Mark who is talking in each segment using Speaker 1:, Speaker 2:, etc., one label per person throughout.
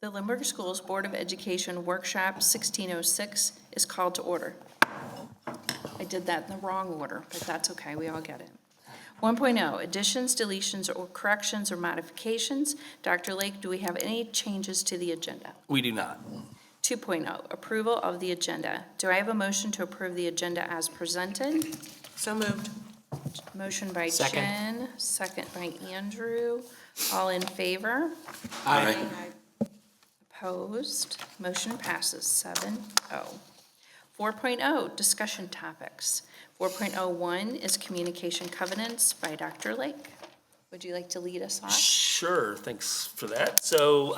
Speaker 1: The Limburg Schools Board of Education Workshop 1606 is called to order. I did that in the wrong order, but that's okay, we all get it. 1.0, additions, deletions, or corrections or modifications. Dr. Lake, do we have any changes to the agenda?
Speaker 2: We do not.
Speaker 1: 2.0, approval of the agenda. Do I have a motion to approve the agenda as presented?
Speaker 3: So moved.
Speaker 1: Motion by
Speaker 2: Second.
Speaker 1: Jen, second by Andrew. All in favor?
Speaker 2: Aye.
Speaker 1: Opposed? Motion passes 7-0. 4.0, discussion topics. 4.01 is communication covenants by Dr. Lake. Would you like to lead us off?
Speaker 2: Sure, thanks for that. So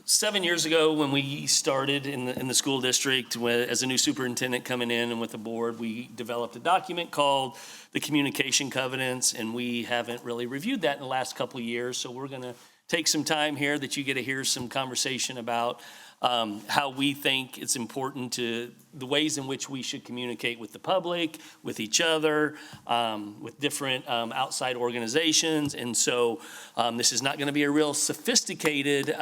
Speaker 2: 7 years ago, when we started in the school district, as a new superintendent coming in and with the board, we developed a document called the Communication Covenants, and we haven't really reviewed that in the last couple of years. So we're going to take some time here that you get to hear some conversation about how we think it's important to the ways in which we should communicate with the public, with each other, with different outside organizations. And so this is not going to be a real sophisticated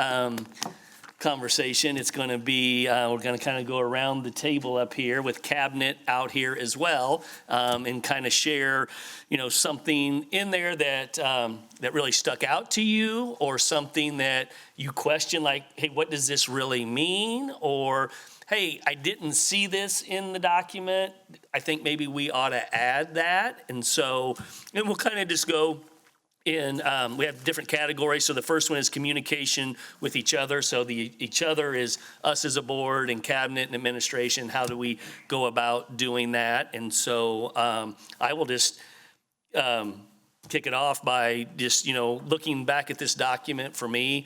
Speaker 2: conversation. It's going to be, we're going to kind of go around the table up here with cabinet out here as well, and kind of share, something in there that that really stuck out to you, or something that you question, like, hey, what does this really mean? Or, hey, I didn't see this in the document. I think maybe we ought to add that. And we'll kind of just go in, we have different categories. So the first one is communication with each other. So each other is us as a board and cabinet and administration. How do we go about doing that? And so I will just kick it off by just, looking back at this document for me,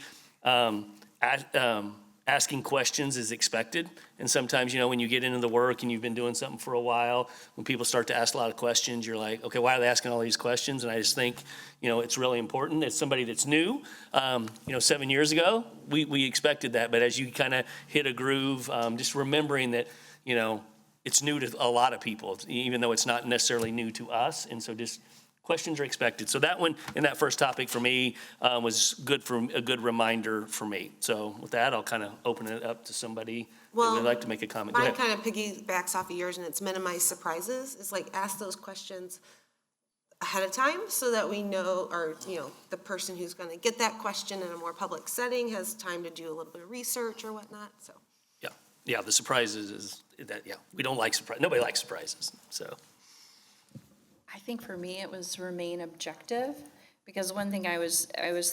Speaker 2: asking questions is expected. And sometimes, when you get into the work and you've been doing something for a while, when people start to ask a lot of questions, you're like, okay, why are they asking all these questions? And I just think, it's really important. As somebody that's new, 7 years ago, we expected that. But as you kind of hit a groove, just remembering that, it's new to a lot of people, even though it's not necessarily new to us. And so just questions are expected. So that one, in that first topic for me, was good for a good reminder for me. So with that, I'll kind of open it up to somebody that would like to make a comment. Go
Speaker 3: Mine
Speaker 2: ahead.
Speaker 3: kind of piggybacks off of yours, and it's minimize surprises. It's like ask those questions ahead of time so that we know, or, the person who's going to get that question in a more public setting has time to do a little bit of research or whatnot, so.
Speaker 2: Yeah, the surprises is that, we don't like surprise. Nobody likes surprises, so.
Speaker 1: I think for me, it was remain objective, because one thing I was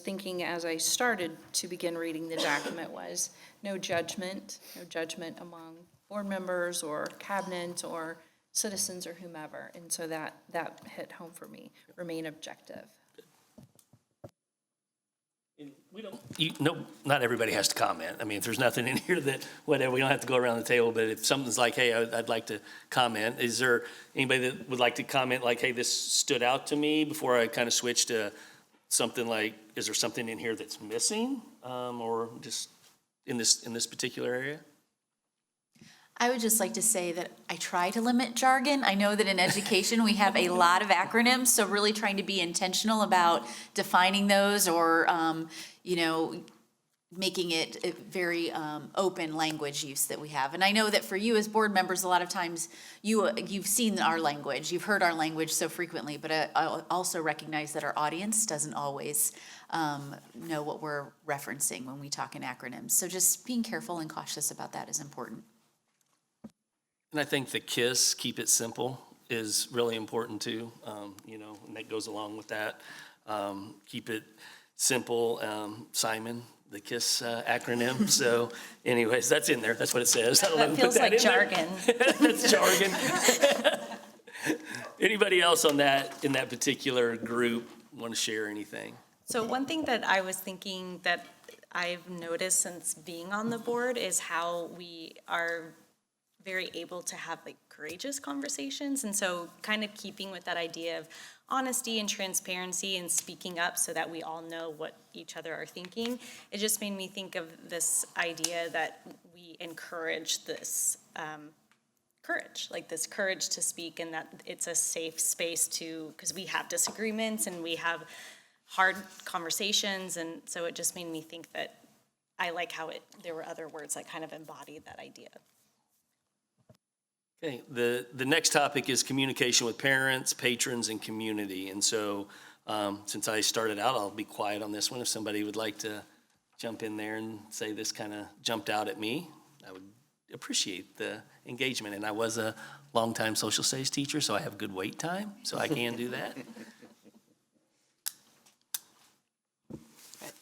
Speaker 1: thinking as I started to begin reading the document was no judgment among board members or cabinet or citizens or whomever. And so that hit home for me, remain objective.
Speaker 2: Not everybody has to comment. I mean, if there's nothing in here that, whatever, we don't have to go around the table, but if something's like, hey, I'd like to comment, is there anybody that would like to comment, like, hey, this stood out to me, before I kind of switch to something like, is there something in here that's missing, or just in this particular area?
Speaker 4: I would just like to say that I try to limit jargon. I know that in education we have a lot of acronyms, so really trying to be intentional about defining those, or making it a very open language use that we have. And I know that for you as board members, a lot of times you've seen our language, you've heard our language so frequently, but I also recognize that our audience doesn't always know what we're referencing when we talk in acronyms. So just being careful and cautious about that is important.
Speaker 2: And I think the KISS, keep it simple, is really important too, and that goes along with that. Keep it simple, Simon, the KISS acronym. So anyways, that's in there. That's what it says. I don't know
Speaker 1: That
Speaker 2: who
Speaker 1: feels
Speaker 2: put
Speaker 1: like
Speaker 2: in there.
Speaker 1: jargon.
Speaker 2: That's jargon. Anybody else on that, in that particular group, want to share anything?
Speaker 5: So one thing that I was thinking that I've noticed since being on the board is how we are very able to have courageous conversations. And so kind of keeping with that idea of honesty and transparency and speaking up so that we all know what each other are thinking, it just made me think of this idea that we encourage this courage, this courage to speak, and that it's a safe space because we have disagreements and we have hard conversations, and so it just made me think that I like how there were other words that kind of embodied that idea.
Speaker 2: Okay, the next topic is communication with parents, patrons, and community. And so, since I started out, I'll be quiet on this one. If somebody would like to jump in there and say this kind of jumped out at me, I would appreciate the engagement. And I was a longtime social studies teacher, so I have good wait time, so I can do that.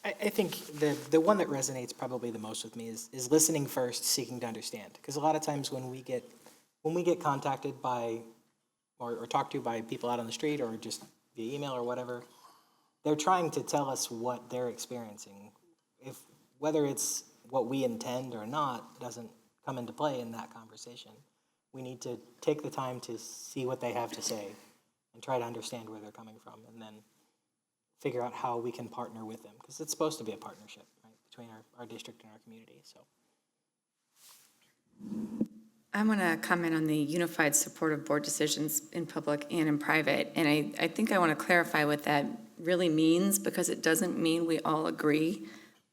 Speaker 6: I think the one that resonates probably the most with me is listening first, seeking to understand. Because a lot of times when we get contacted by or talked to by people out on the street or just via email or whatever, they're trying to tell us what they're experiencing. Whether it's what we intend or not doesn't come into play in that conversation. We need to take the time to see what they have to say and try to understand where they're coming from, and then figure out how we can partner with them, because it's supposed to be a partnership, right, between our district and our community. So
Speaker 7: I want to comment on the unified support of board decisions in public and in private. And I think I want to clarify what that really means, because it doesn't mean we all agree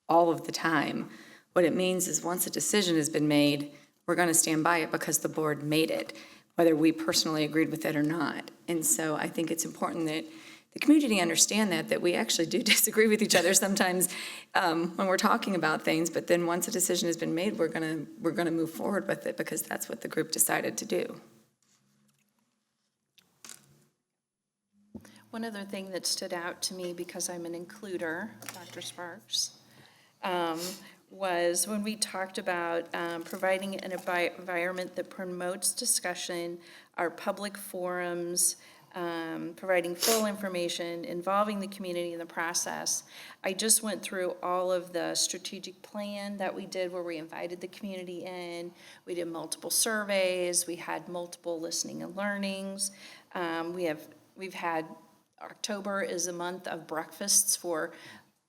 Speaker 7: all of the time. What it means is once a decision has been made, we're going to stand by it because the board made it, whether we personally agreed with it or not. And so I think it's important that the community understand that we actually do disagree with each other sometimes when we're talking about things, but then once a decision has been made, we're gonna move forward with it because that's what the group decided to do.
Speaker 1: One other thing that stood out to me, because I'm an includer, Dr. Sparks, was when we talked about providing an environment that promotes discussion, our public forums, providing full information, involving the community in the process. I just went through all of the strategic plan that we did where we invited the community in. We did multiple surveys. We had multiple listening and learnings. We've had, October is a month of breakfasts for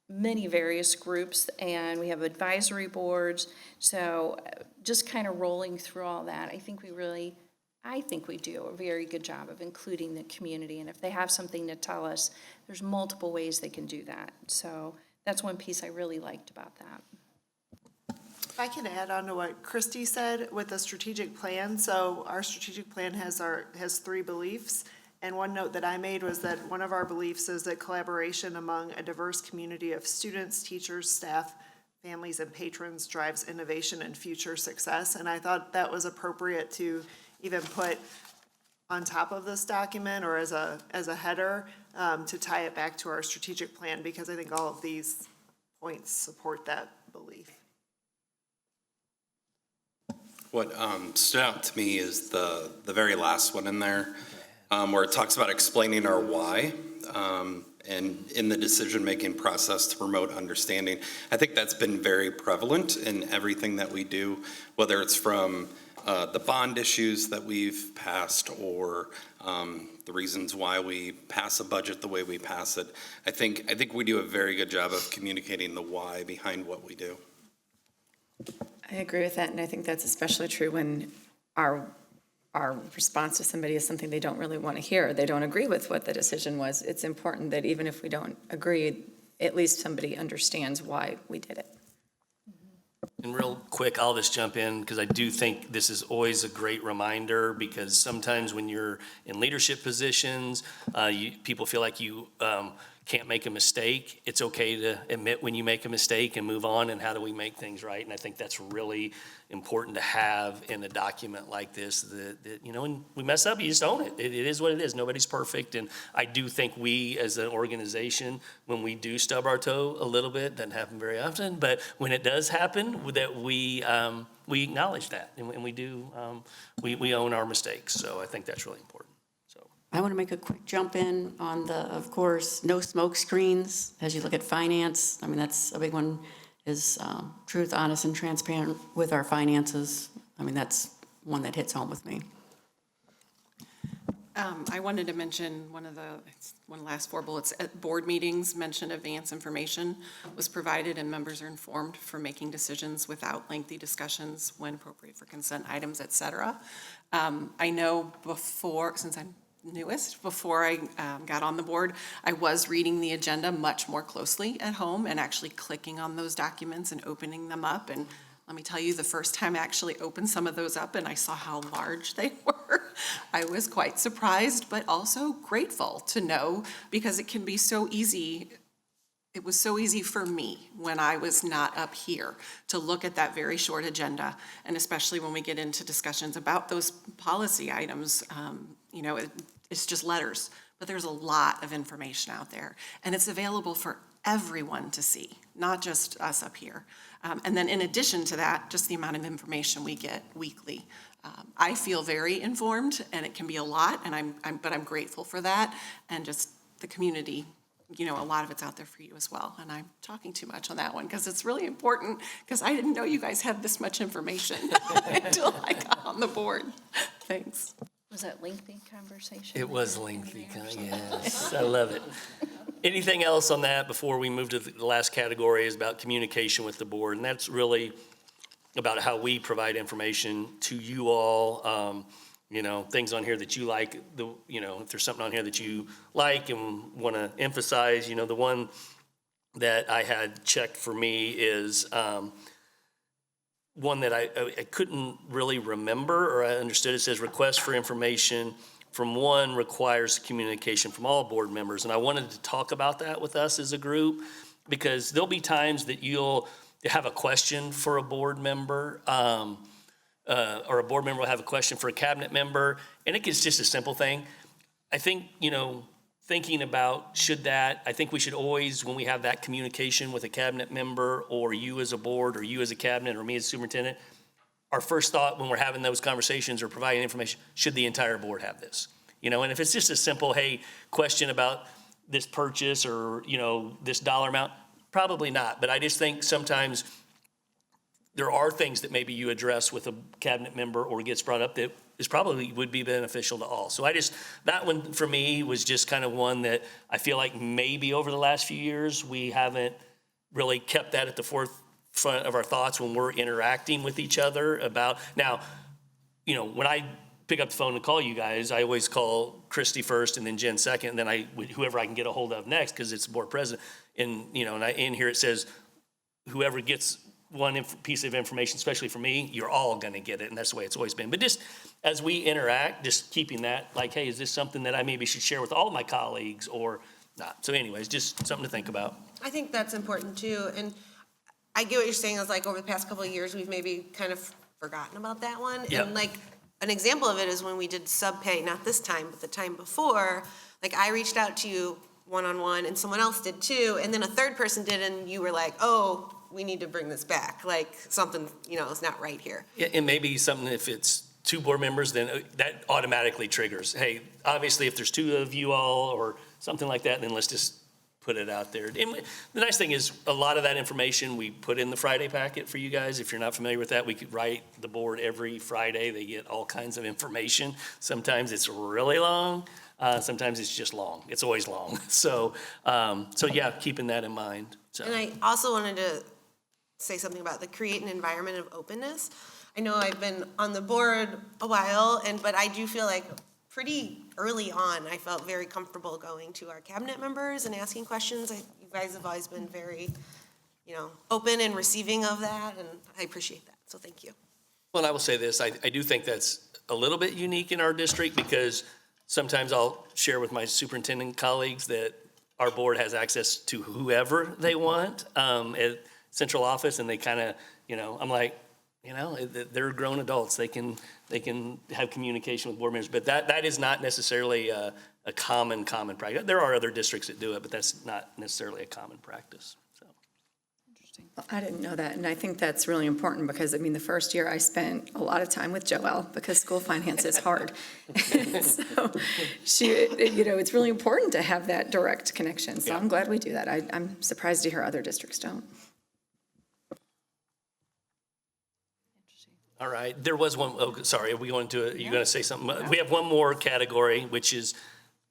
Speaker 1: many various groups, and we have advisory boards. So just kind of rolling through all that, I think we do a very good job of including the community, and if they have something to tell us, there's multiple ways they can do that. So that's one piece I really liked about that.
Speaker 8: If I can add on to what Christy said with the strategic plan, so our strategic plan has 3 beliefs, and one note that I made was that one of our beliefs is that collaboration among a diverse community of students, teachers, staff, families, and patrons drives innovation and future success, and I thought that was appropriate to even put on top of this document or as a header to tie it back to our strategic plan, because I think all of these points support that belief.
Speaker 9: What stood out to me is the very last one in there, where it talks about explaining our why, and in the decision-making process to promote understanding. I think that's been very prevalent in everything that we do, whether it's from the bond issues that we've passed or the reasons why we pass a budget the way we pass it. I think we do a very good job of communicating the why behind what we do.
Speaker 7: I agree with that, and I think that's especially true when our response to somebody is something they don't really want to hear. They don't agree with what the decision was. It's important that even if we don't agree, at least somebody understands why we did it.
Speaker 2: And real quick, I'll just jump in because I do think this is always a great reminder, because sometimes when you're in leadership positions, people feel like you can't make a mistake. It's okay to admit when you make a mistake and move on, and how do we make things right? And I think that's really important to have in a document like this, that when we mess up, you just own it. It is what it is. Nobody's perfect. And I do think we as an organization, when we do stub our toe a little bit, doesn't happen very often, but when it does happen, that we acknowledge that, and we do, we own our mistakes. So I think that's really important.
Speaker 10: I want to make a quick jump in on of course, no smoke screens as you look at finance. I mean, that's a big one, is truth, honest, and transparent with our finances. I mean, that's one that hits home with me.
Speaker 11: I wanted to mention one last 4 bullets. At board meetings, mention advance information was provided and members are informed for making decisions without lengthy discussions when appropriate for consent items, et cetera. I know before, since I'm newest. Before I got on the board, I was reading the agenda much more closely at home and actually clicking on those documents and opening them up. And let me tell you, the first time I actually opened some of those up and I saw how large they were, I was quite surprised, but also grateful to know, because it can be so easy. It was so easy for me when I was not up here to look at that very short agenda, and especially when we get into discussions about those policy items, it's just letters, but there's a lot of information out there, and it's available for everyone to see, not just us up here. And then in addition to that, just the amount of information we get weekly. I feel very informed, and it can be a lot, and but I'm grateful for that, and just the community. A lot of it's out there for you as well. And I'm talking too much on that one because it's really important, because I didn't know you guys had this much information until I got on the board. Thanks.
Speaker 1: Was that lengthy conversation?
Speaker 2: It was lengthy, yes, I love it. Anything else on that before we move to the last category is about communication with the board, and that's really about how we provide information to you all. Things on here that you like, if there's something on here that you like and want to emphasize, the one that I had checked for me is one that I couldn't really remember, or I understood. It says request for information from one requires communication from all board members. And I wanted to talk about that with us as a group, because there'll be times that you'll have a question for a board member, or a board member will have a question for a cabinet member, and it's just a simple thing. I think, thinking about I think we should always, when we have that communication with a cabinet member, or you as a board, or you as a cabinet, or me as superintendent, our first thought when we're having those conversations or providing information, should the entire board have this? And if it's just a simple, hey, question about this purchase or, this dollar amount, probably not. But I just think sometimes there are things that maybe you address with a cabinet member or gets brought up that is probably would be beneficial to all. So that one for me was just kind of one that I feel like maybe over the last few years, we haven't really kept that at the forefront of our thoughts when we're interacting with each other about. Now, when I pick up the phone and call you guys, I always call Christy first and then Jen second, and then whoever I can get a hold of next, because it's the board president. And, in here it says, whoever gets one piece of information, especially for me, you're all going to get it, and that's the way it's always been. But just as we interact, just keeping that like, hey, is this something that I maybe should share with all my colleagues or not? So anyways, just something to think about.
Speaker 3: I think that's important too, and I get what you're saying, is like over the past couple of years, we've maybe kind of forgotten about that one.
Speaker 2: Yep.
Speaker 3: And like, an example of it is when we did sub-pay, not this time, but the time before, like I reached out to you one-on-one and someone else did too, and then a third person did, and you were like, oh, we need to bring this back, like something, is not right here.
Speaker 2: Yeah, and maybe something, if it's two board members, then that automatically triggers, hey, obviously if there's two of you all or something like that, then let's just put it out there. And the nice thing is, a lot of that information we put in the Friday packet for you guys. If you're not familiar with that, we could write the board every Friday. They get all kinds of information. Sometimes it's really long. Sometimes it's just long. It's always long. So yeah, keeping that in mind. So.
Speaker 3: And I also wanted to say something about the create an environment of openness. I know I've been on the board a while, but I do feel like pretty early on, I felt very comfortable going to our cabinet members and asking questions. You guys have always been very, open and receiving of that, and I appreciate that, so thank you.
Speaker 2: Well, I will say this, I do think that's a little bit unique in our district, because sometimes I'll share with my superintendent colleagues that our board has access to whoever they want at central office, and they kind of, I'm like, they're grown adults. They can have communication with board members, but that is not necessarily a common practice. There are other districts that do it, but that's not necessarily a common practice. So.
Speaker 7: Well, I didn't know that, and I think that's really important because, the first year I spent a lot of time with Joelle because school finance is hard. So it's really important to have that direct connection. So yeah. I'm glad we do that. I'm surprised to hear other districts don't.
Speaker 2: All right, there was one, sorry, are we going to, are you going to say something? Yeah. We have one more category, which is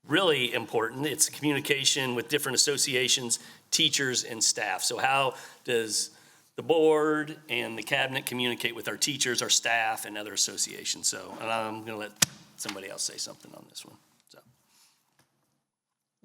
Speaker 2: really important. It's communication with different associations, teachers, and staff. So how does the board and the cabinet communicate with our teachers, our staff, and other associations? So, and I'm going to let somebody else say something on this one. So.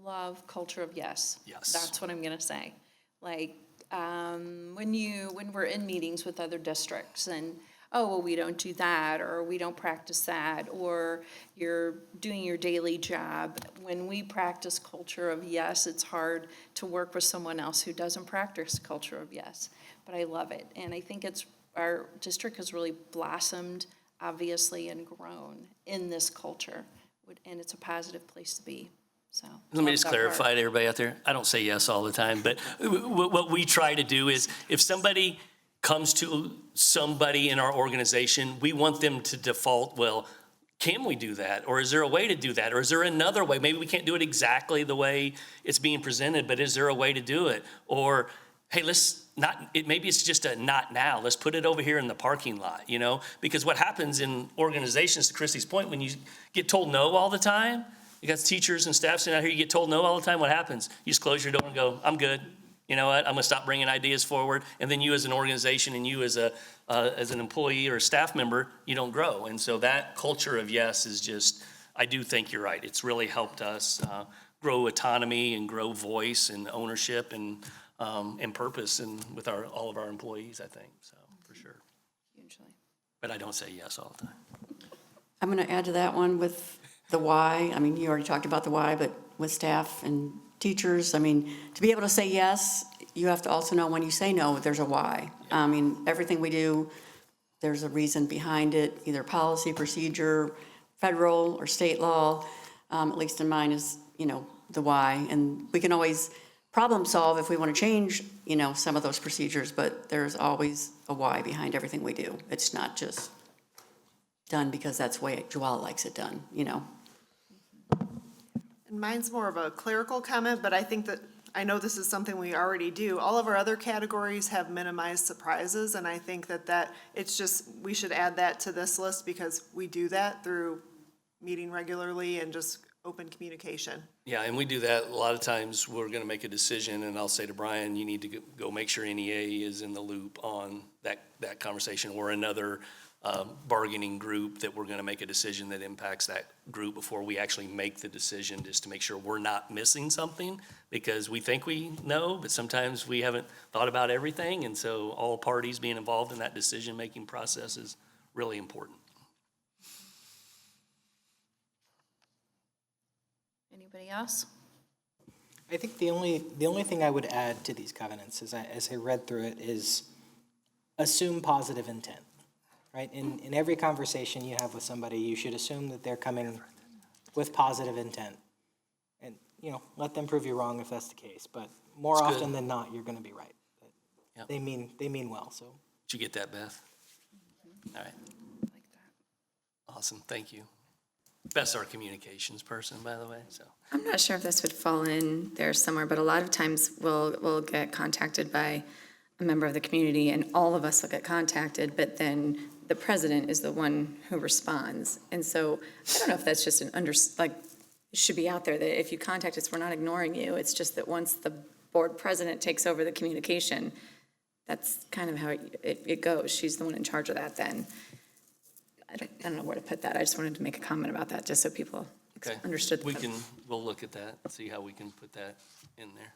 Speaker 1: love culture of yes.
Speaker 2: Yes.
Speaker 1: That's what I'm gonna say. Like, when we're in meetings with other districts and, oh, well, we don't do that, or we don't practice that, or you're doing your daily job. When we practice culture of yes, it's hard to work with someone else who doesn't practice culture of yes. But I love it, and I think our district has really blossomed, obviously, and grown in this culture, and it's a positive place to be, so.
Speaker 2: Let me
Speaker 1: love
Speaker 2: just
Speaker 1: that part.
Speaker 2: clarify to everybody out there, I don't say yes all the time, but what we try to do is, if somebody comes to somebody in our organization, we want them to default, well, can we do that? Or is there a way to do that? Or is there another way? Maybe we can't do it exactly the way it's being presented, but is there a way to do it? Or, hey, maybe it's just a not now. Let's put it over here in the parking lot, you know? Because what happens in organizations, to Christy's point, when you get told no all the time, you got teachers and staff sitting out here, you get told no all the time, what happens? You just close your door and go, I'm good. You know what? I'm gonna stop bringing ideas forward. And then you as an organization and you as an employee or a staff member, you don't grow. And so that culture of yes is just, I do think you're right. It's really helped us grow autonomy and grow voice and ownership and purpose and with all of our employees, I think, so, for sure.
Speaker 1: Hugely.
Speaker 2: But I don't say yes all the time.
Speaker 10: I'm going to add to that one with the why. I mean, you already talked about the why, but with staff and teachers, I mean, to be able to say yes, you have to also know when you say no, there's a why. I mean, everything we do, there's a reason behind it, either policy, procedure, federal or state law, at least in mine is, the why. And we can always problem solve if we want to change, some of those procedures, but there's always a why behind everything we do. It's not just done because that's the way Joelle likes it done,
Speaker 8: And mine's more of a clerical comment, but I think that, I know this is something we already do. All of our other categories have minimized surprises, and I think that it's just, we should add that to this list because we do that through meeting regularly and just open communication.
Speaker 2: Yeah, and we do that, a lot of times, we're gonna make a decision, and I'll say to Brian, you need to go make sure NEA is in the loop on that conversation, or another bargaining group that we're gonna make a decision that impacts that group before we actually make the decision, just to make sure we're not missing something, because we think we know, but sometimes we haven't thought about everything, and so all parties being involved in that decision-making process is really important.
Speaker 1: Anybody else?
Speaker 6: I think the only thing I would add to these covenants as I read through it is assume positive intent, right? In every conversation you have with somebody, you should assume that they're coming with positive intent. And, let them prove you wrong if that's the case, but more
Speaker 2: That's good.
Speaker 6: often than not, you're gonna be right.
Speaker 2: Yep.
Speaker 6: They mean well, so.
Speaker 2: Did you get that, Beth? All right,
Speaker 1: Like that.
Speaker 2: awesome, thank you. Beth's our communications person, by the way, so.
Speaker 7: I'm not sure if this would fall in there somewhere, but a lot of times we'll get contacted by a member of the community and all of us will get contacted, but then the president is the one who responds. And so I don't know if that's just it should be out there that if you contact us, we're not ignoring you. It's just that once the board president takes over the communication, that's kind of how it goes. She's the one in charge of that then. I don't know where to put that. I just wanted to make a comment about that, just so people
Speaker 2: Okay.
Speaker 7: understood.
Speaker 2: We'll look at that, see how we can put that in there.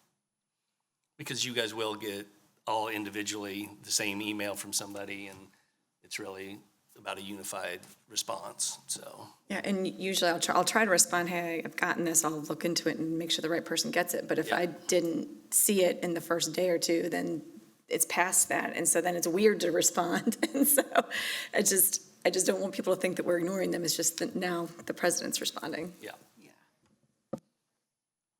Speaker 2: Because you guys will get all individually the same email from somebody, and it's really about a unified response, so.
Speaker 7: Yeah, and usually I'll try to respond, hey, I've gotten this, I'll look into it and make sure the right person gets it. But if
Speaker 2: Yeah.
Speaker 7: I didn't see it in the first day or two, then it's past that. And so then it's weird to respond. And so I just don't want people to think that we're ignoring them. It's just that now the president's responding.
Speaker 2: Yeah.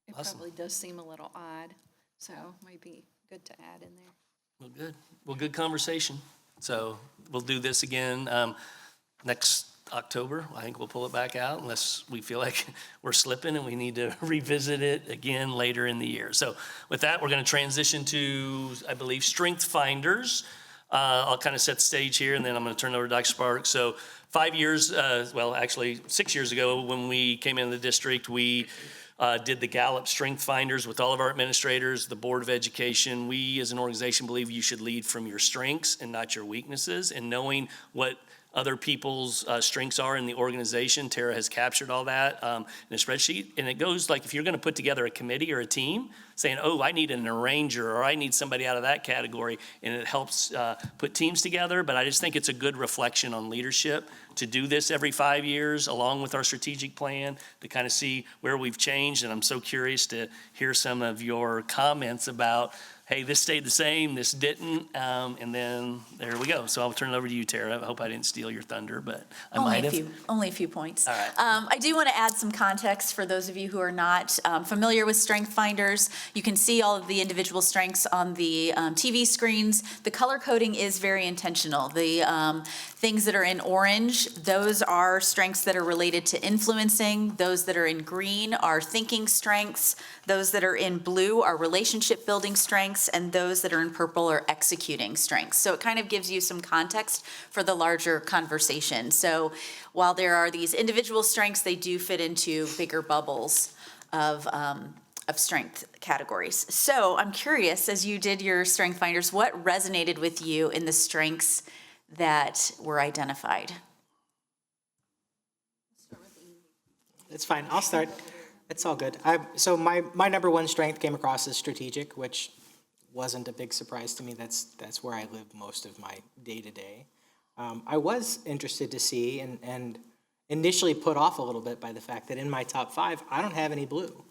Speaker 1: It
Speaker 2: Awesome.
Speaker 1: probably does seem a little odd, so might be good to add in there.
Speaker 2: Well, good. Well, good conversation. So we'll do this again next October. I think we'll pull it back out unless we feel like we're slipping and we need to revisit it again later in the year. So with that, we're going to transition to, I believe, Strength Finders. I'll kind of set the stage here, and then I'm going to turn it over to Dr. Sparks. So 5 years, actually 6 years ago, when we came into the district, we did the Gallup Strength Finders with all of our administrators, the Board of Education. We, as an organization, believe you should lead from your strengths and not your weaknesses, and knowing what other people's strengths are in the organization. Tara has captured all that in a spreadsheet. And it goes like, if you're going to put together a committee or a team, saying, oh, I need an arranger, or I need somebody out of that category, and it helps put teams together. But I just think it's a good reflection on leadership to do this every 5 years, along with our strategic plan, to kind of see where we've changed. And I'm so curious to hear some of your comments about, hey, this stayed the same, this didn't, and then there we go. So I'll turn it over to you, Tara. I hope I didn't steal your thunder, but I might have.
Speaker 4: Only a few points.
Speaker 2: All right.
Speaker 4: I do want to add some context for those of you who are not familiar with Strength Finders. You can see all of the individual strengths on the TV screens. The color coding is very intentional. The things that are in orange, those are strengths that are related to influencing. Those that are in green are thinking strengths. Those that are in blue are relationship building strengths, and those that are in purple are executing strengths. So it kind of gives you some context for the larger conversation. So while there are these individual strengths, they do fit into bigger bubbles of strength categories. So I'm curious, as you did your Strength Finders, what resonated with you in the strengths that were identified?
Speaker 6: It's fine, I'll start. It's all good. So my number one strength came across as strategic, which wasn't a big surprise to me. That's where I live most of my day-to-day. I was interested to see and initially put off a little bit by the fact that in my top 5, I don't have any blue.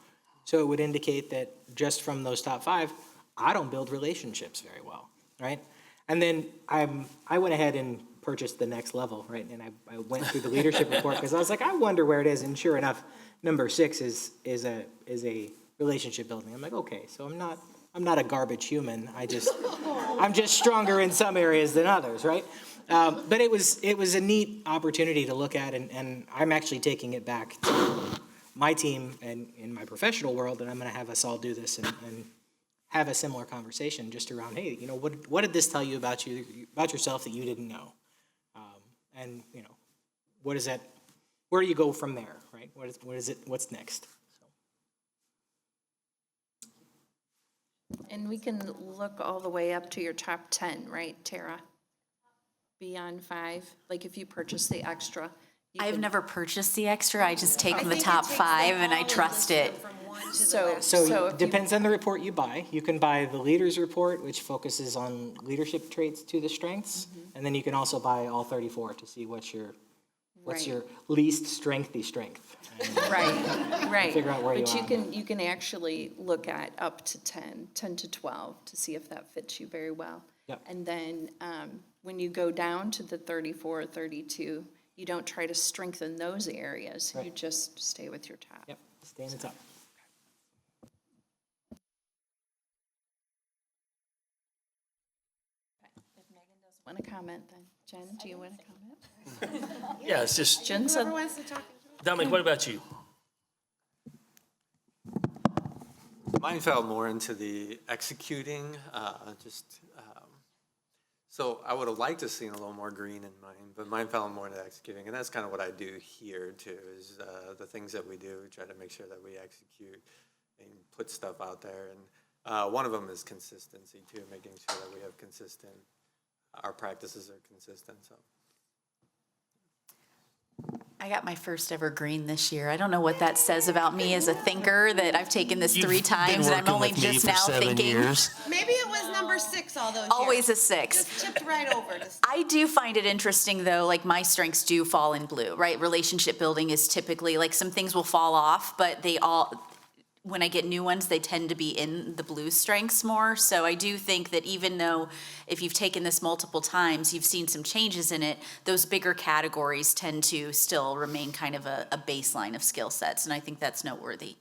Speaker 6: So it would indicate that just from those top 5, I don't build relationships very well, right? And then I went ahead and purchased the next level, right? And I went through the leadership report because I was like, I wonder where it is. And sure enough, number 6 is a relationship building. I'm like, okay, so I'm not a garbage human. I'm just stronger in some areas than others, right? But it was a neat opportunity to look at, and I'm actually taking it back to my team and in my professional world, and I'm going to have us all do this and have a similar conversation just around, hey, what did this tell you about yourself that you didn't know? And what is that? Where do you go from there, right? What is it? What's next?
Speaker 1: And we can look all the way up to your top 10, right, Tara? Beyond 5, like if you purchase the extra.
Speaker 4: I've never purchased the extra. I just take the top 5 and I trust it.
Speaker 1: So
Speaker 6: It depends on the report you buy. You can buy the leaders report, which focuses on leadership traits to the strengths. And then you can also buy all 34 to see what's your least strengthy strength.
Speaker 1: Right.
Speaker 6: Figure out where you
Speaker 1: But
Speaker 6: are.
Speaker 1: you can actually look at up to 10 to 12 to see if that fits you very well.
Speaker 6: Yep.
Speaker 1: And then when you go down to the 34 or 32, you don't try to strengthen those areas. You
Speaker 6: Right.
Speaker 1: just stay with your top.
Speaker 6: Yep, stay in the top.
Speaker 1: If Megan doesn't want to comment, then Jen, do you want to comment?
Speaker 2: Yeah, it's just,
Speaker 1: Jen said,
Speaker 3: Whoever wants to talk.
Speaker 2: Dominic, what about you?
Speaker 12: Mine fell more into the executing, so I would have liked to seen a little more green in mine, but mine fell more into executing, and that's kind of what I do here too, is the things that we do, we try to make sure that we execute and put stuff out there, and one of them is consistency too, making sure that we have consistent, our practices are consistent, so.
Speaker 4: I got my first ever green this year. I don't know what that says about me as a thinker, that I've taken this 3 times and I'm only just now thinking.
Speaker 3: Maybe it was number 6 all those years.
Speaker 4: Always a 6.
Speaker 3: Just tipped right over.
Speaker 4: I do find it interesting though, like my strengths do fall in blue, right? Relationship building is typically, like some things will fall off, but they all, when I get new ones, they tend to be in the blue strengths more. So I do think that even though if you've taken this multiple times, you've seen some changes in it, those bigger categories tend to still remain kind of a baseline of skill sets. And I think that's noteworthy.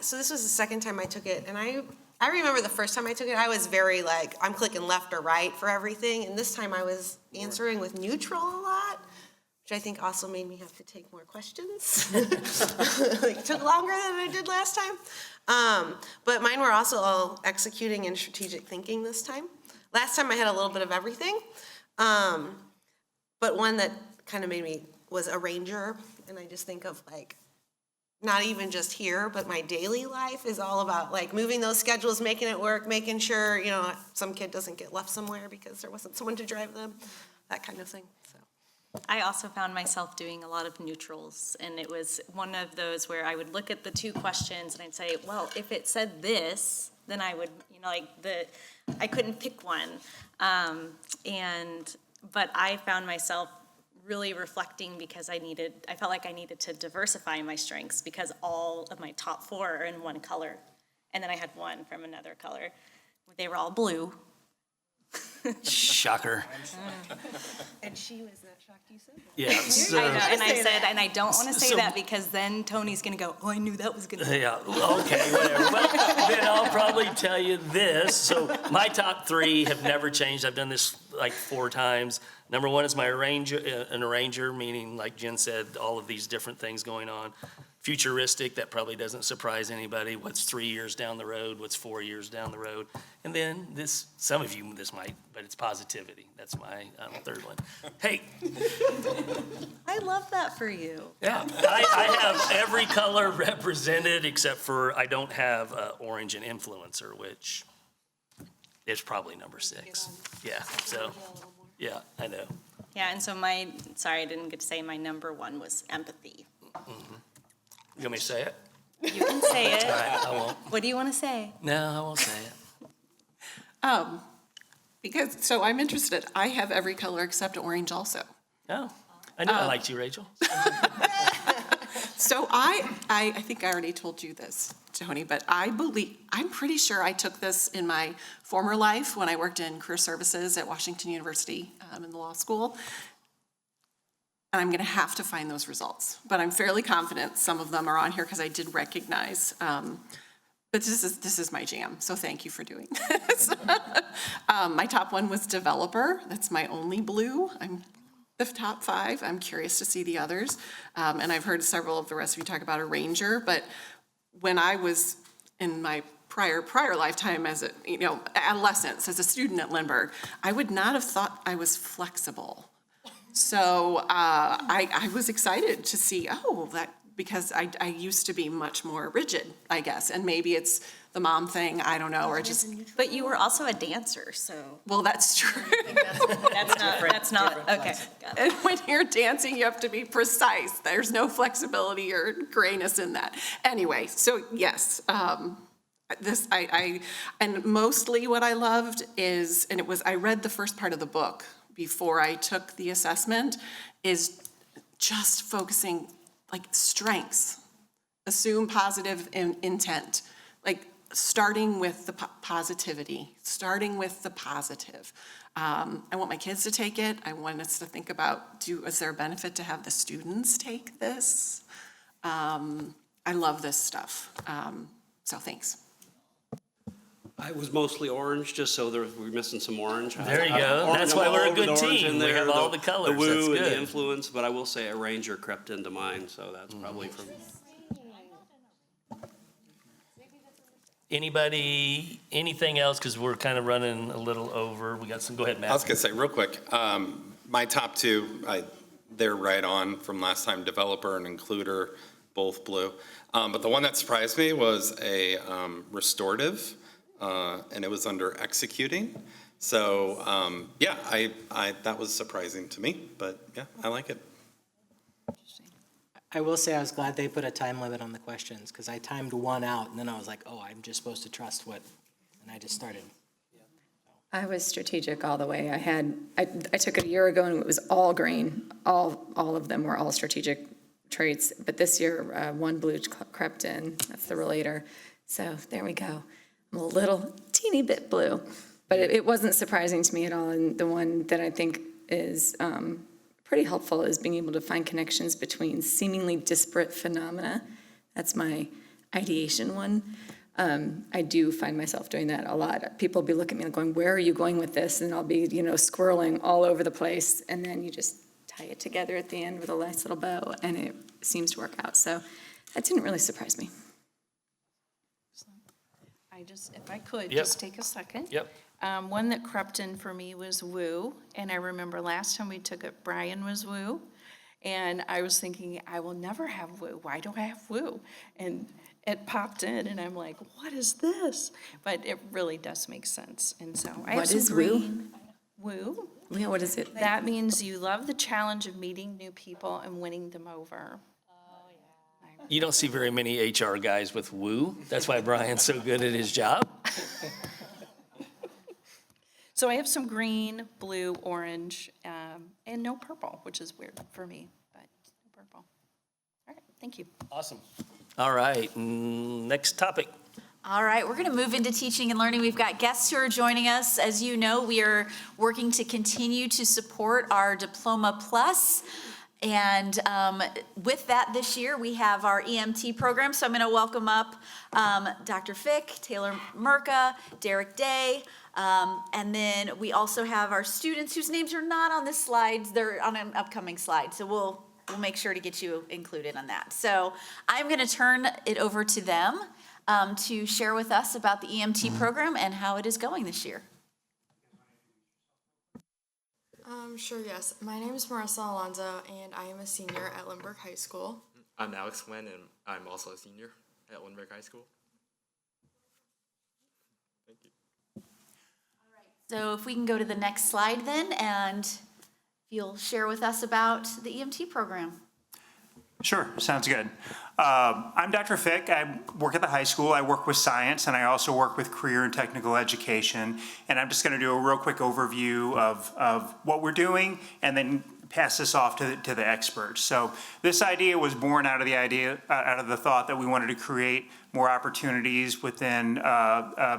Speaker 3: So this was the second time I took it, and I remember the first time I took it, I was very like, I'm clicking left or right for everything, and this time I was answering with neutral a lot, which I think also made me have to take more questions. It took longer than I did last time. But mine were also all executing and strategic thinking this time. Last time I had a little bit of everything, but one that kind of made me was arranger, and I just think of like, not even just here, but my daily life is all about like moving those schedules, making it work, making sure, some kid doesn't get left somewhere because there wasn't someone to drive them, that kind of thing, so.
Speaker 5: I also found myself doing a lot of neutrals, and it was one of those where I would look at the two questions and I'd say, well, if it said this, then I would, I couldn't pick one. But I found myself really reflecting because I felt like I needed to diversify my strengths because all of my top 4 are in one color. And then I had one from another color. They were all blue.
Speaker 2: Shocker.
Speaker 3: And she was not shocked you said that.
Speaker 2: Yeah. So,
Speaker 5: I know, and I said, and I don't want to say
Speaker 2: So-
Speaker 5: that because then Tony's gonna go, oh, I knew that was gonna happen.
Speaker 2: yeah, okay, whatever. Well, then I'll probably tell you this. So my top 3 have never changed. I've done this like 4 times. Number 1 is my an arranger, meaning like Jen said, all of these different things going on. Futuristic, that probably doesn't surprise anybody. What's 3 years down the road? What's 4 years down the road? And then this, some of you, this might, but it's positivity. That's my 3rd one. Hey,
Speaker 5: I love that for you.
Speaker 2: yeah, I have every color represented except for I don't have orange and influencer, which is probably number 6. Yeah, so, yeah, I know.
Speaker 5: Yeah, and so sorry, I didn't get to say my number 1 was empathy.
Speaker 2: You want me to say it?
Speaker 5: You can say it.
Speaker 2: All right, I won't.
Speaker 5: What do you want to say?
Speaker 2: No, I won't say it.
Speaker 11: Because, so I'm interested, I have every color except orange also.
Speaker 2: No, I knew I liked you, Rachel.
Speaker 11: So I think I already told you this, Tony, but I'm pretty sure I took this in my former life when I worked in career services at Washington University in the law school. And I'm gonna have to find those results, but I'm fairly confident some of them are on here because I did recognize, but this is my jam, so thank you for doing this. My top 1 was developer, that's my only blue. I'm the top 5, I'm curious to see the others. And I've heard several of the rest of you talk about arranger, but when I was in my prior lifetime as adolescence, as a student at Lindbergh, I would not have thought I was flexible. So I was excited to see, because I used to be much more rigid, I guess, and maybe it's the mom thing, I don't know, or just,
Speaker 5: But you were also a dancer, so
Speaker 11: well, that's true.
Speaker 5: that's not, okay. Got it.
Speaker 11: And when you're dancing, you have to be precise. There's no flexibility or grayness in that. Anyway, so yes, and mostly what I loved is, I read the first part of the book before I took the assessment, is just focusing, like, strengths. Assume positive intent, like starting with the positivity, starting with the positive. I want my kids to take it. I want us to think about, is there a benefit to have the students take this? I love this stuff. So thanks.
Speaker 13: I was mostly orange, just so we're missing some orange.
Speaker 2: There you go. That's why we're a good team. We have all the colors.
Speaker 13: The woo
Speaker 2: That's
Speaker 13: and
Speaker 2: good.
Speaker 13: the influence, but I will say a ranger crept into mine, so that's probably from.
Speaker 2: Anybody, anything else? Because we're kind of running a little over. We got some, go ahead, Matt.
Speaker 9: I was gonna say, real quick, my top 2, they're right on from last time, developer and includer, both blue. But the one that surprised me was a restorative, and it was under executing. So, yeah, that was surprising to me, but yeah, I like it.
Speaker 6: I will say I was glad they put a time limit on the questions, because I timed one out, and then I was like, oh, I'm just supposed to trust and I just started.
Speaker 7: I was strategic all the way. I took it a year ago and it was all green. All of them were all strategic traits. But this year, 1 blue crept in. That's the relator. So there we go. I'm a little teeny bit blue. But it wasn't surprising to me at all. And the one that I think is pretty helpful is being able to find connections between seemingly disparate phenomena. That's my ideation one. I do find myself doing that a lot. People will be looking at me and going, where are you going with this? And I'll be, squirreling all over the place. And then you just tie it together at the end with a nice little bow, and it seems to work out. So that didn't really surprise me.
Speaker 1: If I could,
Speaker 2: Yep.
Speaker 1: just take a second.
Speaker 2: Yep.
Speaker 1: One that crept in for me was woo, and I remember last time we took it, Brian was woo. And I was thinking, I will never have woo. Why do I have woo? And it popped in, and I'm like, what is this? But it really does make sense, and so I have
Speaker 7: What
Speaker 1: some
Speaker 7: is woo?
Speaker 1: green. Woo?
Speaker 7: Leah, what is it?
Speaker 1: That means you love the challenge of meeting new people and winning them over.
Speaker 2: You don't see very many HR guys with woo. That's why Brian's so good at his job.
Speaker 1: So I have some green, blue, orange, and no purple, which is weird for me, but no purple. All right, thank you.
Speaker 2: Awesome. All right, next topic.
Speaker 4: All right, we're going to move into teaching and learning. We've got guests who are joining us. As you know, we are working to continue to support our Diploma Plus. And with that, this year, we have our EMT program. So I'm going to welcome up Dr. Fick, Taylor Merca, Derek Day. And then we also have our students whose names are not on this slide. They're on an upcoming slide. So we'll make sure to get you included on that. So I'm going to turn it over to them to share with us about the EMT program and how it is going this year.
Speaker 14: Sure, yes. My name is Marissa Alonzo, and I am a senior at Lindbergh High School.
Speaker 15: I'm Alex Nguyen, and I'm also a senior at Lindbergh High School. Thank you.
Speaker 4: So if we can go to the next slide then, and you'll share with us about the EMT program.
Speaker 16: Sure, sounds good. I'm Dr. Fick. I work at the high school. I work with science, and I also work with career and technical education. And I'm just going to do a real quick overview of what we're doing, and then pass this off to the experts. So this idea was born out of the thought that we wanted to create more opportunities within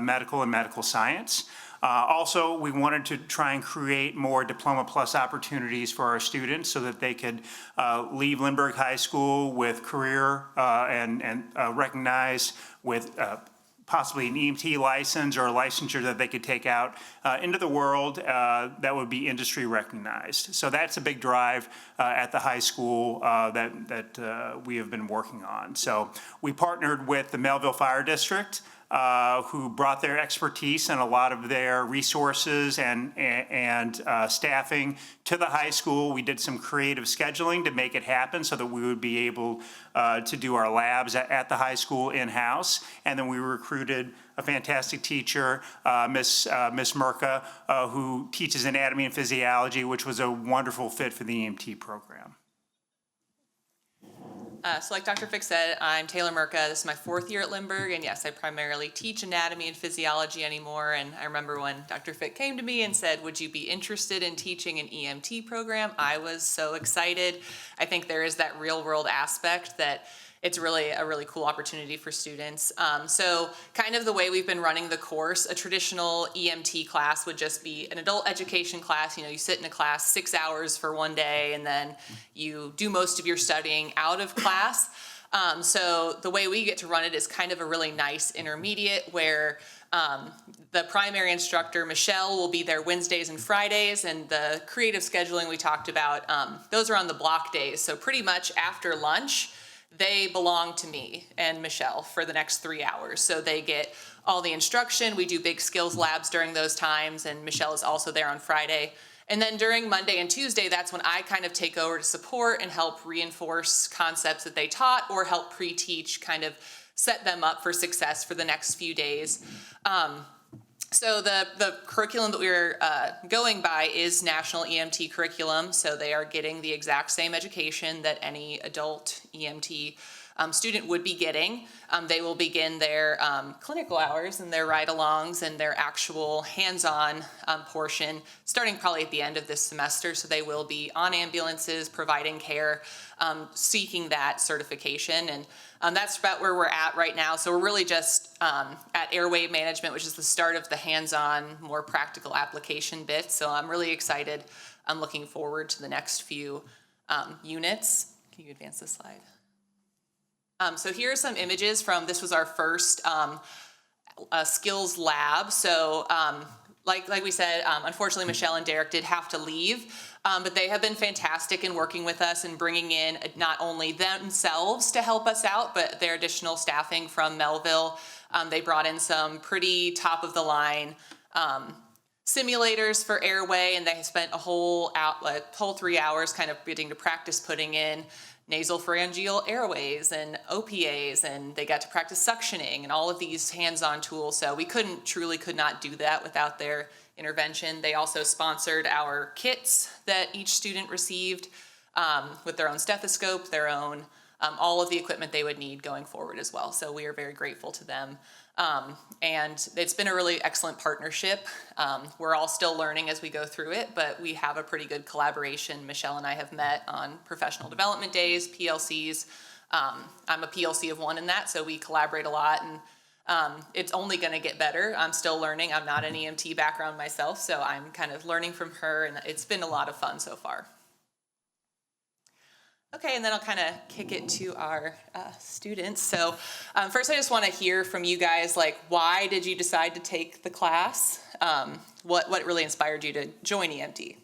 Speaker 16: medical and medical science. Also, we wanted to try and create more Diploma Plus opportunities for our students so that they could leave Lindbergh High School with career and recognized with possibly an EMT license or a licensure that they could take out into the world that would be industry recognized. So that's a big drive at the high school that we have been working on. So we partnered with the Melville Fire District, who brought their expertise and a lot of their resources and staffing to the high school. We did some creative scheduling to make it happen so that we would be able to do our labs at the high school in-house. And then we recruited a fantastic teacher, Miss Merca, who teaches anatomy and physiology, which was a wonderful fit for the EMT program.
Speaker 17: So like Dr. Fick said, I'm Taylor Merca. This is my 4th year at Lindbergh, and yes, I primarily teach anatomy and physiology anymore. And I remember when Dr. Fick came to me and said, would you be interested in teaching an EMT program? I was so excited. I think there is that real world aspect that it's really a really cool opportunity for students. So kind of the way we've been running the course, a traditional EMT class would just be an adult education class. You know, you sit in a class 6 hours for one day, and then you do most of your studying out of class. So the way we get to run it is kind of a really nice intermediate where the primary instructor, Michelle, will be there Wednesdays and Fridays, and the creative scheduling we talked about, those are on the block days. So pretty much after lunch, they belong to me and Michelle for the next 3 hours. So they get all the instruction. We do big skills labs during those times, and Michelle is also there on Friday. And then during Monday and Tuesday, that's when I kind of take over to support and help reinforce concepts that they taught or help pre-teach, kind of set them up for success for the next few days. So the curriculum that we're going by is National EMT curriculum. So they are getting the exact same education that any adult EMT student would be getting. They will begin their clinical hours and their ride-alongs and their actual hands-on portion starting probably at the end of this semester. So they will be on ambulances, providing care, seeking that certification. And that's about where we're at right now. So we're really just at airway management, which is the start of the hands-on, more practical application bit. So I'm really excited. I'm looking forward to the next few units. Can you advance this slide? So here are some images from, this was our first skills lab. So like we said, unfortunately, Michelle and Derek did have to leave, but they have been fantastic in working with us and bringing in not only themselves to help us out, but their additional staffing from Melville. They brought in some pretty top of the line simulators for airway, and they spent a whole 3 hours kind of getting to practice putting in nasopharyngeal airways and OPAs, and they got to practice suctioning and all of these hands-on tools. So we could not do that without their intervention. They also sponsored our kits that each student received with their own stethoscope, their own, all of the equipment they would need going forward as well. So we are very grateful to them. And it's been a really excellent partnership. We're all still learning as we go through it, but we have a pretty good collaboration. Michelle and I have met on professional development days, PLCs. I'm a PLC of one in that, so we collaborate a lot, and it's only gonna get better. I'm still learning. I'm not an EMT background myself, so I'm kind of learning from her, and it's been a lot of fun so far. Okay, and then I'll kind of kick it to our students. So first I just want to hear from you guys, like, why did you decide to take the class? What really inspired you to join EMT?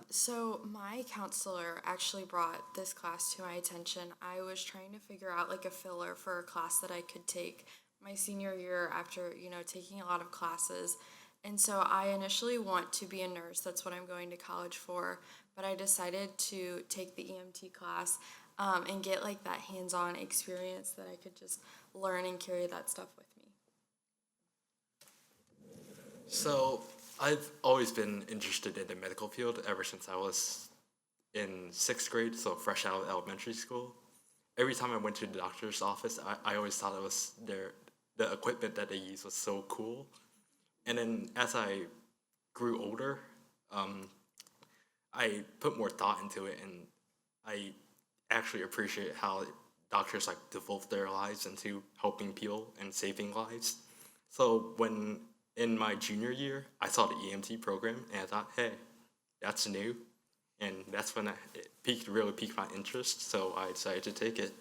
Speaker 14: So my counselor actually brought this class to my attention. I was trying to figure out like a filler for a class that I could take my senior year after, taking a lot of classes. And so I initially want to be a nurse. That's what I'm going to college for. But I decided to take the EMT class and get like that hands-on experience that I could just learn and carry that stuff with me.
Speaker 15: So I've always been interested in the medical field ever since I was in 6th grade, so fresh out of elementary school. Every time I went to the doctor's office, I always thought it was the equipment that they use was so cool. And then as I grew older, I put more thought into it, and I actually appreciate how doctors like devote their lives into helping people and saving lives. So when in my junior year, I saw the EMT program, and I thought, hey, that's new, and that's when it really piqued my interest, so I decided to take it.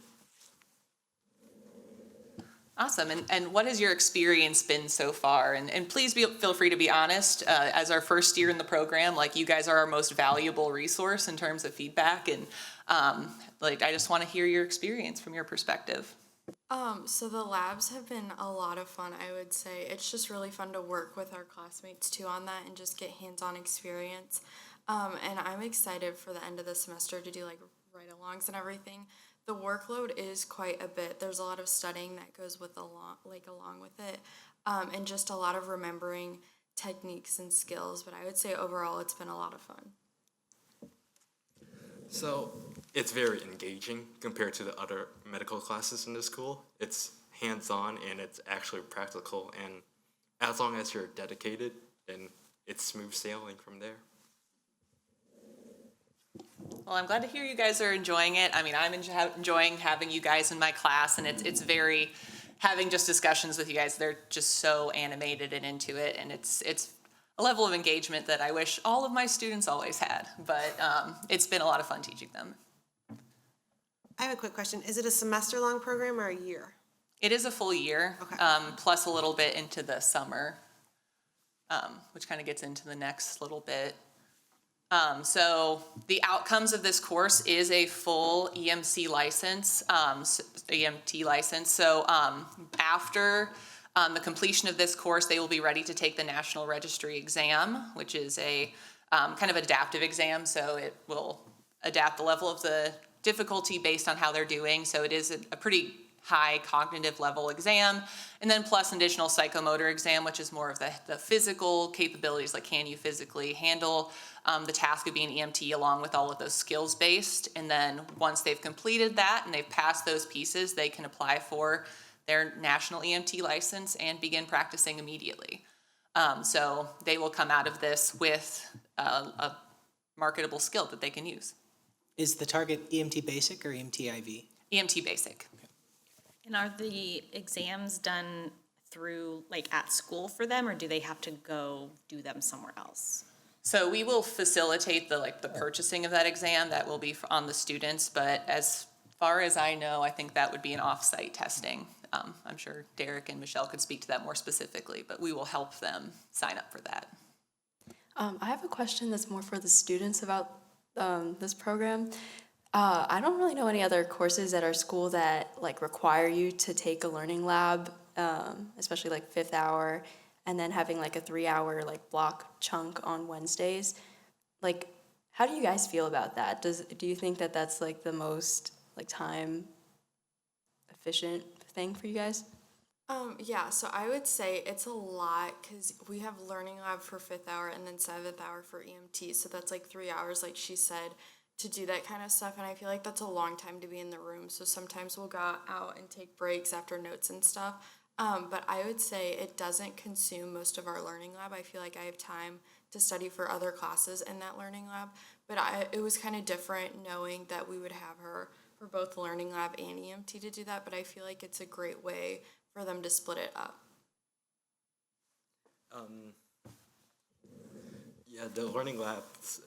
Speaker 17: Awesome, and what has your experience been so far? And please feel free to be honest. As our first year in the program, like, you guys are our most valuable resource in terms of feedback, and I just want to hear your experience from your perspective.
Speaker 14: So the labs have been a lot of fun, I would say. It's just really fun to work with our classmates too on that and just get hands-on experience. And I'm excited for the end of the semester to do like ride-alongs and everything. The workload is quite a bit. There's a lot of studying that goes with along with it, and just a lot of remembering techniques and skills. But I would say overall, it's been a lot of fun.
Speaker 15: So it's very engaging compared to the other medical classes in the school. It's hands-on and it's actually practical, and as long as you're dedicated, then it's smooth sailing from there.
Speaker 17: Well, I'm glad to hear you guys are enjoying it. I mean, I'm enjoying having you guys in my class, and it's very, having just discussions with you guys, they're just so animated and into it, and it's a level of engagement that I wish all of my students always had, but it's been a lot of fun teaching them.
Speaker 3: I have a quick question. Is it a semester-long program or a year?
Speaker 17: It is a full year,
Speaker 3: Okay.
Speaker 17: Plus a little bit into the summer, which kind of gets into the next little bit. So the outcomes of this course is a full EMT license. So after the completion of this course, they will be ready to take the National Registry exam, which is a kind of adaptive exam. So it will adapt the level of the difficulty based on how they're doing. So it is a pretty high cognitive level exam, and then plus an additional psychomotor exam, which is more of the physical capabilities, like can you physically handle the task of being EMT along with all of those skills based. And then once they've completed that and they've passed those pieces, they can apply for their national EMT license and begin practicing immediately. So they will come out of this with a marketable skill that they can use.
Speaker 6: Is the target EMT basic or EMT IV?
Speaker 17: EMT basic.
Speaker 5: And are the exams done through, like, at school for them, or do they have to go do them somewhere else?
Speaker 17: So we will facilitate the purchasing of that exam. That will be on the students, but as far as I know, I think that would be an off-site testing. I'm sure Derek and Michelle could speak to that more specifically, but we will help them sign up for that.
Speaker 18: I have a question that's more for the students about this program. I don't really know any other courses at our school that require you to take a learning lab, especially like 5th hour, and then having like a 3-hour block chunk on Wednesdays. How do you guys feel about that? Do you think that that's the most time efficient thing for you guys?
Speaker 14: Yeah, so I would say it's a lot because we have learning lab for 5th hour and then 7th hour for EMT. So that's like 3 hours, like she said, to do that kind of stuff. And I feel like that's a long time to be in the room. So sometimes we'll go out and take breaks after notes and stuff. But I would say it doesn't consume most of our learning lab. I feel like I have time to study for other classes in that learning lab. But it was kind of different knowing that we would have her for both learning lab and EMT to do that. But I feel like it's a great way for them to split it up.
Speaker 15: Yeah, the learning labs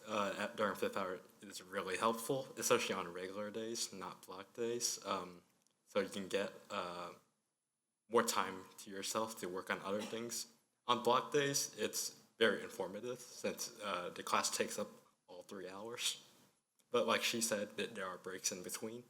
Speaker 15: during 5th hour is really helpful, especially on regular days, not block days. So you can get more time to yourself to work on other things. On block days, it's very informative since the class takes up all 3 hours. But like she said, there are breaks in between.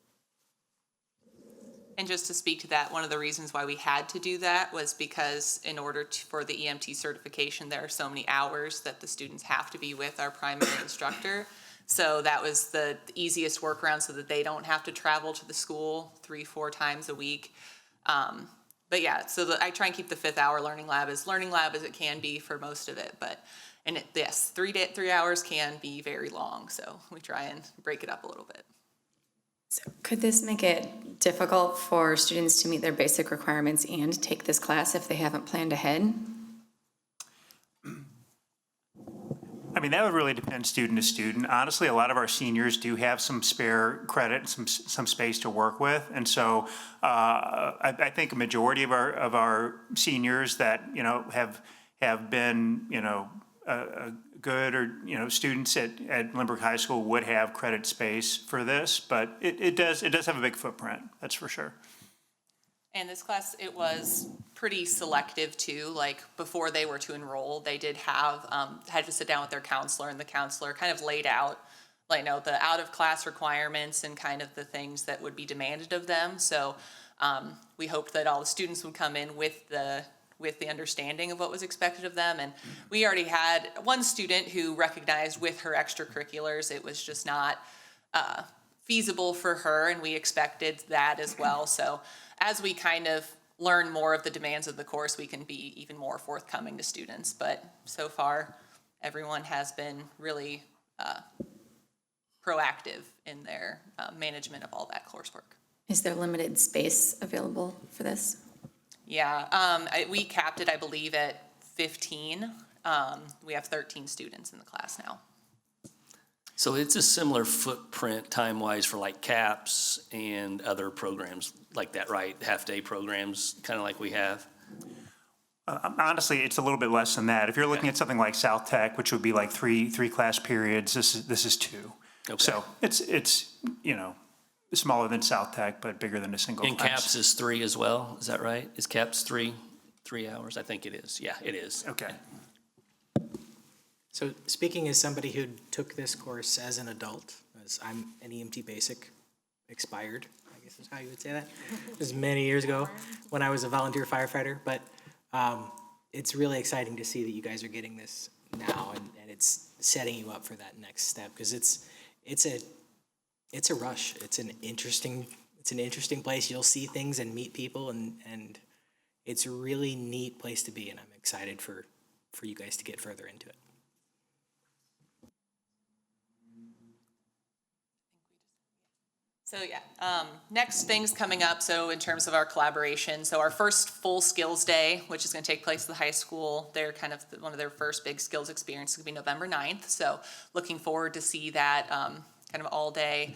Speaker 17: And just to speak to that, one of the reasons why we had to do that was because in order for the EMT certification, there are so many hours that the students have to be with our primary instructor. So that was the easiest workaround so that they don't have to travel to the school 3-4 times a week. But yeah, so I try and keep the 5th hour learning lab as it can be for most of it. But yes, 3 hours can be very long, so we try and break it up a little bit.
Speaker 7: So could this make it difficult for students to meet their basic requirements and take this class if they haven't planned ahead?
Speaker 16: I mean, that would really depend student to student. Honestly, a lot of our seniors do have some spare credit, some space to work with. And so I think a majority of our seniors that, have been, good or, students at Lindbergh High School would have credit space for this, but it does have a big footprint, that's for sure.
Speaker 17: And this class, it was pretty selective too, like before they were to enroll, they did have, had to sit down with their counselor, and the counselor kind of laid out, like, the out of class requirements and kind of the things that would be demanded of them. So we hoped that all the students would come in with the understanding of what was expected of them. And we already had one student who recognized with her extracurriculars, it was just not feasible for her, and we expected that as well. So as we kind of learn more of the demands of the course, we can be even more forthcoming to students. But so far, everyone has been really proactive in their management of all that coursework.
Speaker 7: Is there limited space available for this?
Speaker 17: Yeah, we capped it, I believe, at 15. We have 13 students in the class now.
Speaker 2: So it's a similar footprint time-wise for like CAPS and other programs like that, right? Half-day programs, kind of like we have?
Speaker 16: Honestly, it's a little bit less than that. If you're looking at something like South Tech, which would be like three class periods, this is 2.
Speaker 2: Okay.
Speaker 16: So it's smaller than South Tech, but bigger than a single
Speaker 2: And
Speaker 16: class.
Speaker 2: CAPS is 3 as well, is that right? Is CAPS 3 hours? I think it is. Yeah, it is.
Speaker 16: Okay.
Speaker 6: So speaking as somebody who took this course as an adult, as I'm an EMT basic, expired, I guess is how you would say that. It was many years ago when I was a volunteer firefighter, but it's really exciting to see that you guys are getting this now, and it's setting you up for that next step, because it's a rush. It's an interesting place. You'll see things and meet people, and it's a really neat place to be, and I'm excited for you guys to get further into it.
Speaker 17: So yeah, next things coming up, so in terms of our collaboration, so our first full skills day, which is going to take place at the high school, they're kind of one of their first big skills experiences, is going to be November 9th. So looking forward to see that kind of all day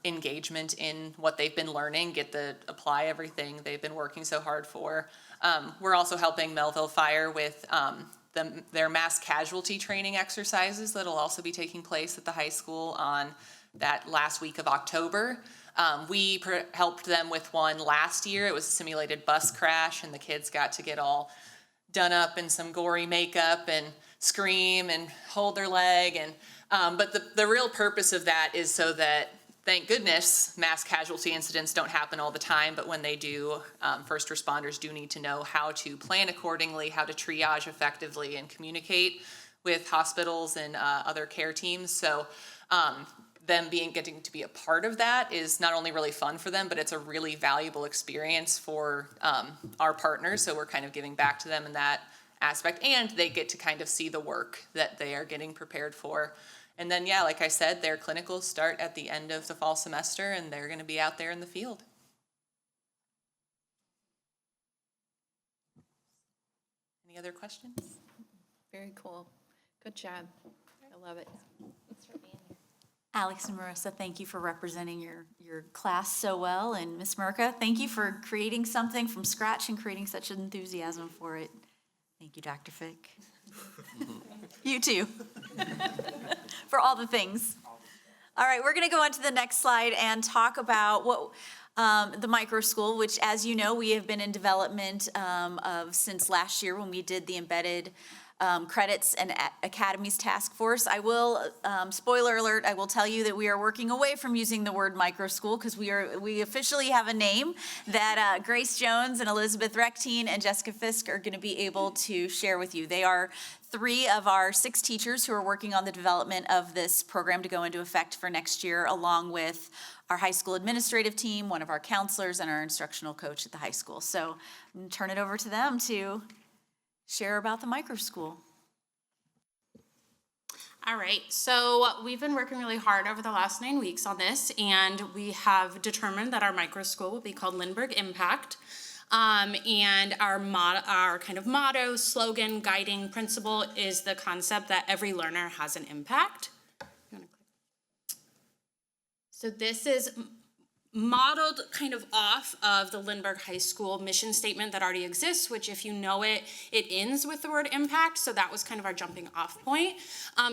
Speaker 17: engagement in what they've been learning, get to apply everything they've been working so hard for. We're also helping Melville Fire with their mass casualty training exercises that'll also be taking place at the high school on that last week of October. We helped them with one last year. It was a simulated bus crash, and the kids got to get all done up in some gory makeup and scream and hold their leg. And but the real purpose of that is so that, thank goodness, mass casualty incidents don't happen all the time, but when they do, first responders do need to know how to plan accordingly, how to triage effectively, and communicate with hospitals and other care teams. So them getting to be a part of that is not only really fun for them, but it's a really valuable experience for our partners. So we're kind of giving back to them in that aspect, and they get to kind of see the work that they are getting prepared for. And then, yeah, like I said, their clinicals start at the end of the fall semester, and they're going to be out there in the field. Any other questions?
Speaker 1: Very cool. Good job. I love it.
Speaker 4: Alex and Marissa, thank you for representing your class so well. And Ms. Mirka, thank you for creating something from scratch and creating such enthusiasm for it. Thank you, Dr. Fick. You too. For all the things. All right, we're going to go on to the next slide and talk about what the micro school, which, as you know, we have been in development of since last year when we did the embedded credits and academies task force. I will, spoiler alert, I will tell you that we are working away from using the word micro school because we officially have a name that Grace Jones and Elizabeth Rechtine and Jessica Fisk are going to be able to share with you. They are 3 of our 6 teachers who are working on the development of this program to go into effect for next year, along with our high school administrative team, one of our counselors, and our instructional coach at the high school. So I'm going to turn it over to them to share about the micro school.
Speaker 19: All right, so we've been working really hard over the last 9 weeks on this, and we have determined that our micro school will be called Lindbergh Impact. And our kind of motto, slogan, guiding principle is the concept that every learner has an impact. So this is modeled kind of off of the Lindbergh High School mission statement that already exists, which if you know it, it ends with the word impact. So that was kind of our jumping off point.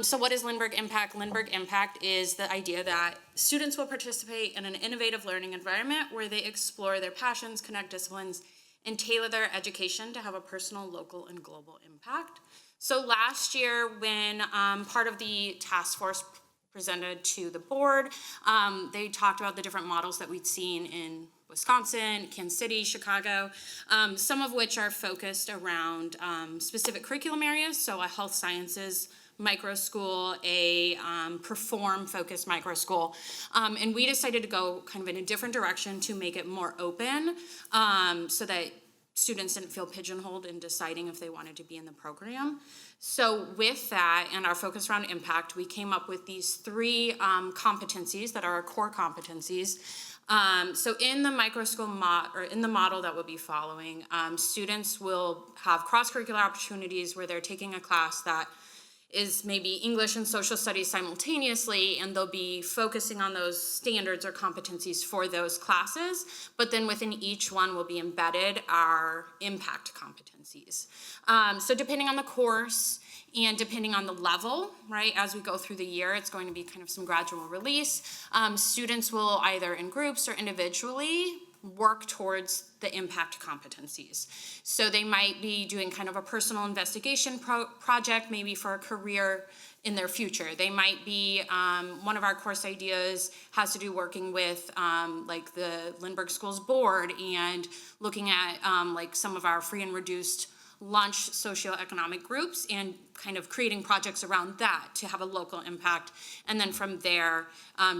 Speaker 19: So what is Lindbergh Impact? Lindbergh Impact is the idea that students will participate in an innovative learning environment where they explore their passions, connect disciplines, and tailor their education to have a personal, local, and global impact. So last year, when part of the task force presented to the board, they talked about the different models that we'd seen in Wisconsin, Kansas City, Chicago, some of which are focused around specific curriculum areas, so a health sciences micro school, a perform-focused micro school. And we decided to go kind of in a different direction to make it more open so that students didn't feel pigeonholed in deciding if they wanted to be in the program. So with that and our focus around impact, we came up with these 3 competencies that are our core competencies. So in the micro school or in the model that we'll be following, students will have cross-curricular opportunities where they're taking a class that is maybe English and social studies simultaneously, and they'll be focusing on those standards or competencies for those classes, but then within each one will be embedded our impact competencies. So depending on the course and depending on the level, right, as we go through the year, it's going to be kind of some gradual release. Students will either in groups or individually work towards the impact competencies. So they might be doing kind of a personal investigation project, maybe for a career in their future. They might be, one of our course ideas has to do working with like the Lindbergh Schools Board and looking at like some of our free and reduced lunch socioeconomic groups and kind of creating projects around that to have a local impact. And then from there,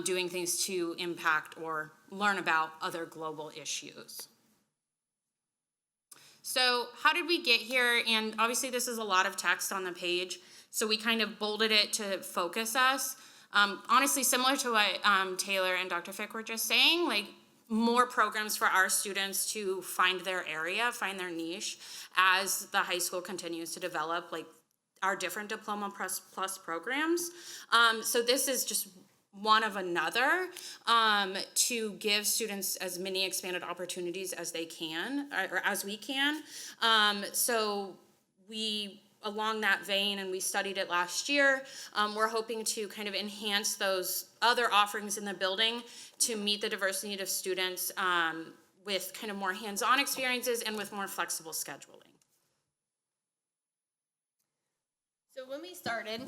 Speaker 19: doing things to impact or learn about other global issues. So how did we get here? And obviously this is a lot of text on the page, so we kind of bolded it to focus us. Honestly, similar to what Taylor and Dr. Fick were just saying, like more programs for our students to find their area, find their niche as the high school continues to develop like our different Diploma Plus programs. So this is just one of another to give students as many expanded opportunities as they can, or as we can. So we, along that vein, and we studied it last year, we're hoping to kind of enhance those other offerings in the building to meet the diverse need of students with kind of more hands-on experiences and with more flexible scheduling.
Speaker 20: So when we started,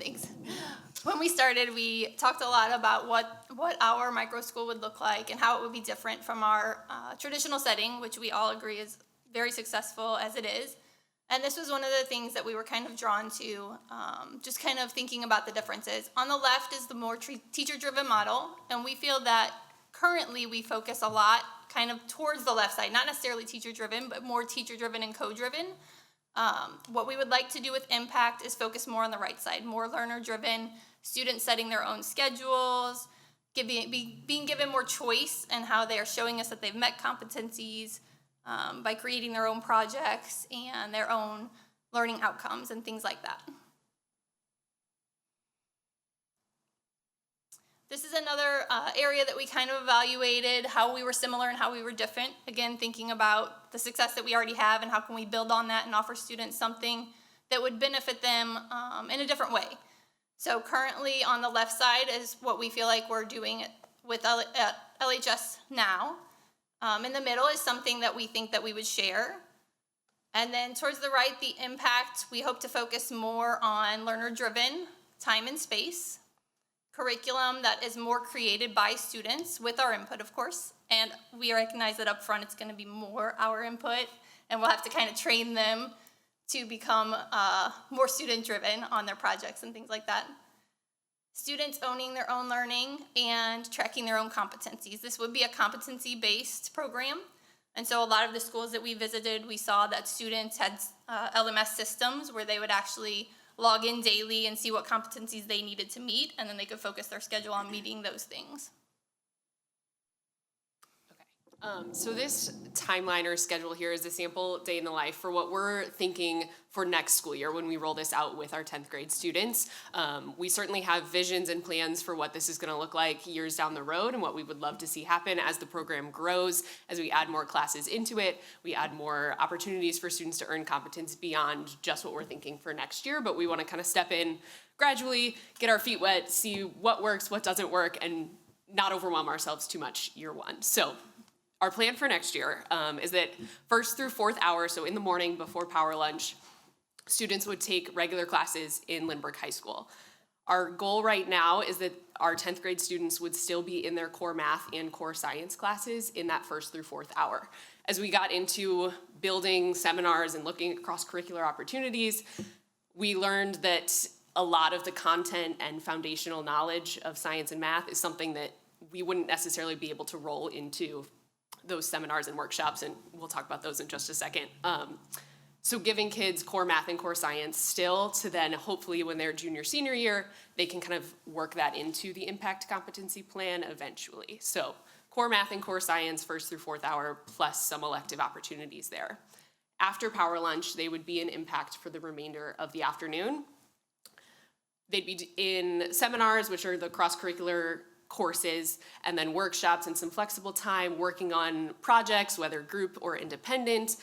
Speaker 20: thanks. When we started, we talked a lot about what our micro school would look like and how it would be different from our traditional setting, which we all agree is very successful as it is. And this was one of the things that we were kind of drawn to, just kind of thinking about the differences. On the left is the more teacher-driven model, and we feel that currently we focus a lot kind of towards the left side, not necessarily teacher-driven, but more teacher-driven and co-driven. What we would like to do with Impact is focus more on the right side, more learner-driven, students setting their own schedules, being given more choice in how they are showing us that they've met competencies, by creating their own projects and their own learning outcomes and things like that. This is another area that we kind of evaluated how we were similar and how we were different. Again, thinking about the success that we already have and how can we build on that and offer students something that would benefit them in a different way. So currently on the left side is what we feel like we're doing with LHS now. In the middle is something that we think that we would share. And then towards the right, the Impact, we hope to focus more on learner-driven, time and space, curriculum that is more created by students with our input, of course. And we recognize that up front it's going to be more our input, and we'll have to kind of train them to become more student-driven on their projects and things like that. Students owning their own learning and tracking their own competencies. This would be a competency-based program. And so a lot of the schools that we visited, we saw that students had LMS systems where they would actually log in daily and see what competencies they needed to meet, and then they could focus their schedule on meeting those things.
Speaker 21: So this timeline or schedule here is a sample day in the life for what we're thinking for next school year when we roll this out with our 10th grade students. We certainly have visions and plans for what this is going to look like years down the road and what we would love to see happen as the program grows, as we add more classes into it, we add more opportunities for students to earn competence beyond just what we're thinking for next year, but we want to kind of step in gradually, get our feet wet, see what works, what doesn't work, and not overwhelm ourselves too much year one. So our plan for next year is that first through fourth hour, so in the morning before power lunch, students would take regular classes in Lindbergh High School. Our goal right now is that our 10th grade students would still be in their core math and core science classes in that first through fourth hour. As we got into building seminars and looking at cross-curricular opportunities, we learned that a lot of the content and foundational knowledge of science and math is something that we wouldn't necessarily be able to roll into those seminars and workshops, and we'll talk about those in just a second. So giving kids core math and core science still to then hopefully when they're junior, senior year, they can kind of work that into the Impact competency plan eventually. So core math and core science first through fourth hour plus some elective opportunities there. After power lunch, they would be in Impact for the remainder of the afternoon. They'd be in seminars, which are the cross-curricular courses, and then workshops and some flexible time working on projects, whether group or independent.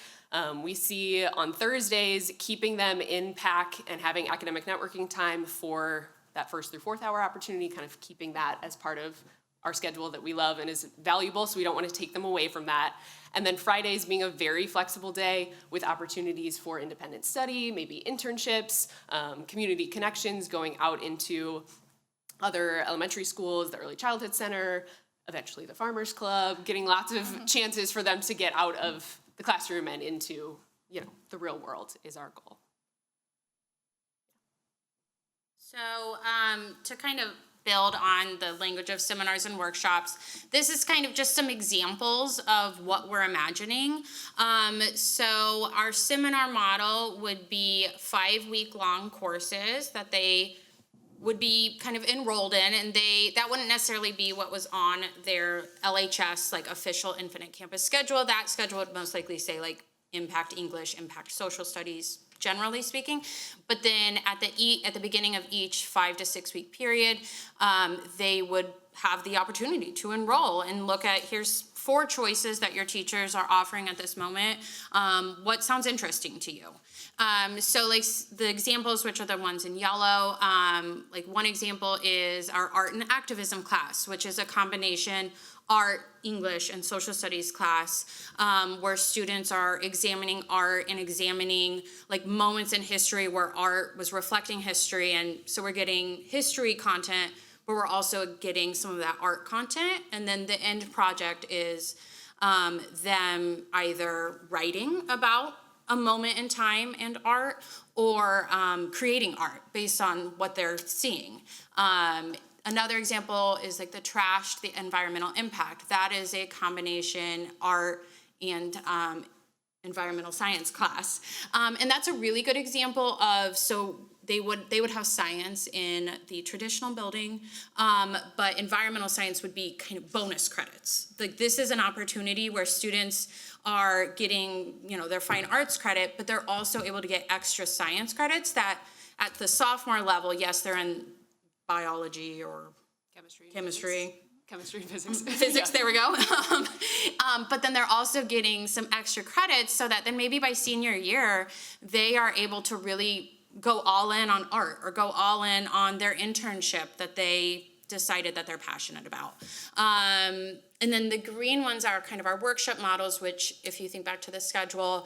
Speaker 21: We see on Thursdays, keeping them in PAC and having academic networking time for that first through fourth hour opportunity, kind of keeping that as part of our schedule that we love and is valuable, so we don't want to take them away from that. And then Fridays being a very flexible day with opportunities for independent study, maybe internships, community connections, going out into other elementary schools, the Early Childhood Center, eventually the Farmers Club, getting lots of chances for them to get out of the classroom and into, the real world is our goal.
Speaker 19: So to kind of build on the language of seminars and workshops, this is kind of just some examples of what we're imagining. So our seminar model would be 5-week-long courses that they would be kind of enrolled in, and that wouldn't necessarily be what was on their LHS official Infinite Campus schedule. That schedule would most likely say Impact English, Impact Social Studies, generally speaking. But then at the beginning of each 5 to 6 week period, they would have the opportunity to enroll and look at, here's 4 choices that your teachers are offering at this moment. What sounds interesting to you? So the examples, which are the ones in yellow, one example is our art and activism class, which is a combination art, English, and social studies class, where students are examining art and examining moments in history where art was reflecting history. And so we're getting history content, but we're also getting some of that art content. And then the end project is them either writing about a moment in time and art, or creating art based on what they're seeing. Another example is like the trash, the environmental impact. That is a combination art and environmental science class. And that's a really good example of, so they would have science in the traditional building, but environmental science would be kind of bonus credits. Like, this is an opportunity where students are getting, their fine arts credit, but they're also able to get extra science credits that at the sophomore level, yes, they're in biology or chemistry.
Speaker 21: Chemistry, physics.
Speaker 19: Physics, there we go. But then they're also getting some extra credits so that then maybe by senior year, they are able to really go all in on art or go all in on their internship that they decided that they're passionate about. And then the green ones are kind of our workshop models, which, if you think back to the schedule,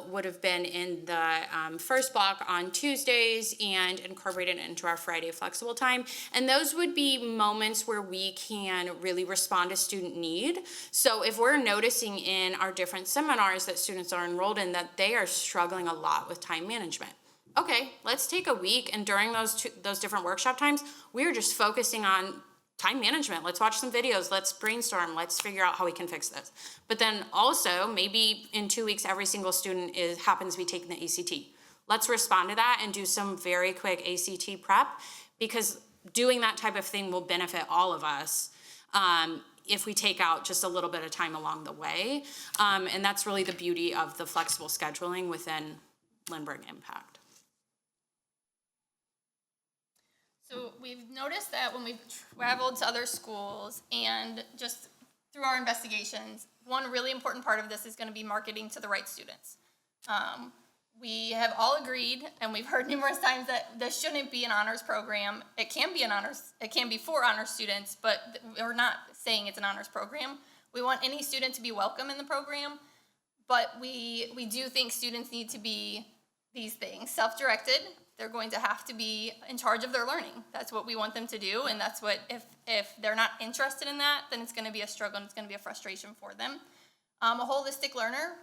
Speaker 19: would have been in the first block on Tuesdays and incorporated into our Friday flexible time. And those would be moments where we can really respond to student need. So if we're noticing in our different seminars that students are enrolled in that they are struggling a lot with time management, okay, let's take a week, and during those different workshop times, we're just focusing on time management. Let's watch some videos, let's brainstorm, let's figure out how we can fix this. But then also, maybe in 2 weeks, every single student happens to be taking the ACT. Let's respond to that and do some very quick ACT prep, because doing that type of thing will benefit all of us if we take out just a little bit of time along the way. And that's really the beauty of the flexible scheduling within Lindbergh Impact.
Speaker 20: So we've noticed that when we've traveled to other schools and just through our investigations, one really important part of this is going to be marketing to the right students. We have all agreed, and we've heard numerous times, that this shouldn't be an honors program. It can be for honors students, but we're not saying it's an honors program. We want any student to be welcome in the program, but we do think students need to be these things: self-directed. They're going to have to be in charge of their learning. That's what we want them to do, and that's what, if they're not interested in that, then it's going to be a struggle and it's going to be a frustration for them. A holistic learner,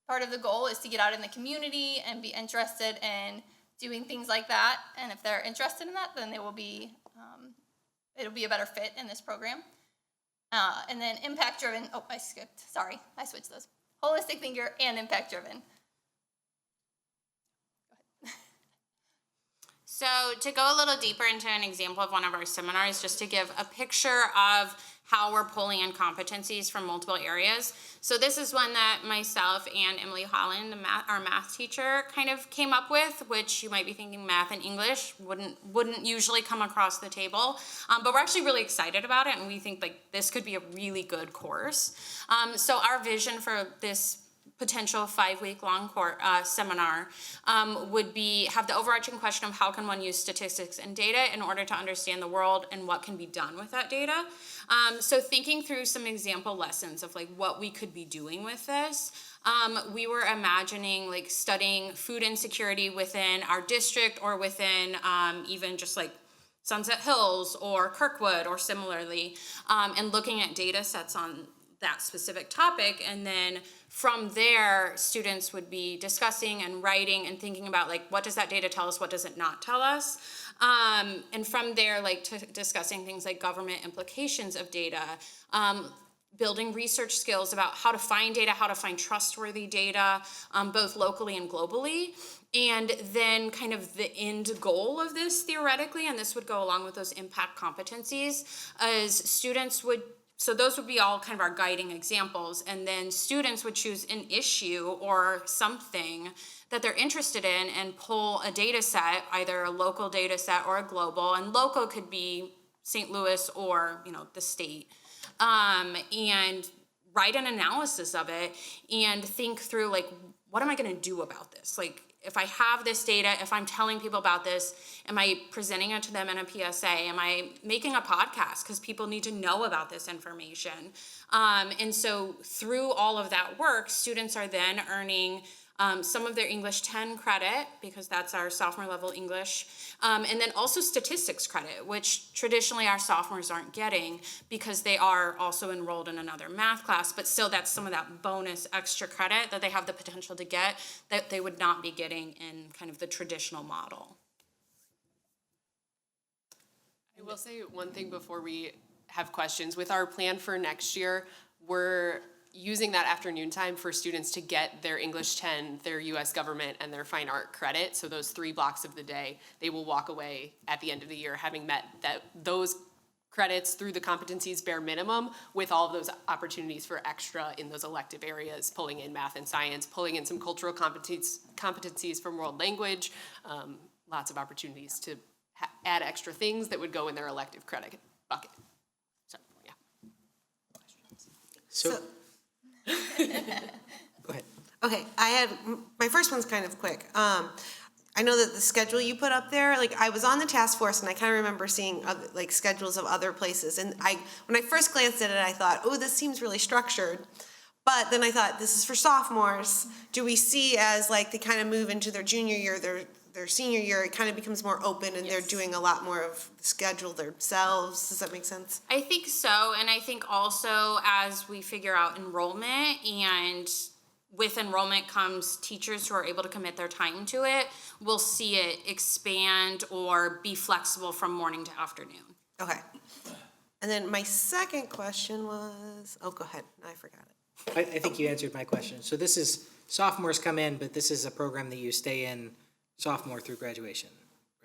Speaker 20: part of the goal is to get out in the community and be interested in doing things like that, and if they're interested in that, then they will be, it'll be a better fit in this program. And then impact-driven, I switched those. Holistic thinker and impact-driven.
Speaker 19: So to go a little deeper into an example of one of our seminars, just to give a picture of how we're pulling in competencies from multiple areas. So this is one that myself and Emily Holland, our math teacher, kind of came up with, which you might be thinking math and English wouldn't usually come across the table. But we're actually really excited about it, and we think like this could be a really good course. So our vision for this potential 5-week-long seminar would be have the overarching question of how can one use statistics and data in order to understand the world and what can be done with that data. So thinking through some example lessons of like what we could be doing with this. We were imagining like studying food insecurity within our district or within even just like Sunset Hills or Kirkwood or similarly, and looking at data sets on that specific topic, and then from there students would be discussing and writing and thinking about like what does that data tell us, what does it not tell us, and from there like discussing things like government implications of data, building research skills about how to find data, how to find trustworthy data, both locally and globally. And then kind of the end goal of this theoretically, and this would go along with those impact competencies, is students would, so those would be all kind of our guiding examples, and then students would choose an issue or something that they're interested in and pull a data set, either a local data set or a global, and local could be St. Louis or, the state, and write an analysis of it and think through like, what am I gonna do about this? Like, if I have this data, if I'm telling people about this, am I presenting it to them in a PSA? Am I making a podcast? Because people need to know about this information. And so through all of that work, students are then earning some of their English 10 credit, because that's our sophomore level English, and then also statistics credit, which traditionally our sophomores aren't getting because they are also enrolled in another math class, but still that's some of that bonus extra credit that they have the potential to get that they would not be getting in kind of the traditional model.
Speaker 21: I will say one thing before we have questions. With our plan for next year, we're using that afternoon time for students to get their English 10, their US government, and their fine art credit. So those 3 blocks of the day, they will walk away at the end of the year having met those credits through the competencies bare minimum with all of those opportunities for extra in those elective areas, pulling in math and science, pulling in some cultural competencies from world language, lots of opportunities to add extra things that would go in their elective credit bucket. So, yeah.
Speaker 6: So, go ahead.
Speaker 3: Okay, my first one's kind of quick. I know that the schedule you put up there, like, I was on the task force and I kind of remember seeing other, like, schedules of other places. And when I first glanced at it, I thought, oh, this seems really structured. But then I thought, this is for sophomores. Do we see as, like, they kind of move into their junior year, their senior year, it kind of becomes more open and they're doing a lot more of the schedule themselves? Does that make sense?
Speaker 19: I think so, and I think also as we figure out enrollment, and with enrollment comes teachers who are able to commit their time to it, we'll see it expand or be flexible from morning to afternoon.
Speaker 3: Okay. And then my second question was, oh, go ahead, I forgot it.
Speaker 6: I think you answered my question. So this is, sophomores come in, but this is a program that you stay in sophomore through graduation.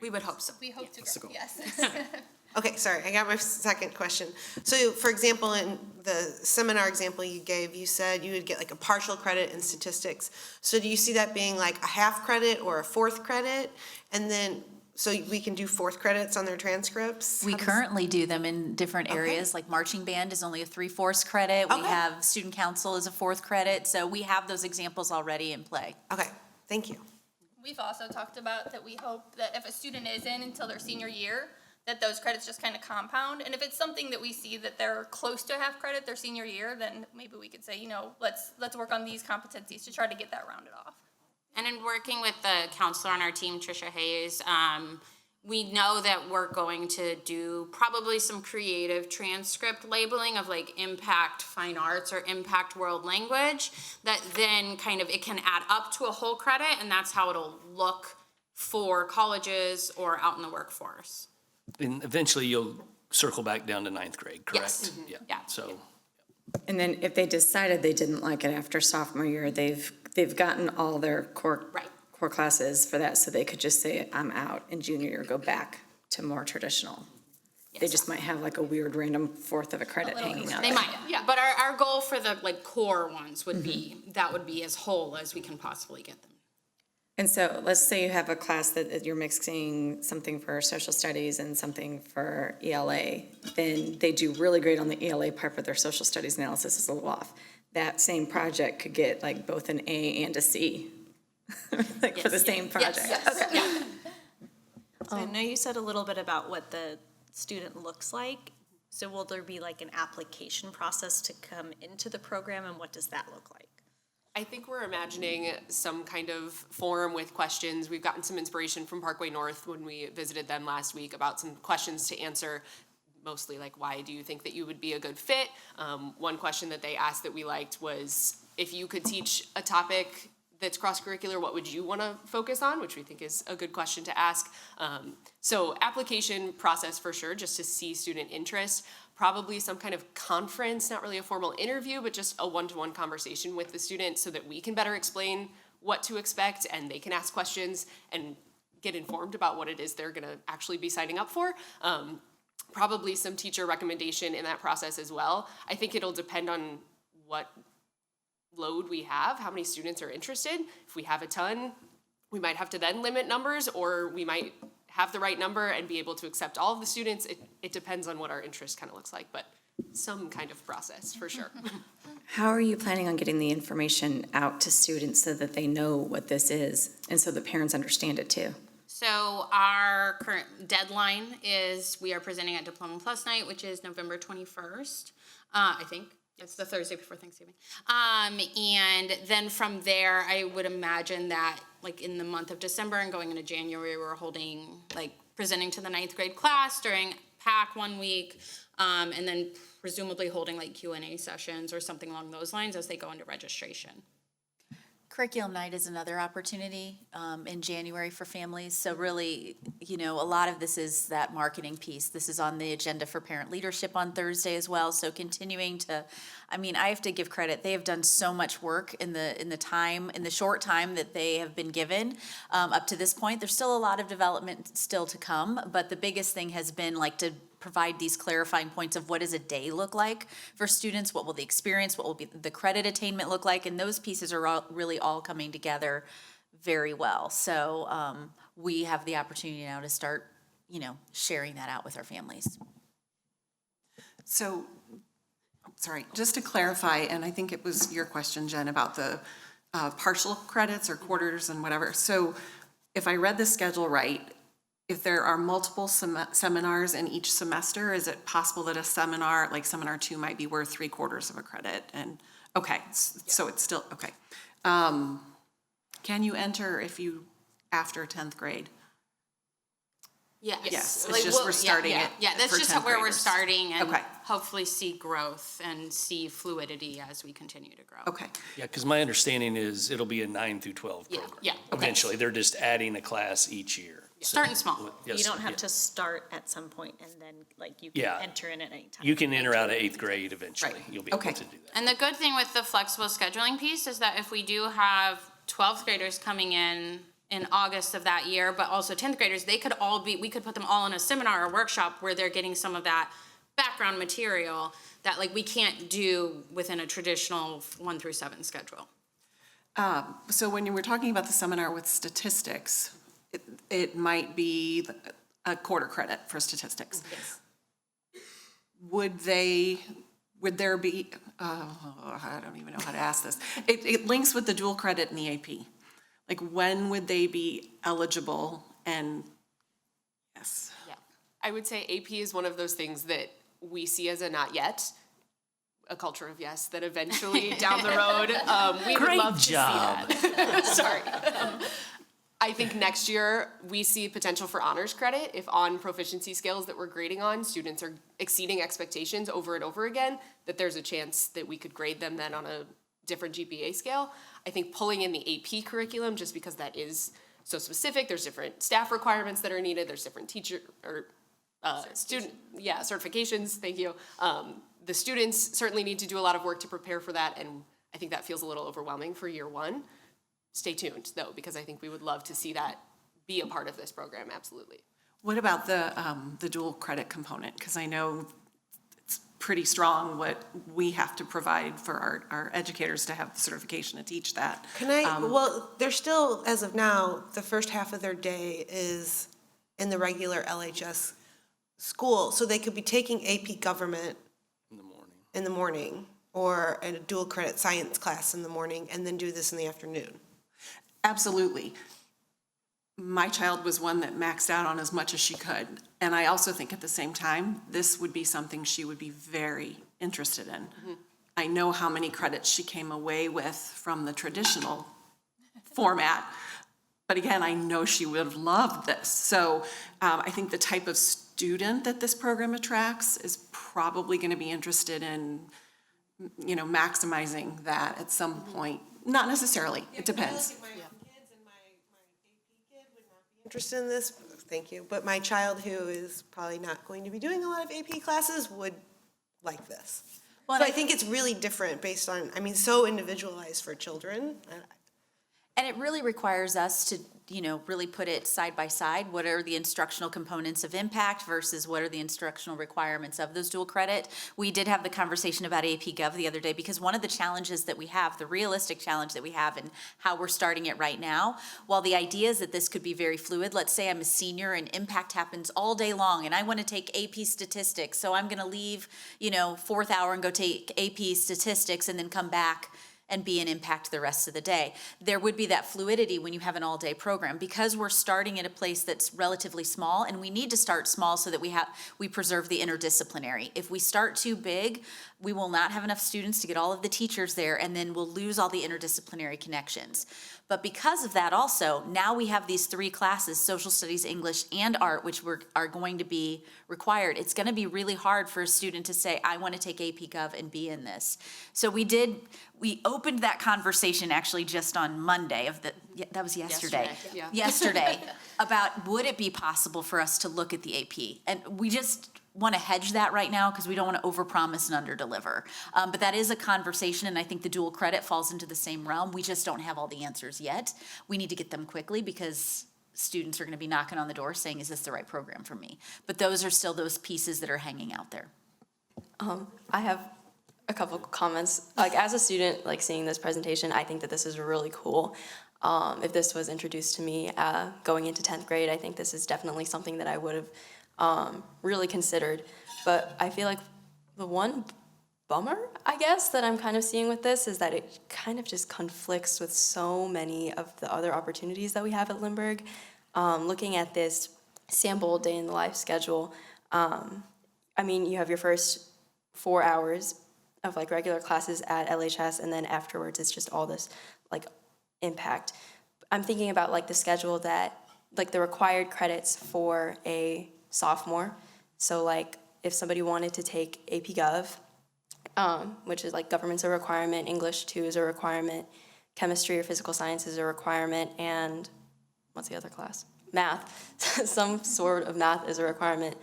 Speaker 19: We would hope so.
Speaker 20: We hope to,
Speaker 6: That's the goal.
Speaker 20: yes.
Speaker 3: Okay, sorry, I got my second question. So, for example, in the seminar example you gave, you said you would get like a partial credit in statistics. So do you see that being like a half credit or a fourth credit? And then, so we can do fourth credits on their transcripts?
Speaker 4: We currently do them in different areas, like marching band is only a 3/4 credit. We have student council as a 4th credit, so we have those examples already in play.
Speaker 3: Okay, thank you.
Speaker 20: We've also talked about that we hope that if a student is in until their senior year, that those credits just kind of compound. And if it's something that we see that they're close to half credit their senior year, then maybe we could say, you know, let's work on these competencies to try to get that rounded off.
Speaker 19: And in working with the counselor on our team, Trisha Hayes, we know that we're going to do probably some creative transcript labeling of like impact fine arts or impact world language, that then kind of, it can add up to a whole credit, and that's how it'll look for colleges or out in the workforce.
Speaker 2: And eventually you'll circle back down to 9th grade, correct?
Speaker 19: Yes. Yeah.
Speaker 2: So,
Speaker 7: And then if they decided they didn't like it after sophomore year, they've gotten all their core classes for that, so they could just say, I'm out, and junior year go back to more traditional. They just might have like a weird random 4th of a credit hanging out
Speaker 19: They
Speaker 7: there.
Speaker 19: might, yeah. But our goal for the like core ones would be, that would be as whole as we can possibly get them.
Speaker 7: And so let's say you have a class that you're mixing something for social studies and something for ELA, then they do really great on the ELA part, but their social studies analysis is a little off. That same project could get like both an A and a C, like for the same project. Okay.
Speaker 5: So I know you said a little bit about what the student looks like. So will there be like an application process to come into the program, and what does that look like?
Speaker 21: I think we're imagining some kind of forum with questions. We've gotten some inspiration from Parkway North when we visited them last week about some questions to answer, mostly like, why do you think that you would be a good fit? One question that they asked that we liked was, if you could teach a topic that's cross-curricular, what would you want to focus on? Which we think is a good question to ask. So application process for sure, just to see student interest. Probably some kind of conference, not really a formal interview, but just a one-to-one conversation with the student so that we can better explain what to expect and they can ask questions and get informed about what it is they're gonna actually be signing up for. Probably some teacher recommendation in that process as well. I think it'll depend on what load we have, how many students are interested. If we have a ton, we might have to then limit numbers, or we might have the right number and be able to accept all of the students. It depends on what our interest kind of looks like, but some kind of process for sure.
Speaker 7: How are you planning on getting the information out to students so that they know what this is and so the parents understand it too?
Speaker 19: So our current deadline is we are presenting at Diploma Plus Night, which is November 21st, I think. It's the Thursday before Thanksgiving. And then from there, I would imagine that like in the month of December and going into January, we're holding, like presenting to the 9th grade class during PAC 1 week, and then presumably holding like Q&A sessions or something along those lines as they go into registration.
Speaker 4: Curriculum night is another opportunity in January for families. So really, you know, a lot of this is that marketing piece. This is on the agenda for parent leadership on Thursday as well. So continuing to, I mean, I have to give credit. They have done so much work in the short time that they have been given up to this point. There's still a lot of development still to come, but the biggest thing has been like to provide these clarifying points of what does a day look like for students, what will the experience, what will be the credit attainment look like, and those pieces are really all coming together very well. So we have the opportunity now to start, you know, sharing that out with our families.
Speaker 11: So, sorry, just to clarify, and I think it was your question, Jen, about the partial credits or quarters and whatever. So if I read the schedule right, if there are multiple seminars in each semester, is it possible that a seminar, like seminar 2, might be worth 3/4 of a credit? And, okay, so it's still, okay. Can you enter if you, after 10th grade?
Speaker 19: Yes.
Speaker 11: Yes, it's
Speaker 19: Like,
Speaker 11: just we're starting it
Speaker 19: Yeah, that's
Speaker 11: for
Speaker 19: just
Speaker 11: 10th
Speaker 19: where we're
Speaker 11: graders.
Speaker 19: starting and
Speaker 11: Okay.
Speaker 19: hopefully see growth and see fluidity as we continue to grow.
Speaker 11: Okay.
Speaker 2: Yeah, because my understanding is it'll be a 9 through 12 program.
Speaker 19: Yeah.
Speaker 2: Eventually, they're just adding a class each year.
Speaker 19: Starting small.
Speaker 2: Yes,
Speaker 5: You don't have
Speaker 2: yeah.
Speaker 5: to start at some point and then like you
Speaker 2: Yeah.
Speaker 5: can enter in at any time.
Speaker 2: You can enter out of 8th grade eventually.
Speaker 11: Right.
Speaker 2: You'll be able
Speaker 11: Okay.
Speaker 2: to do that.
Speaker 19: And the good thing with the flexible scheduling piece is that if we do have 12th graders coming in August of that year, but also 10th graders, we could put them all in a seminar or workshop where they're getting some of that background material that like we can't do within a traditional 1 through 7 schedule.
Speaker 11: So when you were talking about the seminar with statistics, it might be a quarter credit for statistics.
Speaker 19: Yes.
Speaker 11: Would there be, I don't even know how to ask this. It links with the dual credit and the AP. Like, when would they be eligible? And, yes.
Speaker 21: Yeah. I would say AP is one of those things that we see as a not yet, a culture of yes, that eventually down the road, we would
Speaker 2: Great
Speaker 21: love
Speaker 2: job.
Speaker 21: to see that. Sorry. I think next year, we see potential for honors credit if on proficiency scales that we're grading on, students are exceeding expectations over and over again, that there's a chance that we could grade them then on a different GPA scale. I think pulling in the AP curriculum, just because that is so specific, there's different staff requirements that are needed, there's different teacher or certifications, thank you. The students certainly need to do a lot of work to prepare for that, and I think that feels a little overwhelming for year 1. Stay tuned, though, because I think we would love to see that be a part of this program, absolutely.
Speaker 11: What about the dual credit component? Because I know it's pretty strong what we have to provide for our educators to have the certification to teach that.
Speaker 3: Can I, well, they're still, as of now, the first half of their day is in the regular LHS school, so they could be taking AP Government in the morning, or a dual credit science class in the morning, and then do this in the afternoon.
Speaker 11: Absolutely. My child was one that maxed out on as much as she could. And I also think at the same time, this would be something she would be very interested in.
Speaker 21: Mm-hmm.
Speaker 11: I know how many credits she came away with from the traditional format. But again, I know she would have loved this. So I think the type of student that this program attracts is probably going to be interested in, you know, maximizing that at some point. Not necessarily, it depends.
Speaker 3: Interested in this, thank you, but my child who is probably not going to be doing a lot of AP classes would like this. So I think it's really different based on, I mean, so individualized for children.
Speaker 4: And it really requires us to, you know, really put it side by side. What are the instructional components of impact versus what are the instructional requirements of those dual credit? We did have the conversation about AP Gov the other day because one of the challenges that we have, the realistic challenge that we have and how we're starting it right now, while the idea is that this could be very fluid, let's say I'm a senior and impact happens all day long and I want to take AP statistics. So I'm going to leave, you know, 4th hour and go take AP statistics and then come back and be an impact the rest of the day. There would be that fluidity when you have an all-day program, because we're starting at a place that's relatively small, and we need to start small so that we preserve the interdisciplinary. If we start too big, we will not have enough students to get all of the teachers there, and then we'll lose all the interdisciplinary connections. But because of that also, now we have these 3 classes, social studies, English, and art, which are going to be required. It's gonna be really hard for a student to say, I wanna take AP Gov and be in this. So we opened that conversation actually just on Monday that was yesterday. Yesterday, about would it be possible for us to look at the AP? And we just want to hedge that right now because we don't want to overpromise and underdeliver. But that is a conversation, and I think the dual credit falls into the same realm. We just don't have all the answers yet. We need to get them quickly because students are going to be knocking on the door saying, is this the right program for me? But those are still those pieces that are hanging out there.
Speaker 18: I have a couple comments. Like, as a student, like, seeing this presentation, I think that this is really cool. If this was introduced to me going into 10th grade, I think this is definitely something that I would have really considered. But I feel like the one bummer, I guess, that I'm kind of seeing with this is that it kind of just conflicts with so many of the other opportunities that we have at Lindbergh. Looking at this sample day in the life schedule, I mean, you have your first 4 hours of like regular classes at LHS, and then afterwards it's just all this like impact. I'm thinking about like the schedule that, like the required credits for a sophomore. So like if somebody wanted to take AP Gov, which is like government's a requirement, English 2 is a requirement, chemistry or physical science is a requirement, and what's the other class? Math. Some sort of math is a requirement.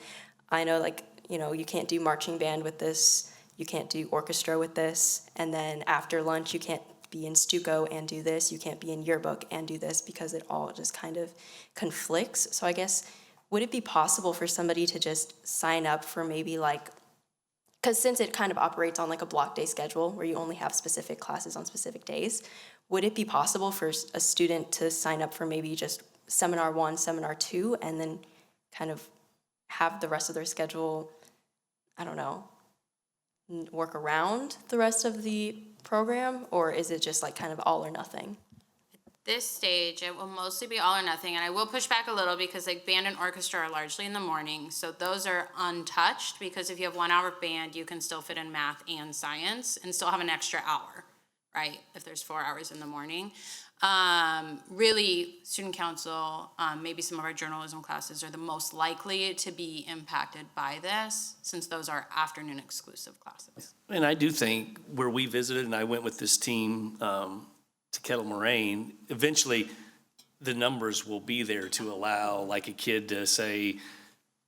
Speaker 18: I know, like, you know, you can't do marching band with this, you can't do orchestra with this, and then after lunch you can't be in Stuco and do this, you can't be in yearbook and do this, because it all just kind of conflicts. So I guess, would it be possible for somebody to just sign up for maybe like, because since it kind of operates on like a block day schedule where you only have specific classes on specific days, would it be possible for a student to sign up for maybe just seminar 1, seminar 2, and then kind of have the rest of their schedule, I don't know, work around the rest of the program? Or is it just like kind of all or nothing?
Speaker 19: This stage, it will mostly be all or nothing, and I will push back a little because like band and orchestra are largely in the morning, so those are untouched, because if you have 1 hour of band, you can still fit in math and science and still have an extra hour, right? If there's 4 hours in the morning. Really, student council, maybe some of our journalism classes are the most likely to be impacted by this, since those are afternoon exclusive classes.
Speaker 2: And I do think where we visited, and I went with this team to Kettle Moraine, eventually the numbers will be there to allow like a kid to say,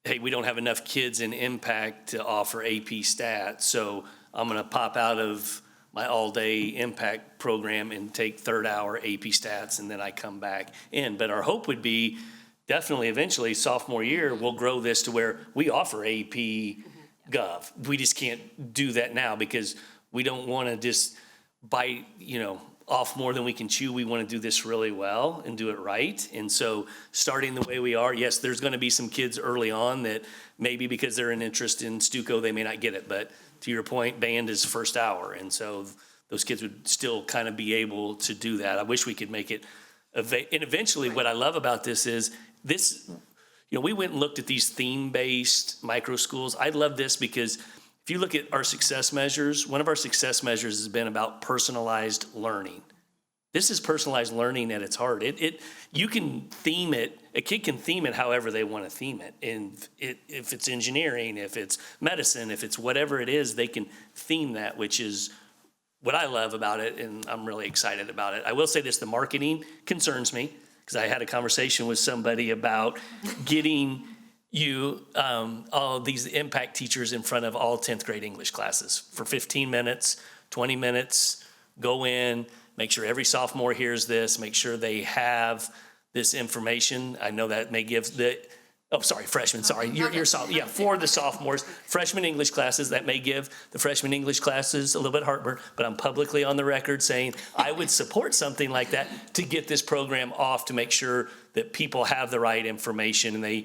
Speaker 2: hey, we don't have enough kids in impact to offer AP stats, so I'm gonna pop out of my all-day impact program and take 3rd hour AP stats, and then I come back in. But our hope would be definitely eventually sophomore year, we'll grow this to where we offer AP Gov. We just can't do that now because we don't wanna just bite, off more than we can chew. We want to do this really well and do it right. And so starting the way we are, yes, there's going to be some kids early on that maybe because they're an interest in Stuco, they may not get it. But to your point, band is 1st hour. And so those kids would still kind of be able to do that. I wish we could make it, and eventually what I love about this is this, we went and looked at these theme-based micro schools. I love this because if you look at our success measures, one of our success measures has been about personalized learning. This is personalized learning at its heart. You can theme it, a kid can theme it however they want to theme it. And if it's engineering, if it's medicine, if it's whatever it is, they can theme that, which is what I love about it, and I'm really excited about it. I will say this, the marketing concerns me, because I had a conversation with somebody about getting all of these impact teachers in front of all 10th grade English classes for 15 minutes, 20 minutes, go in, make sure every sophomore hears this, make sure they have this information. I know that may give freshmen, for the sophomores, freshman English classes, that may give the freshman English classes a little bit heartburn, but I'm publicly on the record saying I would support something like that to get this program off, to make sure that people have the right information and they,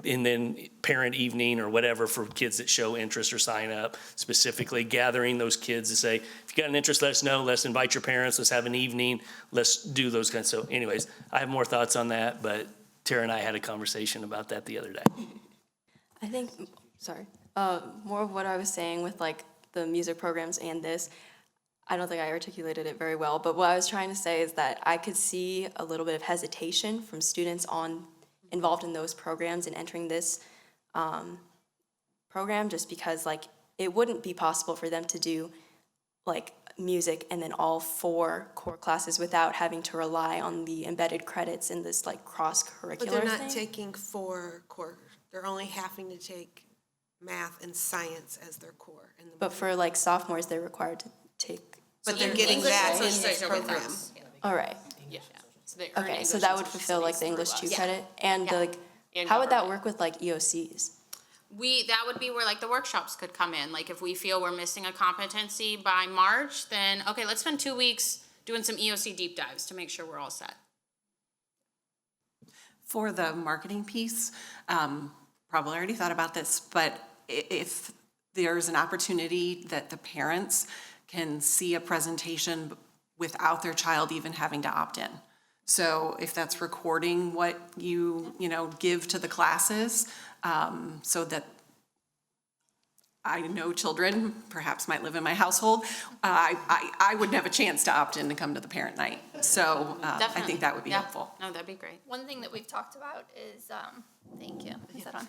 Speaker 2: and then parent evening or whatever for kids that show interest or sign up, specifically gathering those kids to say, if you got an interest, let us know, let's invite your parents, let's have an evening, let's do those kinds. So anyways, I have more thoughts on that, but Tara and I had a conversation about that the other day.
Speaker 18: I think, sorry, more of what I was saying with like the music programs and this, I don't think I articulated it very well, but what I was trying to say is that I could see a little bit of hesitation from students involved in those programs and entering this program, just because like it wouldn't be possible for them to do like music and then all 4 core classes without having to rely on the embedded credits in this like cross-curricular
Speaker 3: But they're
Speaker 18: thing.
Speaker 3: not taking 4 core, they're only having to take math and science as their core. And
Speaker 18: But for like sophomores, they're required to take.
Speaker 3: But they're getting that in
Speaker 17: English
Speaker 3: this
Speaker 17: are with
Speaker 3: program.
Speaker 17: us.
Speaker 18: All right.
Speaker 17: Yeah. So they earn
Speaker 18: Okay, so
Speaker 17: English
Speaker 18: that
Speaker 17: and
Speaker 18: would
Speaker 17: social
Speaker 18: fulfill like the
Speaker 17: studies
Speaker 18: English
Speaker 17: through
Speaker 18: 2
Speaker 17: us.
Speaker 18: credit? And
Speaker 17: Yeah.
Speaker 18: like,
Speaker 17: And
Speaker 18: how would that
Speaker 17: government.
Speaker 18: work with like EOCs?
Speaker 19: That would be where like the workshops could come in. Like if we feel we're missing a competency by March, then, okay, let's spend 2 weeks doing some EOC deep dives to make sure we're all set.
Speaker 11: For the marketing piece, probably already thought about this, but if there's an opportunity that the parents can see a presentation without their child even having to opt in. So if that's recording what you give to the classes, so that I know children perhaps might live in my household, I wouldn't have a chance to opt in to come to the parent night. So I
Speaker 19: Definitely.
Speaker 11: think that would be
Speaker 19: Yeah.
Speaker 11: helpful.
Speaker 19: No, that'd be great.
Speaker 20: One thing that we've talked about is, thank you, is that on?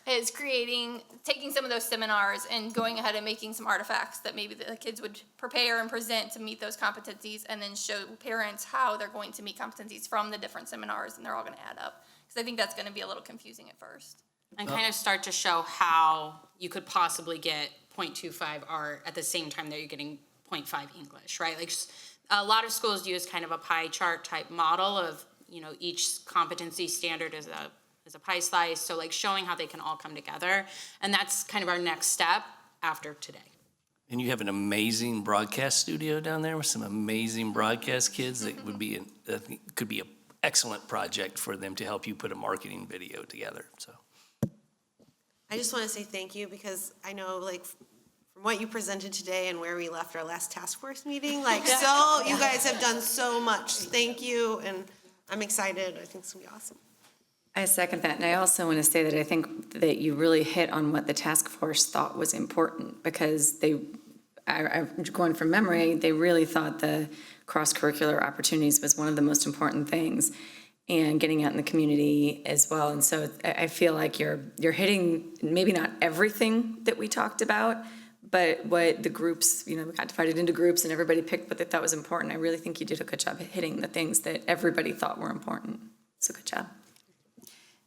Speaker 20: Is taking some of those seminars and going ahead and making some artifacts that maybe the kids would prepare and present to meet those competencies, and then show parents how they're going to meet competencies from the different seminars, and they're all gonna add up. Because I think that's gonna be a little confusing at first.
Speaker 19: And kind of start to show how you could possibly get 0.25 art at the same time that you're getting 0.5 English, right? Like a lot of schools use kind of a pie chart type model of, each competency standard is a pie slice. So like showing how they can all come together. And that's kind of our next step after today.
Speaker 2: And you have an amazing broadcast studio down there with some amazing broadcast kids that would be, could be an excellent project for them to help you put a marketing video together, so.
Speaker 3: I just want to say thank you, because I know, like, from what you presented today and where we left our last task force meeting, like, so, you guys have done so much. Thank you, and I'm excited. I think it's going to be awesome.
Speaker 7: I second that, and I also want to say that I think that you really hit on what the task force thought was important, because I'm going from memory, they really thought the cross-curricular opportunities was one of the most important things, and getting out in the community as well. And so I feel like you're hitting maybe not everything that we talked about, but what the groups, we got divided into groups and everybody picked what they thought was important. I really think you did a good job hitting the things that everybody thought were important. So good job.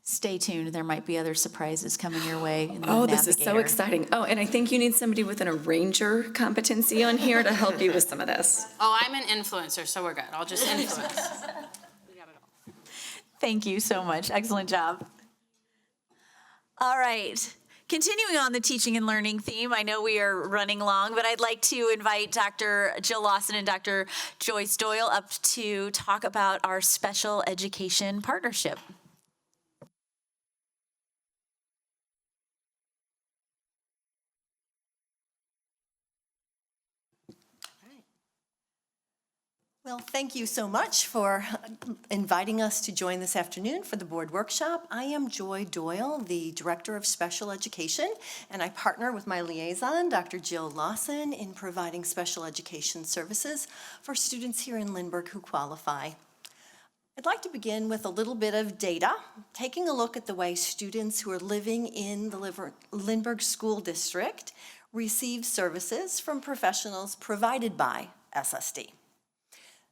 Speaker 4: Stay tuned, there might be other surprises coming your way in the
Speaker 7: Oh, this is so
Speaker 4: Navigator.
Speaker 7: exciting. Oh, and I think you need somebody with an arranger competency on here to help you with some of this.
Speaker 19: Oh, I'm an influencer, so we're good. I'll just influence.
Speaker 4: Thank you so much. Excellent job. All right. Continuing on the teaching and learning theme, I know we are running long, but I'd like to invite Dr. Jill Lawson and Dr. Joyce Doyle up to talk about our special education partnership.
Speaker 10: Well, thank you so much for inviting us to join this afternoon for the board workshop. I am Joy Doyle, the Director of Special Education, and I partner with my liaison, Dr. Jill Lawson, in providing special education services for students here in Lindbergh who qualify. I'd like to begin with a little bit of data, taking a look at the way students who are living in the Lindbergh School District receive services from professionals provided by SSD.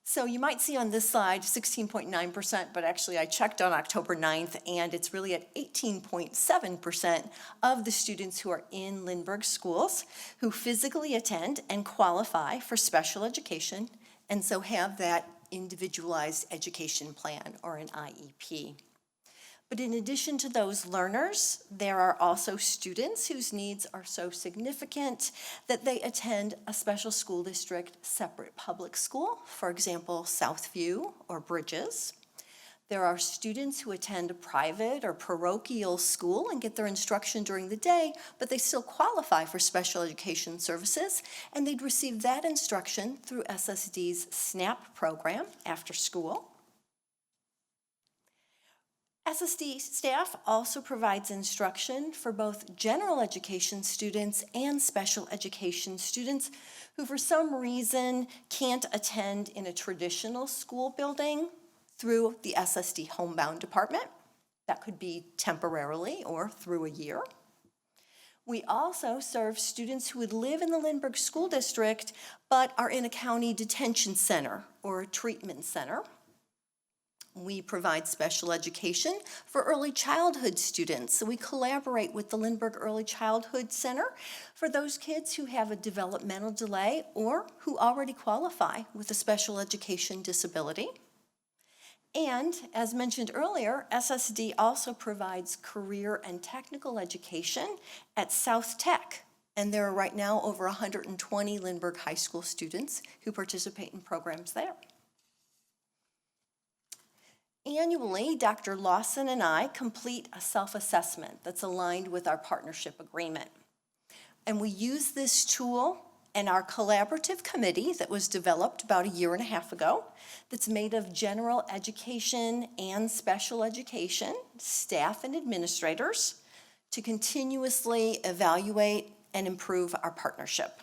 Speaker 10: So you might see on this slide 16.9%, but actually I checked on October 9th and it's really at 18.7% of the students who are in Lindbergh schools who physically attend and qualify for special education, and so have that individualized education plan or an IEP. But in addition to those learners, there are also students whose needs are so significant that they attend a special school district separate public school, for example, Southview or Bridges. There are students who attend a private or parochial school and get their instruction during the day, but they still qualify for special education services, and they'd receive that instruction through SSD's SNAP program after school. SSD staff also provides instruction for both general education students and special education students who for some reason can't attend in a traditional school building through the SSD homebound department. That could be temporarily or through a year. We also serve students who would live in the Lindbergh School District but are in a county detention center or a treatment center. We provide special education for early childhood students. So we collaborate with the Lindbergh Early Childhood Center for those kids who have a developmental delay or who already qualify with a special education disability. And as mentioned earlier, SSD also provides career and technical education at South Tech. And there are right now over 120 Lindbergh High School students who participate in programs there. Annually, Dr. Lawson and I complete a self-assessment that's aligned with our partnership agreement. And we use this tool and our collaborative committee that was developed about a year and a half ago that's made of general education and special education staff and administrators to continuously evaluate and improve our partnership.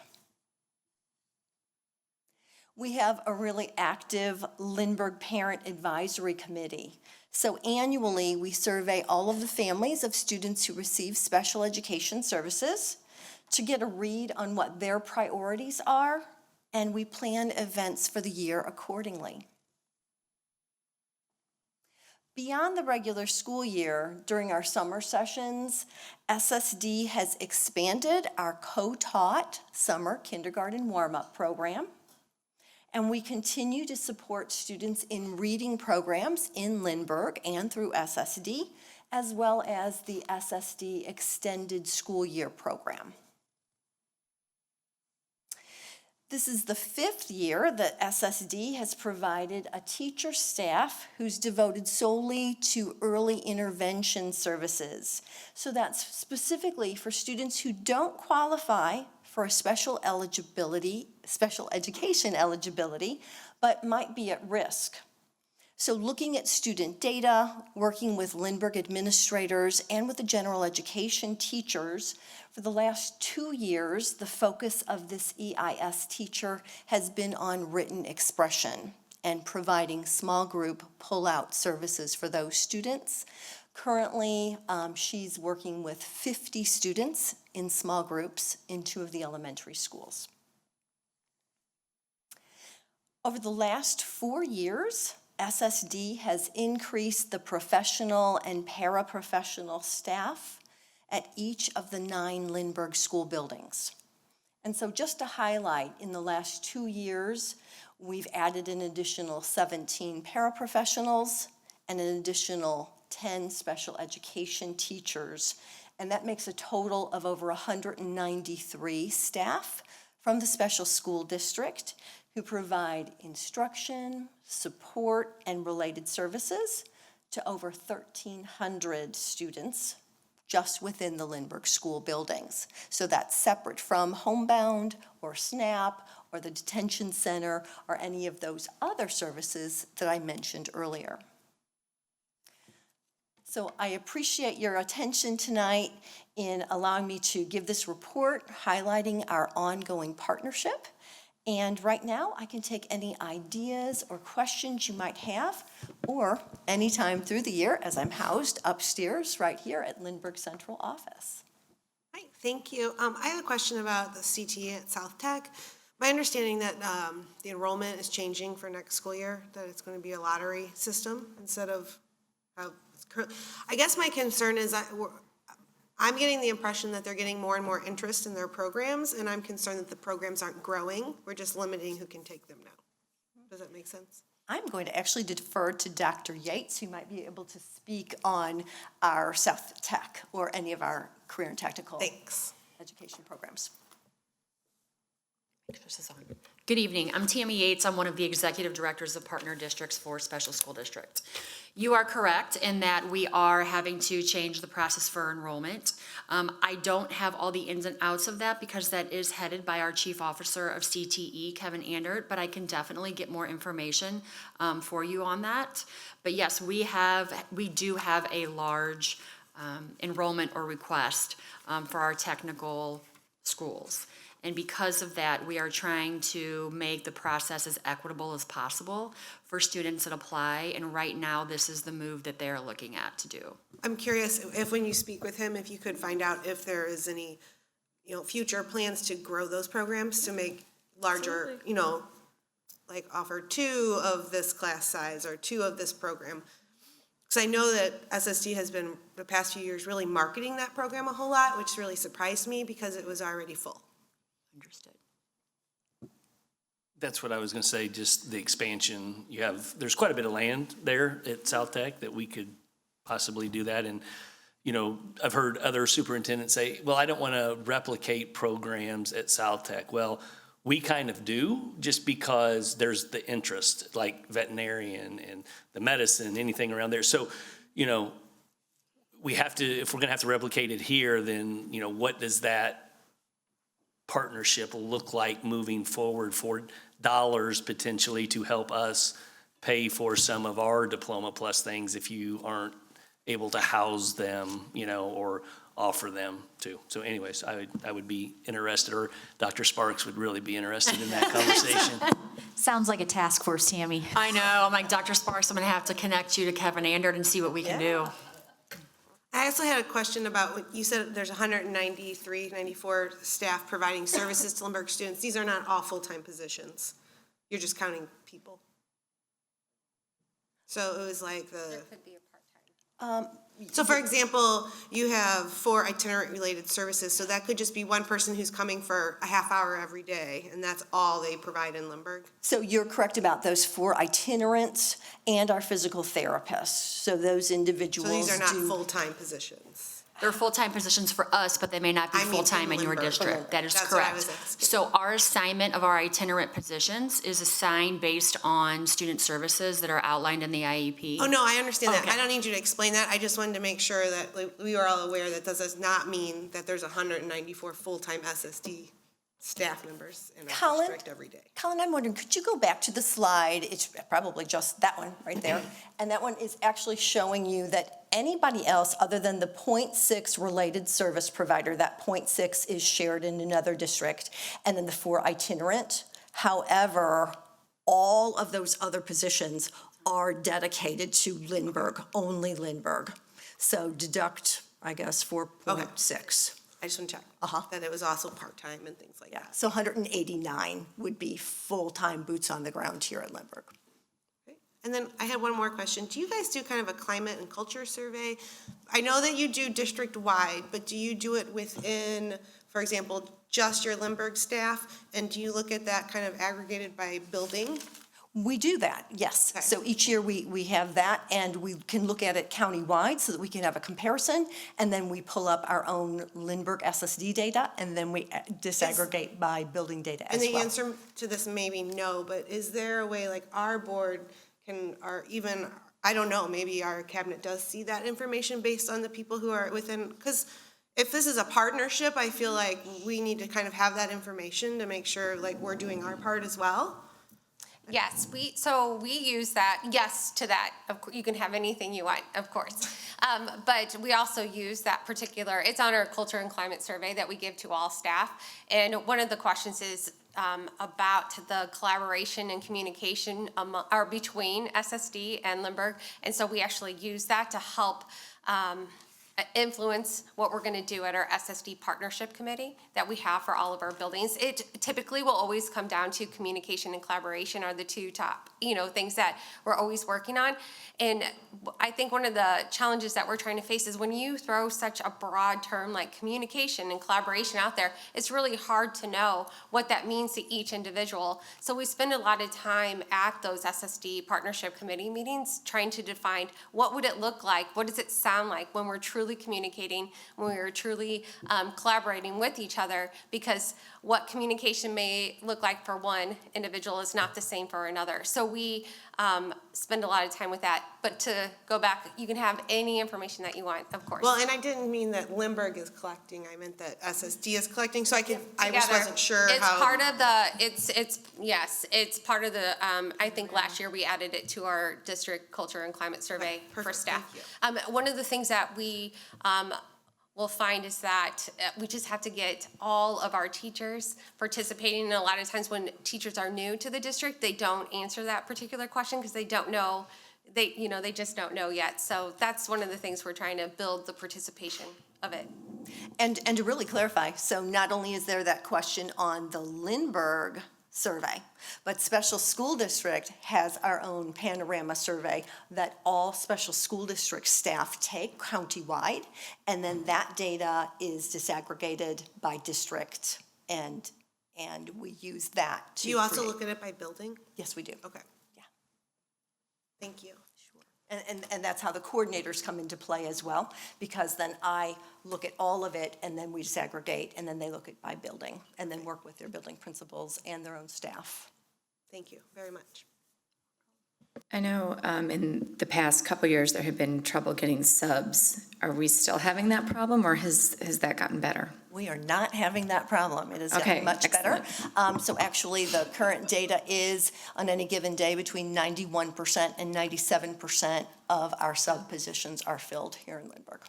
Speaker 10: We have a really active Lindbergh Parent Advisory Committee. So annually, we survey all of the families of students who receive special education services to get a read on what their priorities are, and we plan events for the year accordingly. Beyond the regular school year, during our summer sessions, SSD has expanded our co-taught summer kindergarten warm-up program. And we continue to support students in reading programs in Lindbergh and through SSD, as well as the SSD Extended School Year program. This is the 5th year that SSD has provided a teacher staff who's devoted solely to early intervention services. So that's specifically for students who don't qualify for a special education eligibility, but might be at risk. So looking at student data, working with Lindbergh administrators and with the general education teachers, for the last 2 years, the focus of this EIS teacher has been on written expression and providing small group pull-out services for those students. Currently, she's working with 50 students in small groups in 2 of the elementary schools. Over the last 4 years, SSD has increased the professional and paraprofessional staff at each of the 9 Lindbergh school buildings. And so just to highlight, in the last 2 years, we've added an additional 17 paraprofessionals and an additional 10 special education teachers, and that makes a total of over 193 staff from the special school district who provide instruction, support, and related services to over 1,300 students just within the Lindbergh school buildings. So that's separate from homebound or SNAP or the detention center or any of those other services that I mentioned earlier. So I appreciate your attention tonight in allowing me to give this report highlighting our ongoing partnership. And right now, I can take any ideas or questions you might have, or anytime through the year as I'm housed upstairs right here at Lindbergh Central Office.
Speaker 3: Hi, thank you. I have a question about the CTE at South Tech. My understanding that the enrollment is changing for next school year, that it's going to be a lottery system instead of how it's currently. I guess my concern is I'm getting the impression that they're getting more and more interest in their programs, and I'm concerned that the programs aren't growing. We're just limiting who can take them now. Does that make sense?
Speaker 10: I'm going to actually defer to Dr. Yates, who might be able to speak on our South Tech or any of our career and technical education programs.
Speaker 8: This is on. Good evening. I'm Tammy Yates. I'm one of the executive directors of Partner Districts for Special School District. You are correct in that we are having to change the process for enrollment. I don't have all the ins and outs of that because that is headed by our Chief Officer of CTE, Kevin Andert, but I can definitely get more information for you on that. But yes, we do have a large enrollment or request for our technical schools. And because of that, we are trying to make the process as equitable as possible for students that apply. And right now, this is the move that they're looking at to do.
Speaker 3: I'm curious if when you speak with him, if you could find out if there is any, future plans to grow those programs to make larger, like offer 2 of this class size or 2 of this program. Because I know that SSD has been, the past few years, really marketing that program a whole lot, which really surprised me because it was already full.
Speaker 8: Understood.
Speaker 2: That's what I was gonna say, just the expansion. There's quite a bit of land there at South Tech that we could possibly do that. And, I've heard other superintendents say, well, I don't wanna replicate programs at South Tech. Well, we kind of do, just because there's the interest, like veterinarian and the medicine, anything around there. So, we have to, if we're gonna have to replicate it here, then, what does that partnership look like moving forward for dollars potentially to help us pay for some of our Diploma Plus things if you aren't able to house them, or offer them to. So anyways, I would be interested, or Dr. Sparks would really be interested in that conversation.
Speaker 4: Sounds like a task force, Tammy.
Speaker 8: I know. I'm like, Dr. Sparks, I'm gonna have to connect you to Kevin Andert and see what we can do.
Speaker 3: I also had a question about what you said there's 193, 94 staff providing services to Lindbergh students. These are not all full-time positions. You're just counting people. So it was like the. So for example, you have 4 itinerant-related services, so that could just be one person who's coming for a half hour every day, and that's all they provide in Lindbergh?
Speaker 10: So you're correct about those 4 itinerants and our physical therapists. So those individuals
Speaker 3: So these are not
Speaker 10: do-
Speaker 3: full-time positions?
Speaker 8: They're full-time positions for us, but they may not be
Speaker 3: I mean,
Speaker 8: full-time
Speaker 3: in
Speaker 8: in your
Speaker 3: Lindbergh.
Speaker 8: district. That is
Speaker 3: That's what I
Speaker 8: correct.
Speaker 3: was asking.
Speaker 8: So our assignment of our itinerant positions is assigned based on student services that are outlined in the IEP.
Speaker 3: Oh, no, I understand that.
Speaker 8: Okay.
Speaker 3: I don't need you to explain that. I just wanted to make sure that we were all aware that this does not mean that there's 194 full-time SSD staff members in our
Speaker 10: Colin?
Speaker 3: district every day.
Speaker 10: Colin, I'm wondering, could you go back to the slide? It's probably just that one right there. And that one is actually showing you that anybody else other than the .6 related service provider, that .6 is shared in another district, and then the 4 itinerant. However, all of those other positions are dedicated to Lindbergh, only Lindbergh. So deduct, I guess, 4.6.
Speaker 3: I just want to check. That it was also part-time and things like that.
Speaker 10: So 189 would be full-time boots on the ground here at Lindbergh.
Speaker 3: And then I had one more question. Do you guys do kind of a climate and culture survey? I know that you do district-wide, but do you do it within, for example, just your Lindbergh staff? And do you look at that kind of aggregated by building?
Speaker 10: We do that, yes. So each year we have that, and we can look at it countywide so that we can have a comparison, and then we pull up our own Lindbergh SSD data, and then we disaggregate by building data as
Speaker 3: And
Speaker 10: well.
Speaker 3: the answer to this may be no, but is there a way like our board can, or even, I don't know, maybe our cabinet does see that information based on the people who are within, because if this is a partnership, I feel like we need to kind of have that information to make sure like we're doing our part as well.
Speaker 22: Yes, we use that, yes to that. You can have anything you want, of course. But we also use that particular, it's on our culture and climate survey that we give to all staff. And one of the questions is about the collaboration and communication between SSD and Lindbergh. And so we actually use that to help influence what we're gonna do at our SSD partnership committee that we have for all of our buildings. It typically will always come down to communication and collaboration are the 2 top, things that we're always working on. And I think one of the challenges that we're trying to face is when you throw such a broad term like communication and collaboration out there, it's really hard to know what that means to each individual. So we spend a lot of time at those SSD partnership committee meetings trying to define what would it look like, what does it sound like when we're truly truly communicating, when we were truly collaborating with each other, because what communication may look like for one individual is not the same for another. So we spend a lot of time with that. But to go back, you can have any information that you want, of course.
Speaker 3: Well, and I didn't mean that Lindbergh is collecting, I meant that SSD is collecting, so I just
Speaker 22: Together.
Speaker 3: wasn't sure
Speaker 22: It's
Speaker 3: how.
Speaker 22: part of the, yes, it's part of the, I think last year we added it to our district culture and climate survey for
Speaker 3: perfect,
Speaker 22: staff. One of the things that we will find is that we just have to get all of our teachers participating. And a lot of times when teachers are new to the district, they don't answer that particular question because they don't know, they just don't know yet. So that's one of the things we're trying to build, the participation of it.
Speaker 10: And to really clarify, so not only is there that question on the Lindbergh survey, but Special School District has our own panorama survey that all special school district staff take countywide, and then that data is disaggregated by district, and we use that to
Speaker 3: Do you also
Speaker 10: create-
Speaker 3: look at it by building?
Speaker 10: Yes, we do.
Speaker 3: Okay.
Speaker 10: Yeah.
Speaker 3: Thank you.
Speaker 10: And that's how the coordinators come into play as well, because then I look at all of it, and then we disaggregate, and then they look at by building, and then work with their building principals and their own staff.
Speaker 3: Thank you very much.
Speaker 7: I know in the past couple years, there have been trouble getting subs. Are we still having that problem, or has that gotten better?
Speaker 10: We are not having that problem. It is
Speaker 7: Okay,
Speaker 10: getting much better.
Speaker 7: excellent.
Speaker 10: So actually, the current data is, on any given day, between 91% and 97% of our sub positions are filled here in Lindbergh.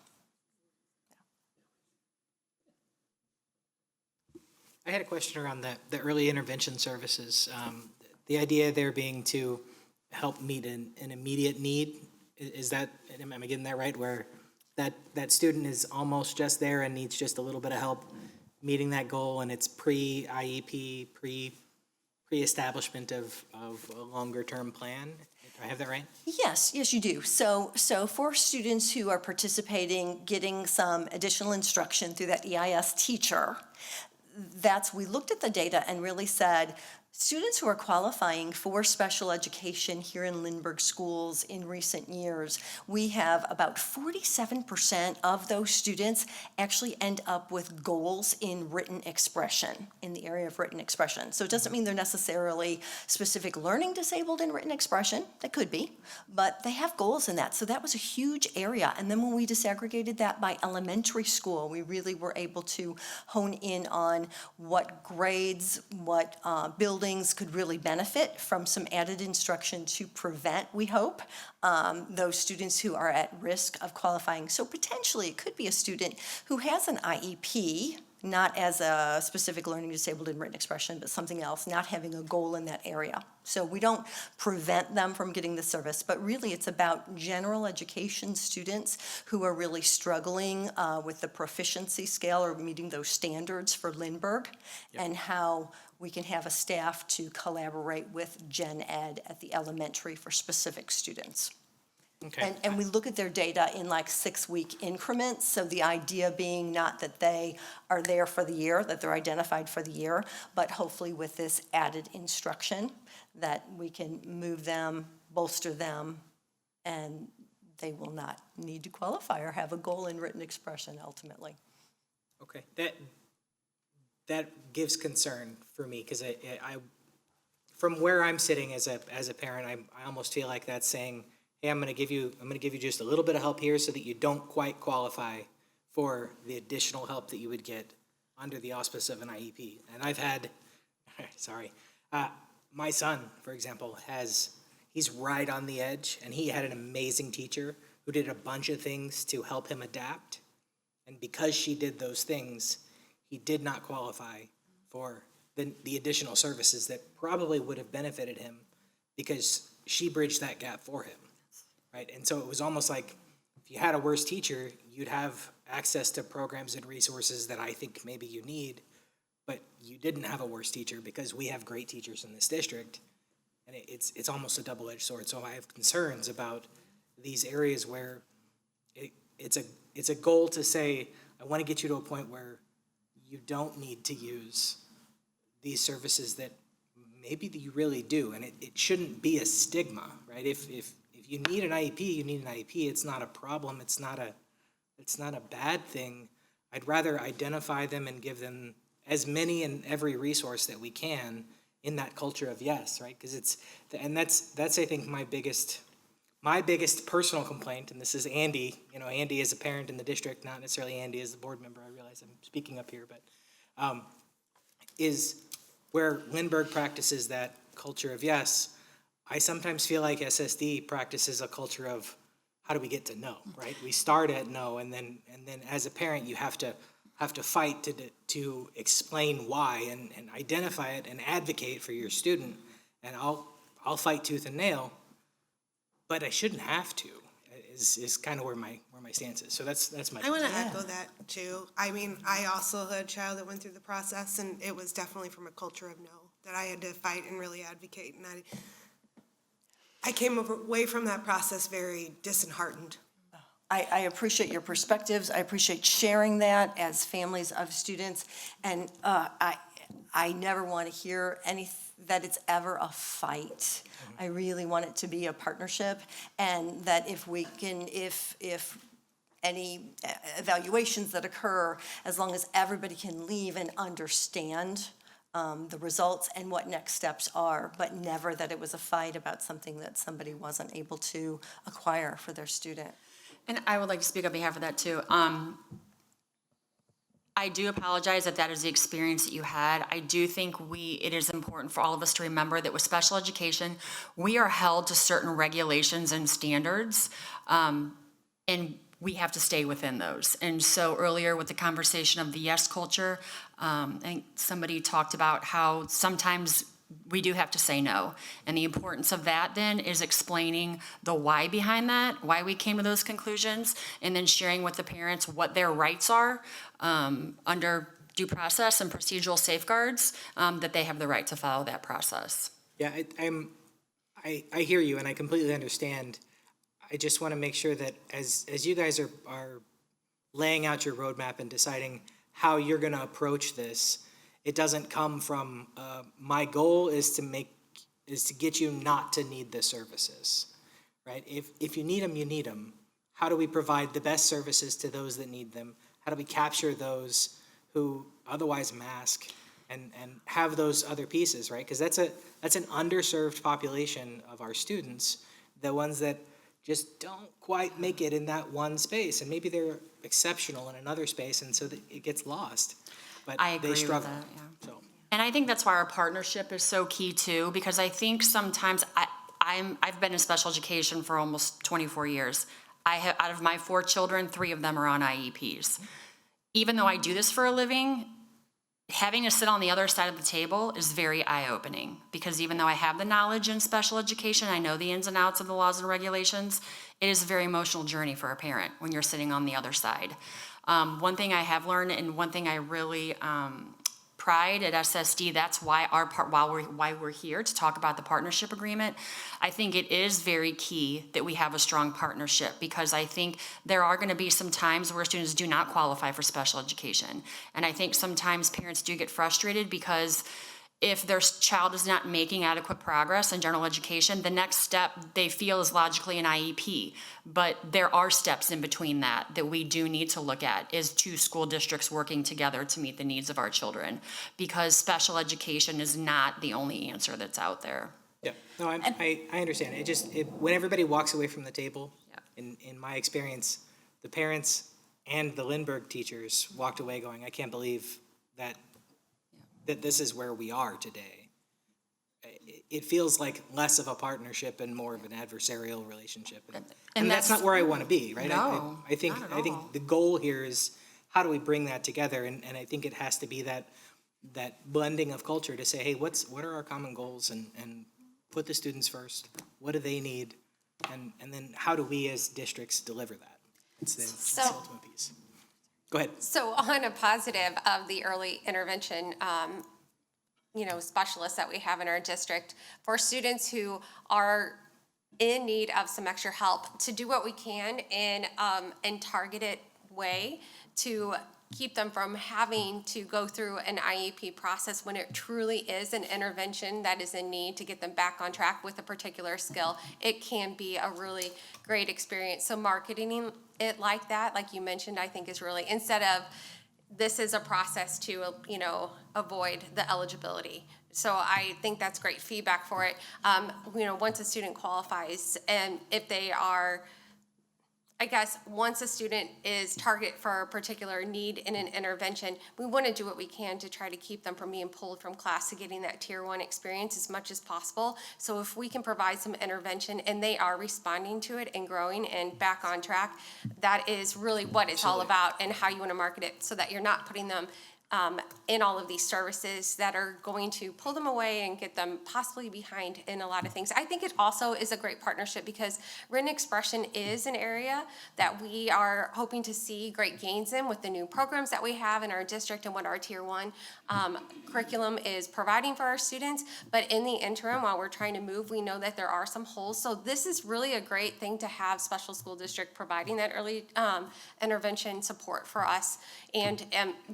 Speaker 6: I had a question around the early intervention services. The idea there being to help meet an immediate need. Is that, am I getting that right? Where that student is almost just there and needs just a little bit of help meeting that goal, and it's pre-IEP, pre-establishment of a longer-term plan? Do I have that right?
Speaker 10: Yes, you do. So for students who are participating, getting some additional instruction through that EIS teacher, we looked at the data and really said, students who are qualifying for special education here in Lindbergh schools in recent years, we have about 47% of those students actually end up with goals in written expression, in the area of written expression. So it doesn't mean they're necessarily specific learning disabled in written expression. They could be, but they have goals in that. So that was a huge area. And then when we disaggregated that by elementary school, we really were able to hone in on what grades, what buildings could really benefit from some added instruction to prevent, we hope, those students who are at risk of qualifying. So potentially it could be a student who has an IEP, not as a specific learning disabled in written expression, but something else, not having a goal in that area. So we don't prevent them from getting the service, but really it's about general education students who are really struggling with the proficiency scale or meeting those standards for Lindbergh, and how we can have a staff to collaborate with Gen Ed at the elementary for specific students.
Speaker 6: Okay.
Speaker 10: And we look at their data in like 6-week increments, so the idea being not that they are there for the year, that they're identified for the year, but hopefully with this added instruction that we can move them, bolster them, and they will not need to qualify or have a goal in written expression ultimately.
Speaker 6: Okay, that gives concern for me, because I from where I'm sitting as a parent, I almost feel like that's saying, hey, I'm gonna give you just a little bit of help here so that you don't quite qualify for the additional help that you would get under the auspice of an IEP. And I've had, my son, for example, he's right on the edge, and he had an amazing teacher who did a bunch of things to help him adapt. And because she did those things, he did not qualify for the additional services that probably would have benefited him, because she bridged that gap for him, right? And so it was almost like, if you had a worse teacher, you'd have access to programs and resources that I think maybe you need, but you didn't have a worse teacher because we have great teachers in this district. And it's almost a double-edged sword. So I have concerns about these areas where it's a goal to say, I want to get you to a point where you don't need to use these services that maybe you really do, and it shouldn't be a stigma, right? If you need an IEP, you need an IEP. It's not a problem. It's not a it's not a bad thing. I'd rather identify them and give them as many and every resource that we can in that culture of yes, right? Because that's I think my biggest personal complaint, and this is Andy, Andy is a parent in the district, not necessarily Andy as the board member, I realize I'm speaking up here, but is where Lindbergh practices that culture of yes, I sometimes feel like SSD practices a culture of how do we get to no, right? We start at no, and then as a parent, you have to fight to explain why and identify it and advocate for your student. And I'll fight tooth and nail, but I shouldn't have to. Is kind of where my stance is. So that's my.
Speaker 3: I want to echo that too. I mean, I also had a child that went through the process, and it was definitely from a culture of no that I had to fight and really advocate. And I came away from that process very disheartened.
Speaker 10: I appreciate your perspectives. I appreciate sharing that as families of students. And I never want to hear that it's ever a fight. I really want it to be a partnership, and that if any evaluations that occur, as long as everybody can leave and understand the results and what next steps are, but never that it was a fight about something that somebody wasn't able to acquire for their student.
Speaker 8: And I would like to speak on behalf of that too. I do apologize that is the experience that you had. I do think it is important for all of us to remember that with special education, we are held to certain regulations and standards, and we have to stay within those. And so earlier with the conversation of the yes culture, I think somebody talked about how sometimes we do have to say no. And the importance of that then is explaining the why behind that, why we came to those conclusions, and then sharing with the parents what their rights are under due process and procedural safeguards, that they have the right to follow that process.
Speaker 6: Yeah, I hear you, and I completely understand. I just want to make sure that as you guys are laying out your roadmap and deciding how you're going to approach this, it doesn't come from my goal is to get you not to need the services, right? If you need them, you need them. How do we provide the best services to those that need them? How do we capture those who otherwise mask and have those other pieces, right? Because that's an underserved population of our students, the ones that just don't quite make it in that one space, and maybe they're exceptional in another space, and so that it gets lost. But
Speaker 8: I agree
Speaker 6: they struggle.
Speaker 8: with that, yeah.
Speaker 6: So.
Speaker 8: And I think that's why our partnership is so key too, because I think sometimes I've been in special education for almost 24 years. Out of my 4 children, 3 of them are on IEPs. Even though I do this for a living, having to sit on the other side of the table is very eye-opening, because even though I have the knowledge in special education, I know the ins and outs of the laws and regulations, it is a very emotional journey for a parent when you're sitting on the other side. One thing I have learned, and one thing I really pride at SSD, that's why why we're here to talk about the partnership agreement. I think it is very key that we have a strong partnership, because I think there are going to be some times where students do not qualify for special education. And I think sometimes parents do get frustrated because if their child is not making adequate progress in general education, the next step they feel is logically an IEP. But there are steps in between that we do need to look at, is 2 school districts working together to meet the needs of our children, because special education is not the only answer that's out there.
Speaker 6: Yeah, no, I understand. When everybody walks away from the table, in my experience, the parents and the Lindbergh teachers walked away going, I can't believe that this is where we are today. It feels like less of a partnership and more of an adversarial relationship. And that's not where I want to be, right?
Speaker 8: No,
Speaker 6: I think the goal here is how do we bring that together? And I think it has to be that blending of culture to say, hey, what are our common goals, and put the students first. What do they need? And then how do we as districts deliver that? It's the ultimate piece. Go ahead.
Speaker 22: So on a positive of the early intervention, specialists that we have in our district, for students who are in need of some extra help, to do what we can in targeted way to keep them from having to go through an IEP process when it truly is an intervention that is in need to get them back on track with a particular skill. It can be a really great experience. So marketing it like that, like you mentioned, I think is really, instead of this is a process to, avoid the eligibility. So I think that's great feedback for it. Once a student qualifies, and if they are, I guess, once a student is target for a particular need in an intervention, we want to do what we can to try to keep them from being pulled from class to getting that tier 1 experience as much as possible. So if we can provide some intervention and they are responding to it and growing and back on track, that is really what it's all about and how you want to market it, so that you're not putting them in all of these services that are going to pull them away and get them possibly behind in a lot of things. I think it also is a great partnership because written expression is an area that we are hoping to see great gains in with the new programs that we have in our district and what our Tier 1 curriculum is providing for our students. But in the interim, while we're trying to move, we know that there are some holes. So this is really a great thing to have special school district providing that early intervention support for us and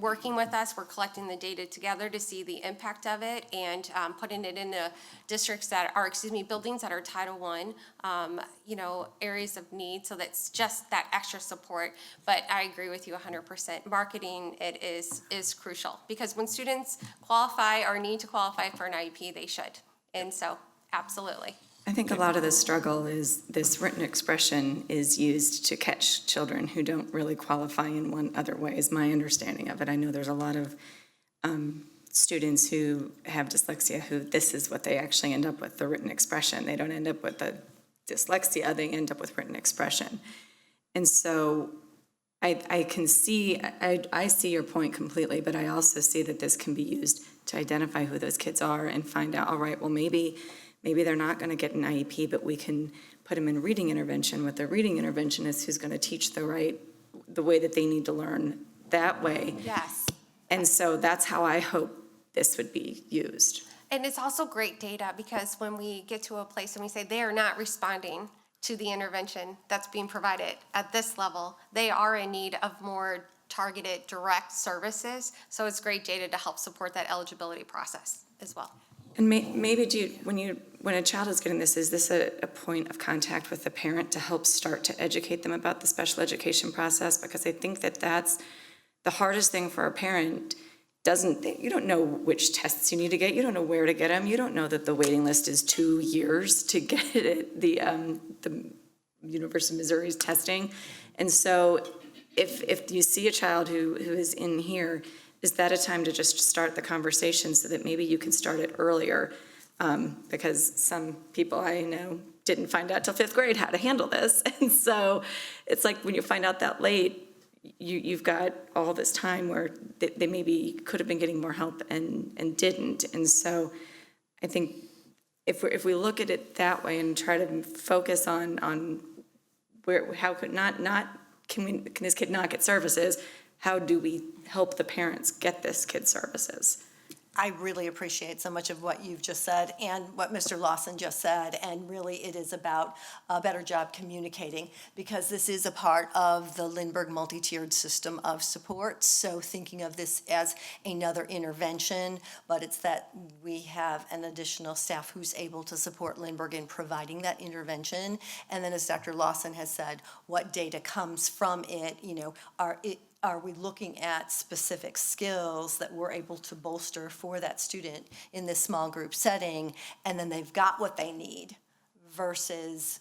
Speaker 22: working with us. We're collecting the data together to see the impact of it and putting it into districts that are, buildings that are Title I, areas of need. So that's just that extra support. But I agree with you 100%. Marketing it is crucial because when students qualify or need to qualify for an IEP, they should. And so, absolutely.
Speaker 7: I think a lot of the struggle is this written expression is used to catch children who don't really qualify in one other way, is my understanding of it. I know there's a lot of students who have dyslexia who this is what they actually end up with, the written expression. They don't end up with the dyslexia, they end up with written expression. And so I can see, I see your point completely, but I also see that this can be used to identify who those kids are and find out, all right, well, maybe they're not going to get an IEP, but we can put them in reading intervention with the reading interventionist who's going to teach the way that they need to learn that way.
Speaker 22: Yes.
Speaker 7: And so that's how I hope this would be used.
Speaker 22: And it's also great data because when we get to a place and we say they are not responding to the intervention that's being provided at this level, they are in need of more targeted, direct services. So it's great data to help support that eligibility process as well.
Speaker 7: And maybe when a child is getting this, is this a point of contact with the parent to help start to educate them about the special education process? Because I think that that's the hardest thing for a parent. You don't know which tests you need to get. You don't know where to get them. You don't know that the waiting list is 2 years to get it, the University of Missouri's testing. And so if you see a child who is in here, is that a time to just start the conversation so that maybe you can start it earlier? Because some people I know didn't find out till 5th grade how to handle this. And so it's like when you find out that late, you've got all this time where they maybe could have been getting more help and didn't. And so I think if we look at it that way and try to focus on can this kid not get services? How do we help the parents get this kid services?
Speaker 10: I really appreciate so much of what you've just said and what Mr. Lawson just said, and really it is about a better job communicating because this is a part of the Lindbergh multi-tiered system of support. So thinking of this as another intervention, but it's that we have an additional staff who's able to support Lindbergh in providing that intervention. And then as Dr. Lawson has said, what data comes from it, are we looking at specific skills that we're able to bolster for that student in this small group setting, and then they've got what they need versus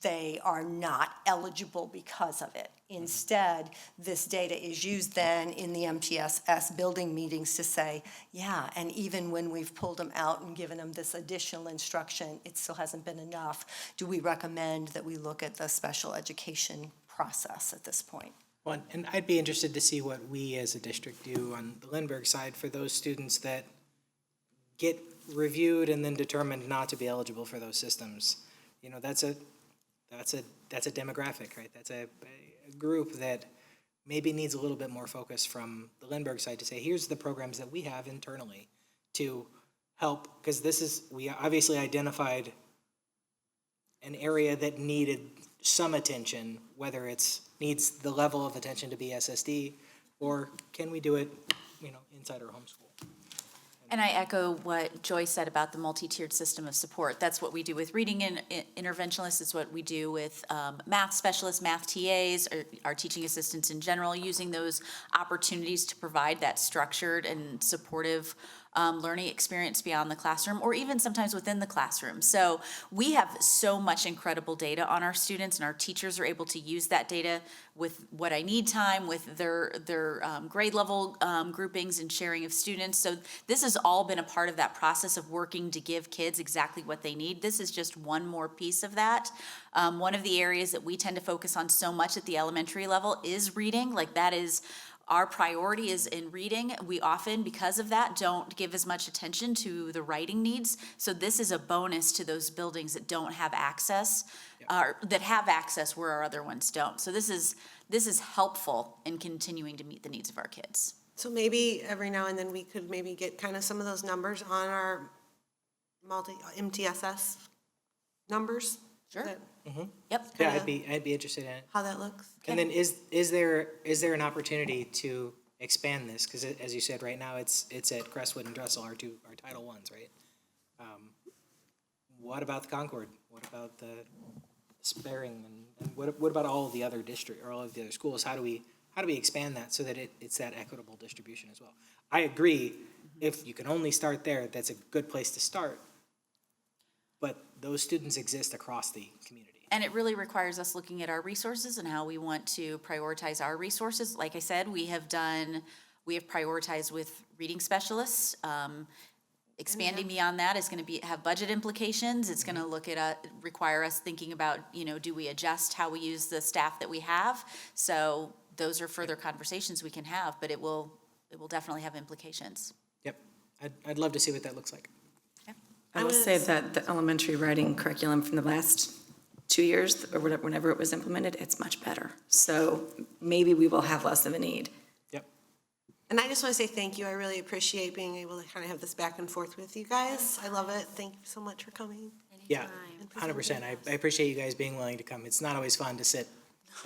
Speaker 10: they are not eligible because of it. Instead, this data is used then in the MTSS building meetings to say, yeah, and even when we've pulled them out and given them this additional instruction, it still hasn't been enough. Do we recommend that we look at the special education process at this point?
Speaker 6: Well, and I'd be interested to see what we as a district do on the Lindbergh side for those students that get reviewed and then determined not to be eligible for those systems. That's a demographic, right? That's a group that maybe needs a little bit more focus from the Lindbergh side to say, here's the programs that we have internally to help, because we obviously identified an area that needed some attention, whether needs the level of attention to be SSD, or can we do it, inside our home school?
Speaker 4: And I echo what Joy said about the multi-tiered system of support. That's what we do with reading interventionists. It's what we do with math specialists, math TAs, or our teaching assistants in general, using those opportunities to provide that structured and supportive learning experience beyond the classroom, or even sometimes within the classroom. So we have so much incredible data on our students, and our teachers are able to use that data with What I Need time, with their grade level groupings and sharing of students. So this has all been a part of that process of working to give kids exactly what they need. This is just one more piece of that. One of the areas that we tend to focus on so much at the elementary level is reading. Like, that is our priority is in reading. We often, because of that, don't give as much attention to the writing needs. So this is a bonus to those buildings that don't have access, or that have access where our other ones don't. So this is helpful in continuing to meet the needs of our kids.
Speaker 3: So maybe every now and then we could maybe get kind of some of those numbers on our MTSS numbers?
Speaker 4: Sure.
Speaker 6: Mm-hmm.
Speaker 4: Yep.
Speaker 6: Yeah, I'd be interested in it.
Speaker 3: How that looks?
Speaker 6: And then is there an opportunity to expand this? Because as you said, right now it's at Crestwood and Dressel, our Title Is, right? What about the Concord? What about the Sparring? And what about all of the other district, or all of the other schools? How do we expand that so that it's that equitable distribution as well? I agree, if you can only start there, that's a good place to start. But those students exist across the community.
Speaker 4: And it really requires us looking at our resources and how we want to prioritize our resources. Like I said, we have prioritized with reading specialists. Expanding beyond that is going to have budget implications. It's going to require us thinking about, do we adjust how we use the staff that we have? So those are further conversations we can have, but it will definitely have implications.
Speaker 6: Yep, I'd love to see what that looks like.
Speaker 7: I will say that the elementary writing curriculum from the last 2 years, or whenever it was implemented, it's much better. So maybe we will have less of a need.
Speaker 6: Yep.
Speaker 3: And I just want to say thank you. I really appreciate being able to kind of have this back and forth with you guys. I love it. Thank you so much for coming.
Speaker 6: Yeah, 100%. I appreciate you guys being willing to come. It's not always fun to sit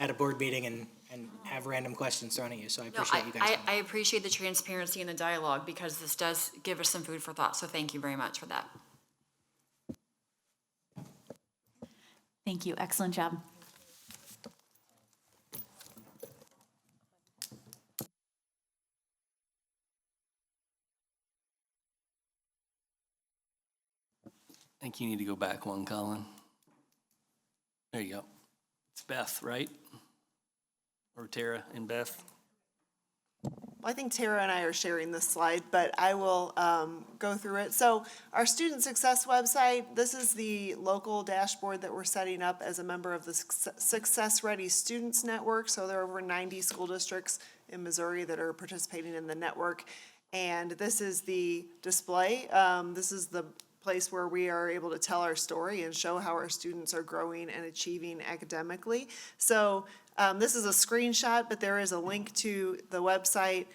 Speaker 6: at a board meeting and have random questions thrown at you, so I appreciate you guys coming.
Speaker 8: I appreciate the transparency and the dialogue, because this does give us some food for thought, so thank you very much for that.
Speaker 4: Thank you. Excellent job.
Speaker 2: I think you need to go back one, Colin. There you go. It's Beth, right? Or Tara and Beth?
Speaker 12: I think Tara and I are sharing this slide, but I will go through it. So our Student Success website, this is the local dashboard that we're setting up as a member of the Success Ready Students Network. So there are over 90 school districts in Missouri that are participating in the network. And this is the display. This is the place where we are able to tell our story and show how our students are growing and achieving academically. So this is a screenshot, but there is a link to the website.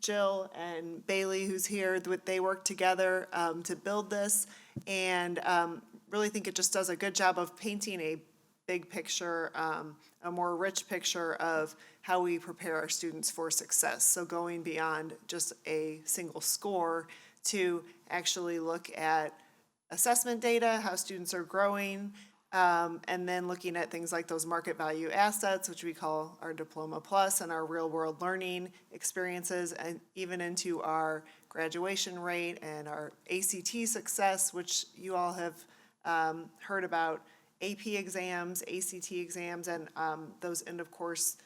Speaker 12: Jill and Bailey, who's here, they work together to build this, and really think it just does a good job of painting a big picture, a more rich picture of how we prepare our students for success. So going beyond just a single score to actually look at assessment data, how students are growing, and then looking at things like those market value assets, which we call our Diploma Plus, and our real world learning experiences, and even into our graduation rate and our ACT success, which you all have heard about, AP exams, ACT exams, and those end of course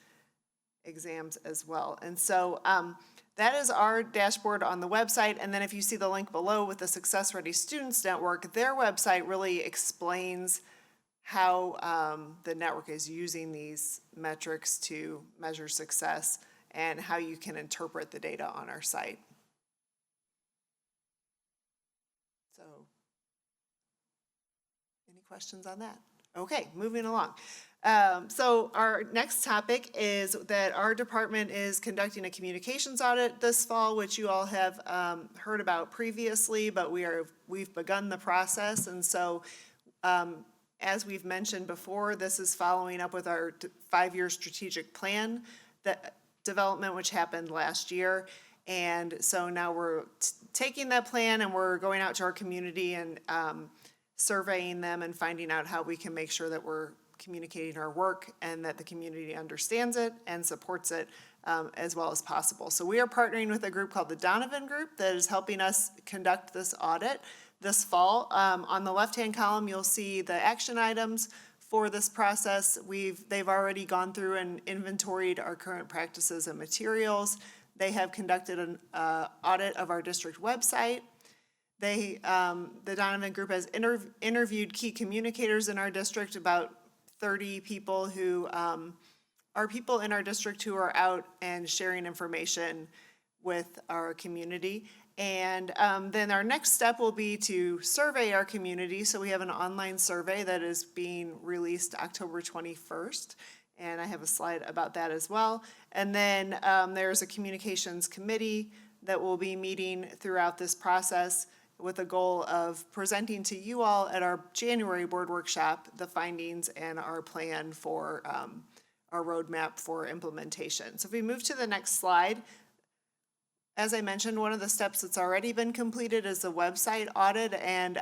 Speaker 12: exams as well. And so that is our dashboard on the website. And then if you see the link below with the Success Ready Students Network, their website really explains how the network is using these metrics to measure success and how you can interpret the data on our site. So, any questions on that? Okay, moving along. So our next topic is that our department is conducting a communications audit this fall, which you all have heard about previously, but we've begun the process. And so As we've mentioned before, this is following up with our 5-year strategic plan that development, which happened last year. And so now we're taking that plan and we're going out to our community and surveying them and finding out how we can make sure that we're communicating our work and that the community understands it and supports it as well as possible. So we are partnering with a group called the Donovan Group that is helping us conduct this audit this fall. On the left-hand column, you'll see the action items for this process. They've already gone through and inventoried our current practices and materials. They have conducted an audit of our district website. The Donovan Group has interviewed key communicators in our district, about 30 people who are people in our district who are out and sharing information with our community. And then our next step will be to survey our community. So we have an online survey that is being released October 21st. And I have a slide about that as well. And then there's a communications committee that will be meeting throughout this process with a goal of presenting to you all at our January board workshop the findings and our plan for our roadmap for implementation. So if we move to the next slide, as I mentioned, one of the steps that's already been completed is the website audit, and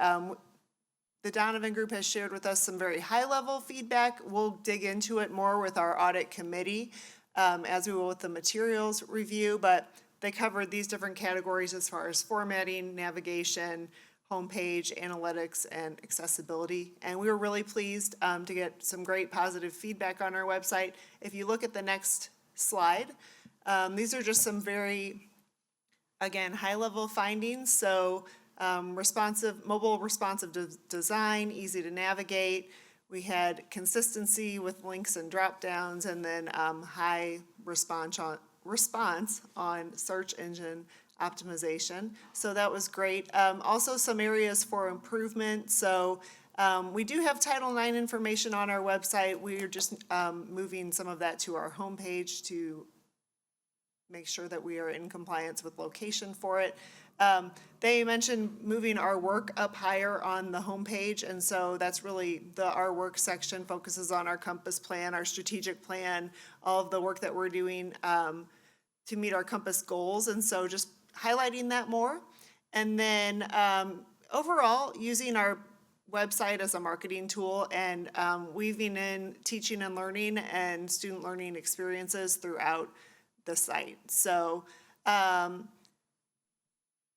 Speaker 12: the Donovan Group has shared with us some very high-level feedback. We'll dig into it more with our audit committee as we will with the materials review, but they covered these different categories as far as formatting, navigation, homepage, analytics, and accessibility. And we were really pleased to get some great positive feedback on our website. If you look at the next slide, these are just some very, again, high-level findings. So mobile responsive design, easy to navigate. We had consistency with links and drop-downs, and then high response on search engine optimization. So that was great. Also some areas for improvement. So we do have Title IX information on our website. We're just moving some of that to our homepage to make sure that we are in compliance with location for it. They mentioned moving our work up higher on the homepage, and so that's really our work section focuses on our Compass plan, our strategic plan, all of the work that we're doing to meet our Compass goals, and so just highlighting that more. And then overall, using our website as a marketing tool and weaving in teaching and learning and student learning experiences throughout the site. So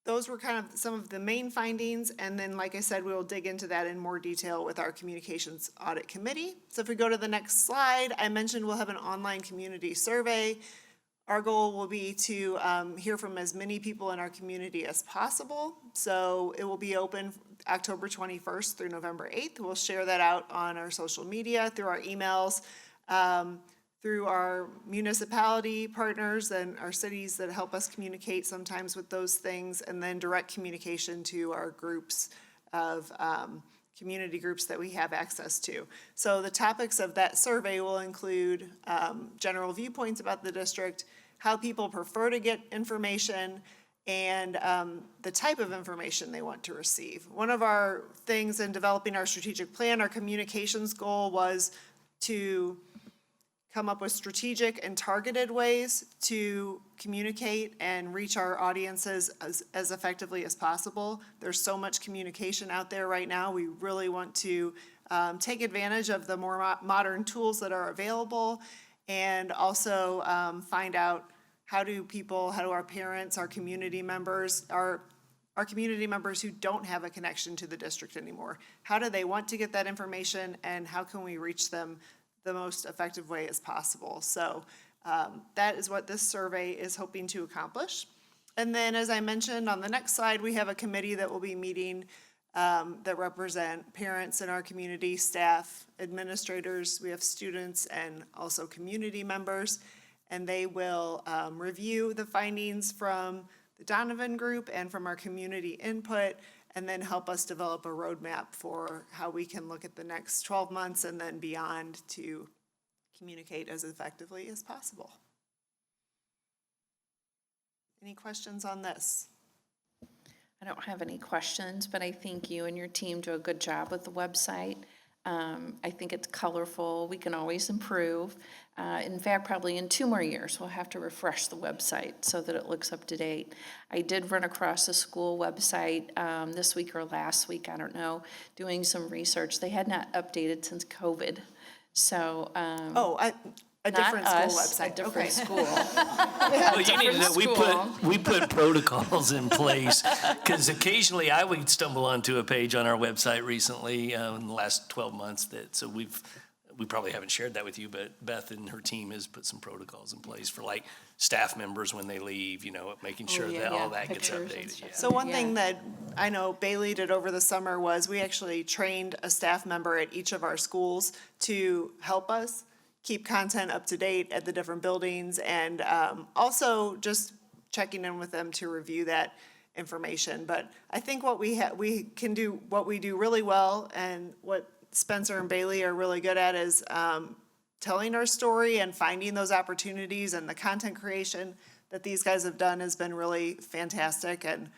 Speaker 12: those were kind of some of the main findings, and then, like I said, we will dig into that in more detail with our communications audit committee. So if we go to the next slide, I mentioned we'll have an online community survey. Our goal will be to hear from as many people in our community as possible. So it will be open October 21st through November 8th. We'll share that out on our social media, through our emails, through our municipality partners and our cities that help us communicate sometimes with those things, and then direct communication to our groups of community groups that we have access to. So the topics of that survey will include general viewpoints about the district, how people prefer to get information, and the type of information they want to receive. One of our things in developing our strategic plan, our communications goal was to come up with strategic and targeted ways to communicate and reach our audiences as effectively as possible. There's so much communication out there right now. We really want to take advantage of the more modern tools that are available, and also find out how do our parents, our community members, our community members who don't have a connection to the district anymore, how do they want to get that information, and how can we reach them the most effective way as possible. So that is what this survey is hoping to accomplish. And then, as I mentioned on the next slide, we have a committee that will be meeting that represent parents in our community, staff, administrators. We have students and also community members, and they will review the findings from the Donovan Group and from our community input, and then help us develop a roadmap for how we can look at the next 12 months and then beyond to communicate as effectively as possible. Any questions on this?
Speaker 1: I don't have any questions, but I think you and your team do a good job with the website. I think it's colorful. We can always improve. In fact, probably in 2 more years, we'll have to refresh the website so that it looks up to date. I did run across the school website this week or last week, I don't know, doing some research. They had not updated since COVID. So,
Speaker 12: A different school
Speaker 1: not us,
Speaker 12: website.
Speaker 1: a different
Speaker 12: Okay.
Speaker 1: school.
Speaker 2: Well, you need to know,
Speaker 1: Different
Speaker 2: we put protocols in place, because occasionally I would stumble onto a page on our website recently, in the last 12 months so we probably haven't shared that with you, but Beth and her team has put some protocols in place for like staff members when they leave, making sure that all that gets updated. Yeah.
Speaker 12: So one thing that I know Bailey did over the summer was we actually trained a staff member at each of our schools to help us keep content up to date at the different buildings, and also just checking in with them to review that information. But I think what we can do, what we do really well, and what Spencer and Bailey are really good at is telling our story and finding those opportunities, and the content creation that these guys have done has been really fantastic and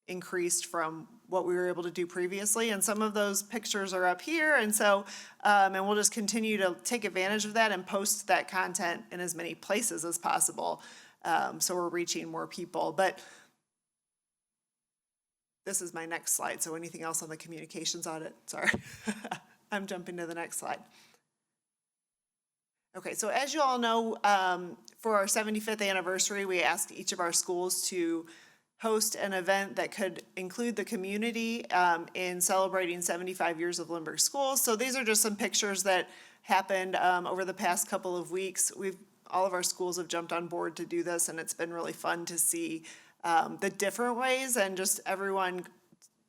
Speaker 12: increased from what we were able to do previously. And some of those pictures are up here, and so and we'll just continue to take advantage of that and post that content in as many places as possible, so we're reaching more people. But this is my next slide, so anything else on the communications audit? Sorry. I'm jumping to the next slide. Okay, so as you all know, for our 75th anniversary, we asked each of our schools to host an event that could include the community in celebrating 75 years of Lindbergh Schools. So these are just some pictures that happened over the past couple of weeks. All of our schools have jumped on board to do this, and it's been really fun to see the different ways and just everyone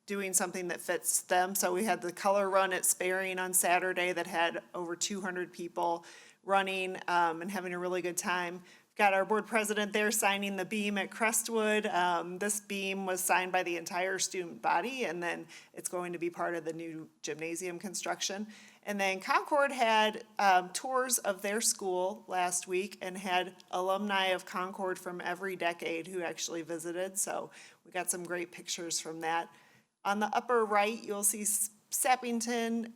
Speaker 12: doing something that fits them. So we had the color run at Sparing on Saturday that had over 200 people running and having a really good time. Got our board president there signing the beam at Crestwood. This beam was signed by the entire student body, and then it's going to be part of the new gymnasium construction. And then Concord had tours of their school last week and had alumni of Concord from every decade who actually visited. So we got some great pictures from that. On the upper right, you'll see Sappington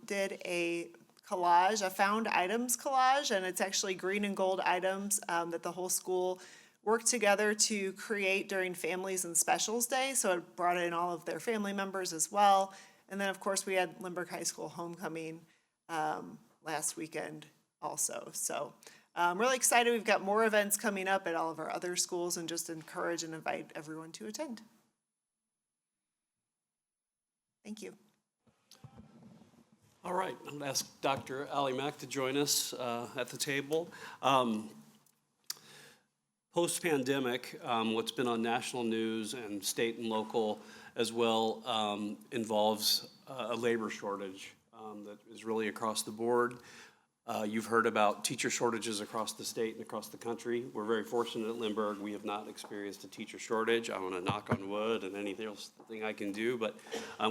Speaker 12: did a collage, a found items collage, and it's actually green and gold items that the whole school worked together to create during Families and Specials Day. So it brought in all of their family members as well. And then, of course, we had Lindbergh High School homecoming last weekend also. So I'm really excited. We've got more events coming up at all of our other schools, and just encourage and invite everyone to attend. Thank you.
Speaker 9: All right, I'm going to ask Dr. Ali Mack to join us at the table. Post-pandemic, what's been on national news and state and local as well involves a labor shortage that is really across the board. You've heard about teacher shortages across the state and across the country. We're very fortunate at Lindbergh. We have not experienced a teacher shortage. I want to knock on wood and anything else I can do, but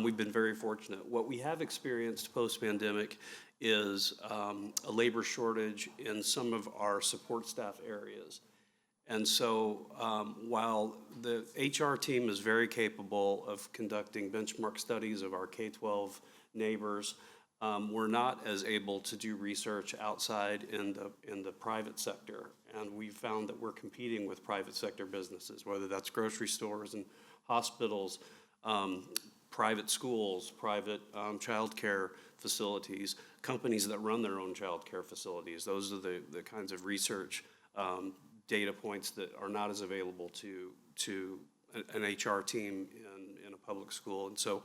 Speaker 9: we've been very fortunate. What we have experienced post-pandemic is a labor shortage in some of our support staff areas. And so while the HR team is very capable of conducting benchmark studies of our K-12 neighbors, we're not as able to do research outside in the private sector. And we've found that we're competing with private sector businesses, whether that's grocery stores and hospitals, private schools, private childcare facilities, companies that run their own childcare facilities. Those are the kinds of research data points that are not as available to an HR team in a public school. And so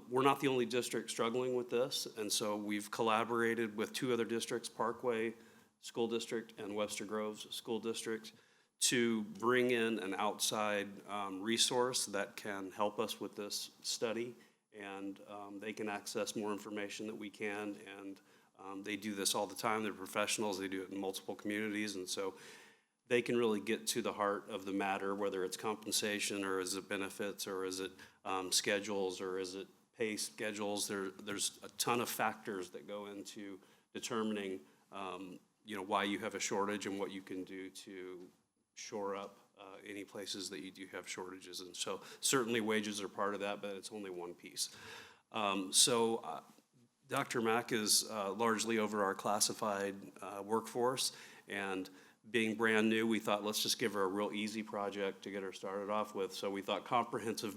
Speaker 9: we're not the only district struggling with this, and so we've collaborated with 2 other districts, Parkway School District and Webster Groves School District, to bring in an outside resource that can help us with this study, and they can access more information that we can, and they do this all the time. They're professionals. They do it in multiple communities, and so they can really get to the heart of the matter, whether it's compensation or is it benefits or is it schedules or is it pay schedules. There's a ton of factors that go into determining why you have a shortage and what you can do to shore up any places that you do have shortages. And so certainly wages are part of that, but it's only one piece. Dr. Mack is largely over our classified workforce, and being brand new, we thought, let's just give her a real easy project to get her started off with. So we thought comprehensive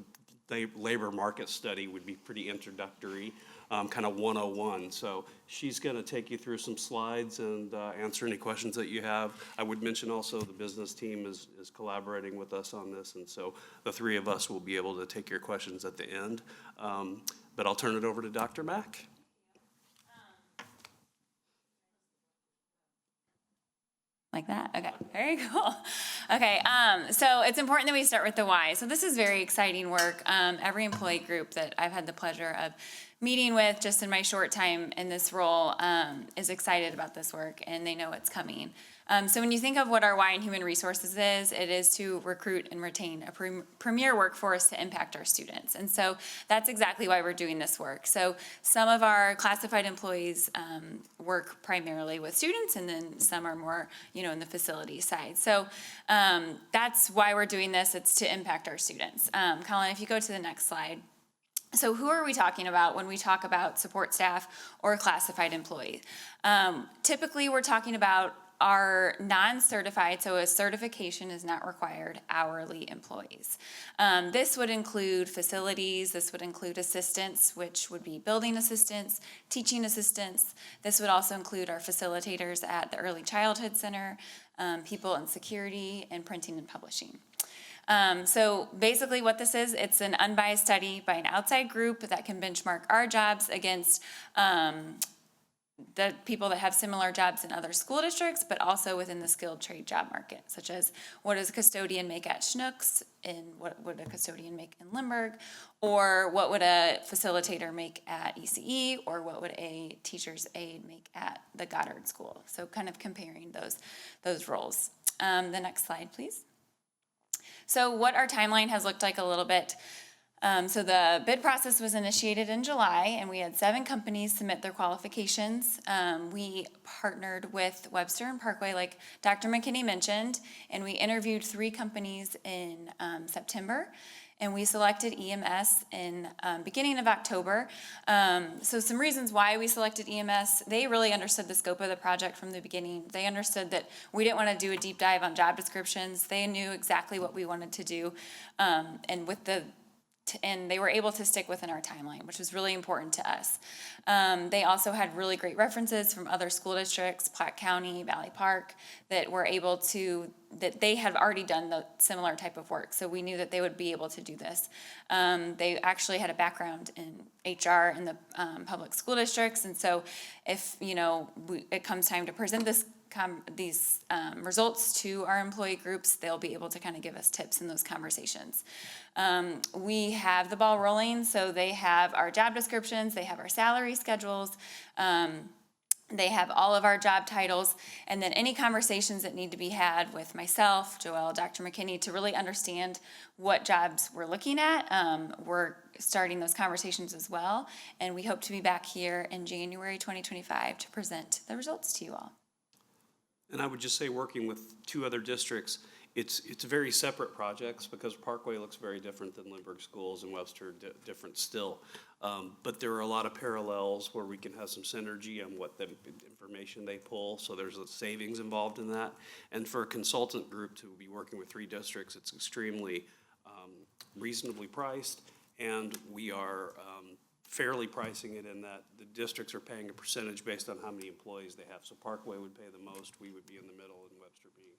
Speaker 9: labor market study would be pretty introductory, kind of 101. So she's going to take you through some slides and answer any questions that you have. I would mention also the business team is collaborating with us on this, and so the three of us will be able to take your questions at the end. But I'll turn it over to Dr. Mack.
Speaker 13: Like that? Okay, very cool. Okay, so it's important that we start with the why. So this is very exciting work. Every employee group that I've had the pleasure of meeting with just in my short time in this role is excited about this work, and they know it's coming. So when you think of what our why in human resources is, it is to recruit and retain a premier workforce to impact our students. And so that's exactly why we're doing this work. So some of our classified employees work primarily with students, and then some are more, in the facility side. So that's why we're doing this. It's to impact our students. Colin, if you go to the next slide. So who are we talking about when we talk about support staff or classified employees? Typically, we're talking about our non-certified, so a certification is not required, hourly employees. This would include facilities, this would include assistants, which would be building assistants, teaching assistants. This would also include our facilitators at the Early Childhood Center, people in security, and printing and publishing. So basically what this is, it's an unbiased study by an outside group that can benchmark our jobs against the people that have similar jobs in other school districts, but also within the skilled trade job market, such as what does a custodian make at Schnucks, and what would a custodian make in Lindbergh, or what would a facilitator make at ECE, or what would a teacher's aide make at the Goddard School. So kind of comparing those roles. The next slide, please. So what our timeline has looked like a little bit. So the bid process was initiated in July, and we had 7 companies submit their qualifications. We partnered with Webster and Parkway, like Dr. McKinney mentioned, and we interviewed 3 companies in September, and we selected EMS in beginning of October. So some reasons why we selected EMS, they really understood the scope of the project from the beginning. They understood that we didn't want to do a deep dive on job descriptions. They knew exactly what we wanted to do, and they were able to stick within our timeline, which was really important to us. They also had really great references from other school districts, Platte County, Valley Park, that they had already done the similar type of work. So we knew that they would be able to do this. They actually had a background in HR in the public school districts. And so if, it comes time to present these results to our employee groups, they'll be able to kind of give us tips in those conversations. We have the ball rolling, so they have our job descriptions, they have our salary schedules, they have all of our job titles, and then any conversations that need to be had with myself, Joelle, Dr. McKinney, to really understand what jobs we're looking at. We're starting those conversations as well, and we hope to be back here in January 2025 to present the results to you all.
Speaker 9: And I would just say, working with 2 other districts, it's very separate projects, because Parkway looks very different than Lindbergh Schools, and Webster different still. But there are a lot of parallels where we can have some synergy on what the information they pull, so there's a savings involved in that. And for a consultant group to be working with 3 districts, it's extremely reasonably priced, and we are fairly pricing it in that the districts are paying a percentage based on how many employees they have. So Parkway would pay the most, we would be in the middle, and Webster being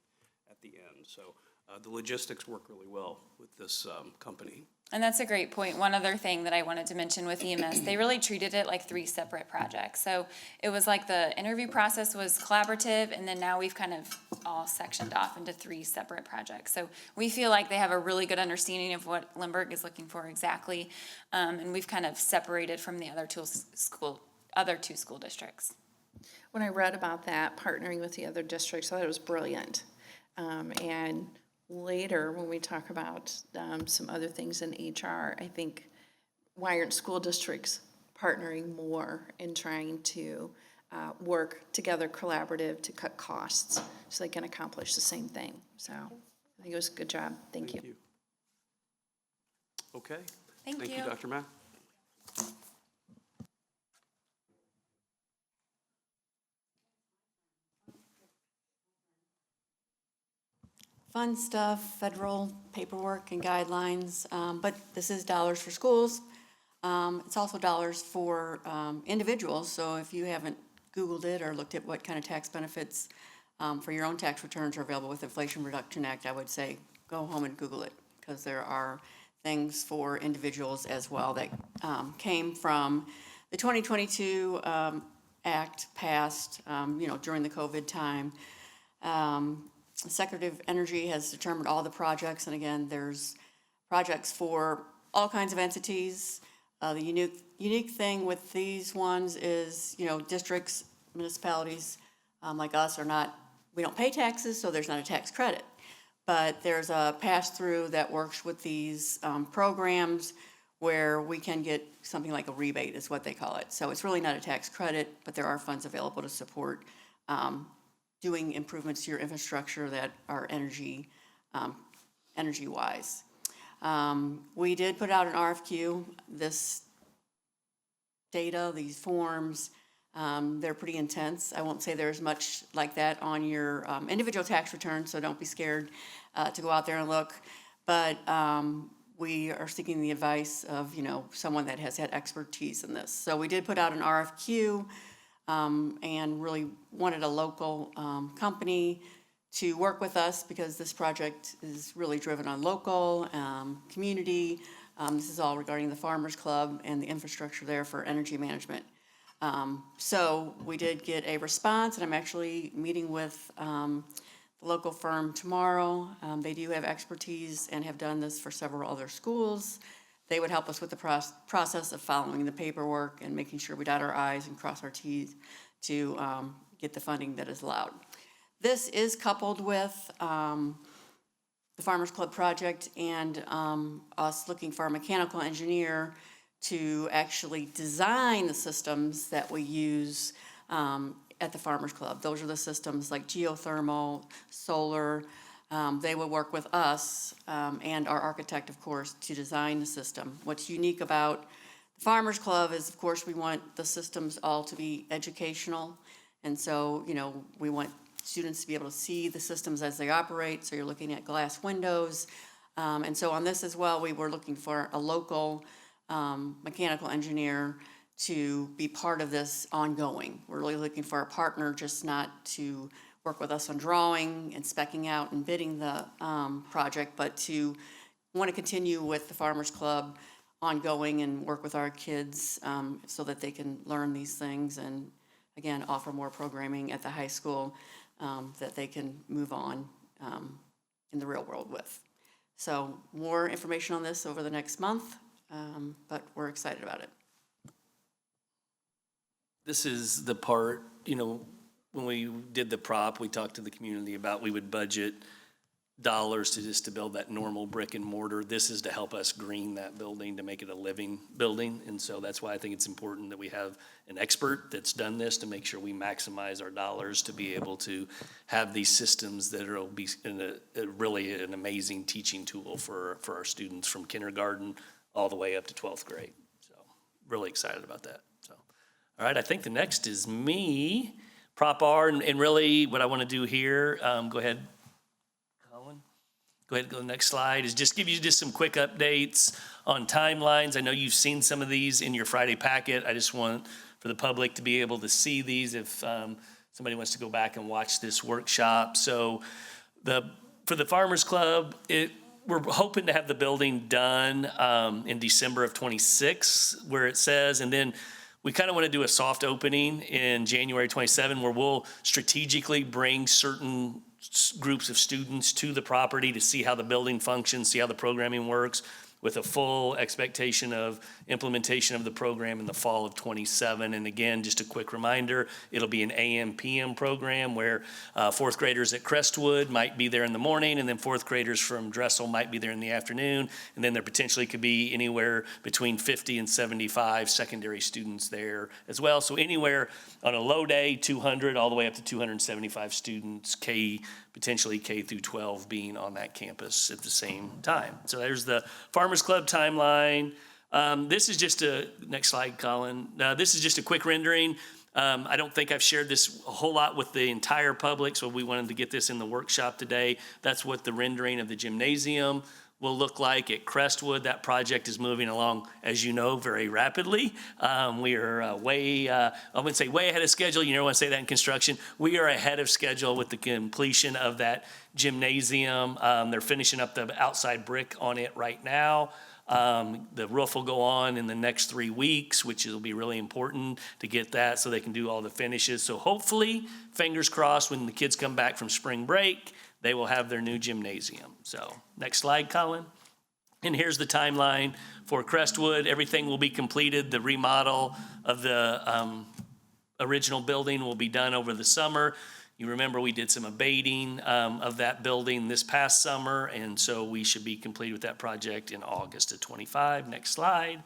Speaker 9: at the end. So the logistics work really well with this company.
Speaker 13: And that's a great point. One other thing that I wanted to mention with EMS, they really treated it like 3 separate projects. So it was like the interview process was collaborative, and then now we've kind of all sectioned off into 3 separate projects. So we feel like they have a really good understanding of what Lindbergh is looking for exactly, and we've kind of separated from the other 2 school districts.
Speaker 1: When I read about that, partnering with the other districts, I thought it was brilliant. And later, when we talk about some other things in HR, I think, why aren't school districts partnering more in trying to work together collaborative to cut costs so they can accomplish the same thing? So I think it was a good job. Thank you.
Speaker 9: Okay.
Speaker 13: Thank
Speaker 9: Thank
Speaker 13: you.
Speaker 9: you, Dr. Mack.
Speaker 14: fun stuff, federal paperwork and guidelines, but this is dollars for schools. It's also dollars for individuals, so if you haven't Googled it or looked at what kind of tax benefits for your own tax returns are available with Inflation Reduction Act, I would say go home and Google it, because there are things for individuals as well that came from the 2022 Act passed, during the COVID time. The Secretary of Energy has determined all the projects, and again, there's projects for all kinds of entities. The unique thing with these ones is, districts, municipalities like us we don't pay taxes, so there's not a tax credit. But there's a pass-through that works with these programs where we can get something like a rebate is what they call it. So it's really not a tax credit, but there are funds available to support doing improvements to your infrastructure that are energy-wise. We did put out an RFQ. This data, these forms, they're pretty intense. I won't say there's much like that on your individual tax return, so don't be scared to go out there and look. But we are seeking the advice of, someone that has had expertise in this. So we did put out an RFQ and really wanted a local company to work with us, because this project is really driven on local, community. This is all regarding the Farmers Club and the infrastructure there for energy management. So we did get a response, and I'm actually meeting with the local firm tomorrow. They do have expertise and have done this for several other schools. They would help us with the process of following the paperwork and making sure we dot our I's and cross our T's to get the funding that is allowed. This is coupled with the Farmers Club project and us looking for a mechanical engineer to actually design the systems that we use at the Farmers Club. Those are the systems like geothermal, solar. They will work with us and our architect, of course, to design the system. What's unique about the Farmers Club is, of course, we want the systems all to be educational. And so, we want students to be able to see the systems as they operate. So you're looking at glass windows. And so on this as well, we were looking for a local mechanical engineer to be part of this ongoing. We're really looking for a partner, just not to work with us on drawing and speccing out and bidding the project, but to want to continue with the Farmers Club ongoing and work with our kids so that they can learn these things and, again, offer more programming at the high school that they can move on in the real world with. So more information on this over the next month, but we're excited about it.
Speaker 2: This is the part, when we did the prop, we talked to the community about we would budget dollars to build that normal brick and mortar. This is to help us green that building, to make it a living building. And so that's why I think it's important that we have an expert that's done this to make sure we maximize our dollars to be able to have these systems that will be really an amazing teaching tool for our students from kindergarten all the way up to 12th grade. So really excited about that. So, all right, I think the next is me, Prop R, and really what I want to do here, go ahead, Colin. Go ahead, go to the next slide, is just give you just some quick updates on timelines. I know you've seen some of these in your Friday packet. I just want for the public to be able to see these if somebody wants to go back and watch this workshop. So for the Farmers Club, we're hoping to have the building done in December of 26, where it says, and then we kind of want to do a soft opening in January 27, where we'll strategically bring certain groups of students to the property to see how the building functions, see how the programming works, with a full expectation of implementation of the program in the fall of 27. And again, just a quick reminder, it'll be an AM/PM program where fourth graders at Crestwood might be there in the morning, and then fourth graders from Dressel might be there in the afternoon. And then there potentially could be anywhere between 50 and 75 secondary students there as well. So anywhere on a low day, 200 all the way up to 275 students, potentially K through 12 being on that campus at the same time. So there's the Farmers Club timeline. This is just next slide, Colin. This is just a quick rendering. I don't think I've shared this a whole lot with the entire public, so we wanted to get this in the workshop today. That's what the rendering of the gymnasium will look like at Crestwood. That project is moving along, as you know, very rapidly. We are I wouldn't say way ahead of schedule. You never want to say that in construction. We are ahead of schedule with the completion of that gymnasium. They're finishing up the outside brick on it right now. The roof will go on in the next 3 weeks, which will be really important to get that so they can do all the finishes. So hopefully, fingers crossed, when the kids come back from spring break, they will have their new gymnasium. So next slide, Colin. And here's the timeline for Crestwood. Everything will be completed. The remodel of the original building will be done over the summer. You remember we did some abating of that building this past summer, and so we should be complete with that project in August of '25. Next slide.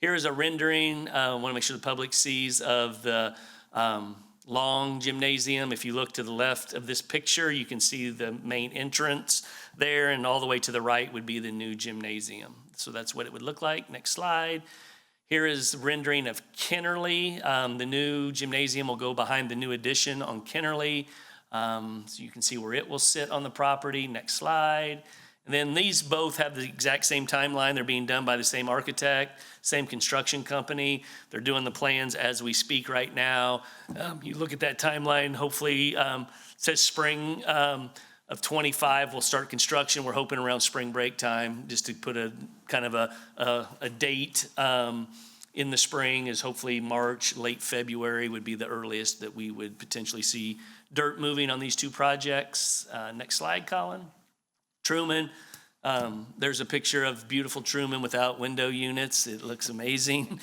Speaker 2: Here is a rendering. I want to make sure the public sees of the long gymnasium. If you look to the left of this picture, you can see the main entrance there, and all the way to the right would be the new gymnasium. So that's what it would look like. Next slide. Here is rendering of Kennerly. The new gymnasium will go behind the new addition on Kennerly. So you can see where it will sit on the property. Next slide. And then these both have the exact same timeline. They're being done by the same architect, same construction company. They're doing the plans as we speak right now. You look at that timeline, hopefully it says spring of '25 we'll start construction. We're hoping around spring break time, just to put a kind of a date in the spring, is hopefully March, late February would be the earliest that we would potentially see dirt moving on these two projects. Next slide, Colin. Truman, there's a picture of beautiful Truman without window units. It looks amazing.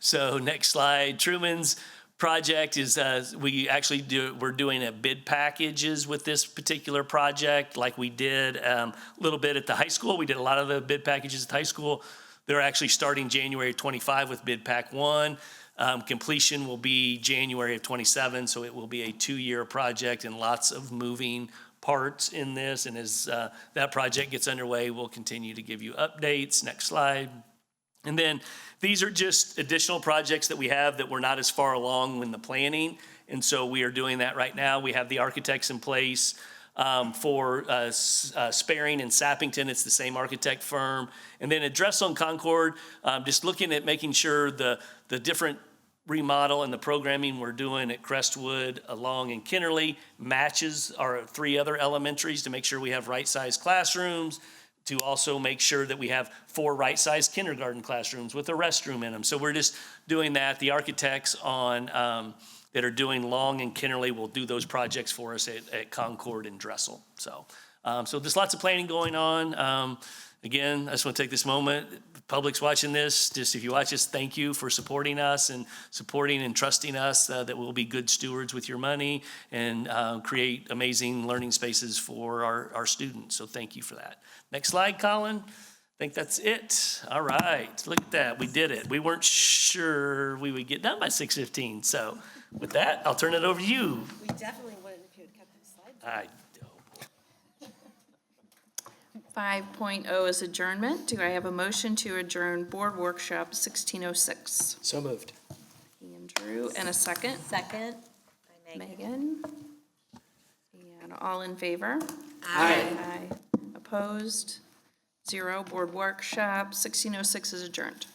Speaker 2: So next slide. Truman's project is, we're doing a bid packages with this particular project like we did a little bit at the high school. We did a lot of the bid packages at the high school. They're actually starting January 25 with bid pack 1. Completion will be January of 27, so it will be a 2-year project and lots of moving parts in this. And as that project gets underway, we'll continue to give you updates. Next slide. And then these are just additional projects that we have that we're not as far along in the planning. And so we are doing that right now. We have the architects in place for Sparing and Sappington. It's the same architect firm. And then at Dressel and Concord, just looking at making sure the different remodel and the programming we're doing at Crestwood, along in Kennerly, matches our 3 other elementaries to make sure we have right-sized classrooms, to also make sure that we have 4 right-sized kindergarten classrooms with a restroom in them. So we're just doing that. The architects on that are doing Long and Kennerly will do those projects for us at Concord and Dressel. So there's lots of planning going on. Again, I just want to take this moment. The public's watching this. Just if you watch this, thank you for supporting us and supporting and trusting us that we'll be good stewards with your money and create amazing learning spaces for our students. So thank you for that. Next slide, Colin. I think that's it. All right, look at that. We did it. We weren't sure we would get done by 6:15. So with that, I'll turn it over to you.
Speaker 3: We definitely would if you had kept these slides.
Speaker 1: 5.0 is adjournment. Do I have a motion to adjourn board workshop 1606?
Speaker 6: So moved.
Speaker 1: Andrew, and a second?
Speaker 20: Second.
Speaker 1: Megan. And all in favor?
Speaker 6: Aye.
Speaker 1: Opposed? 0. Board workshop 1606 is adjourned.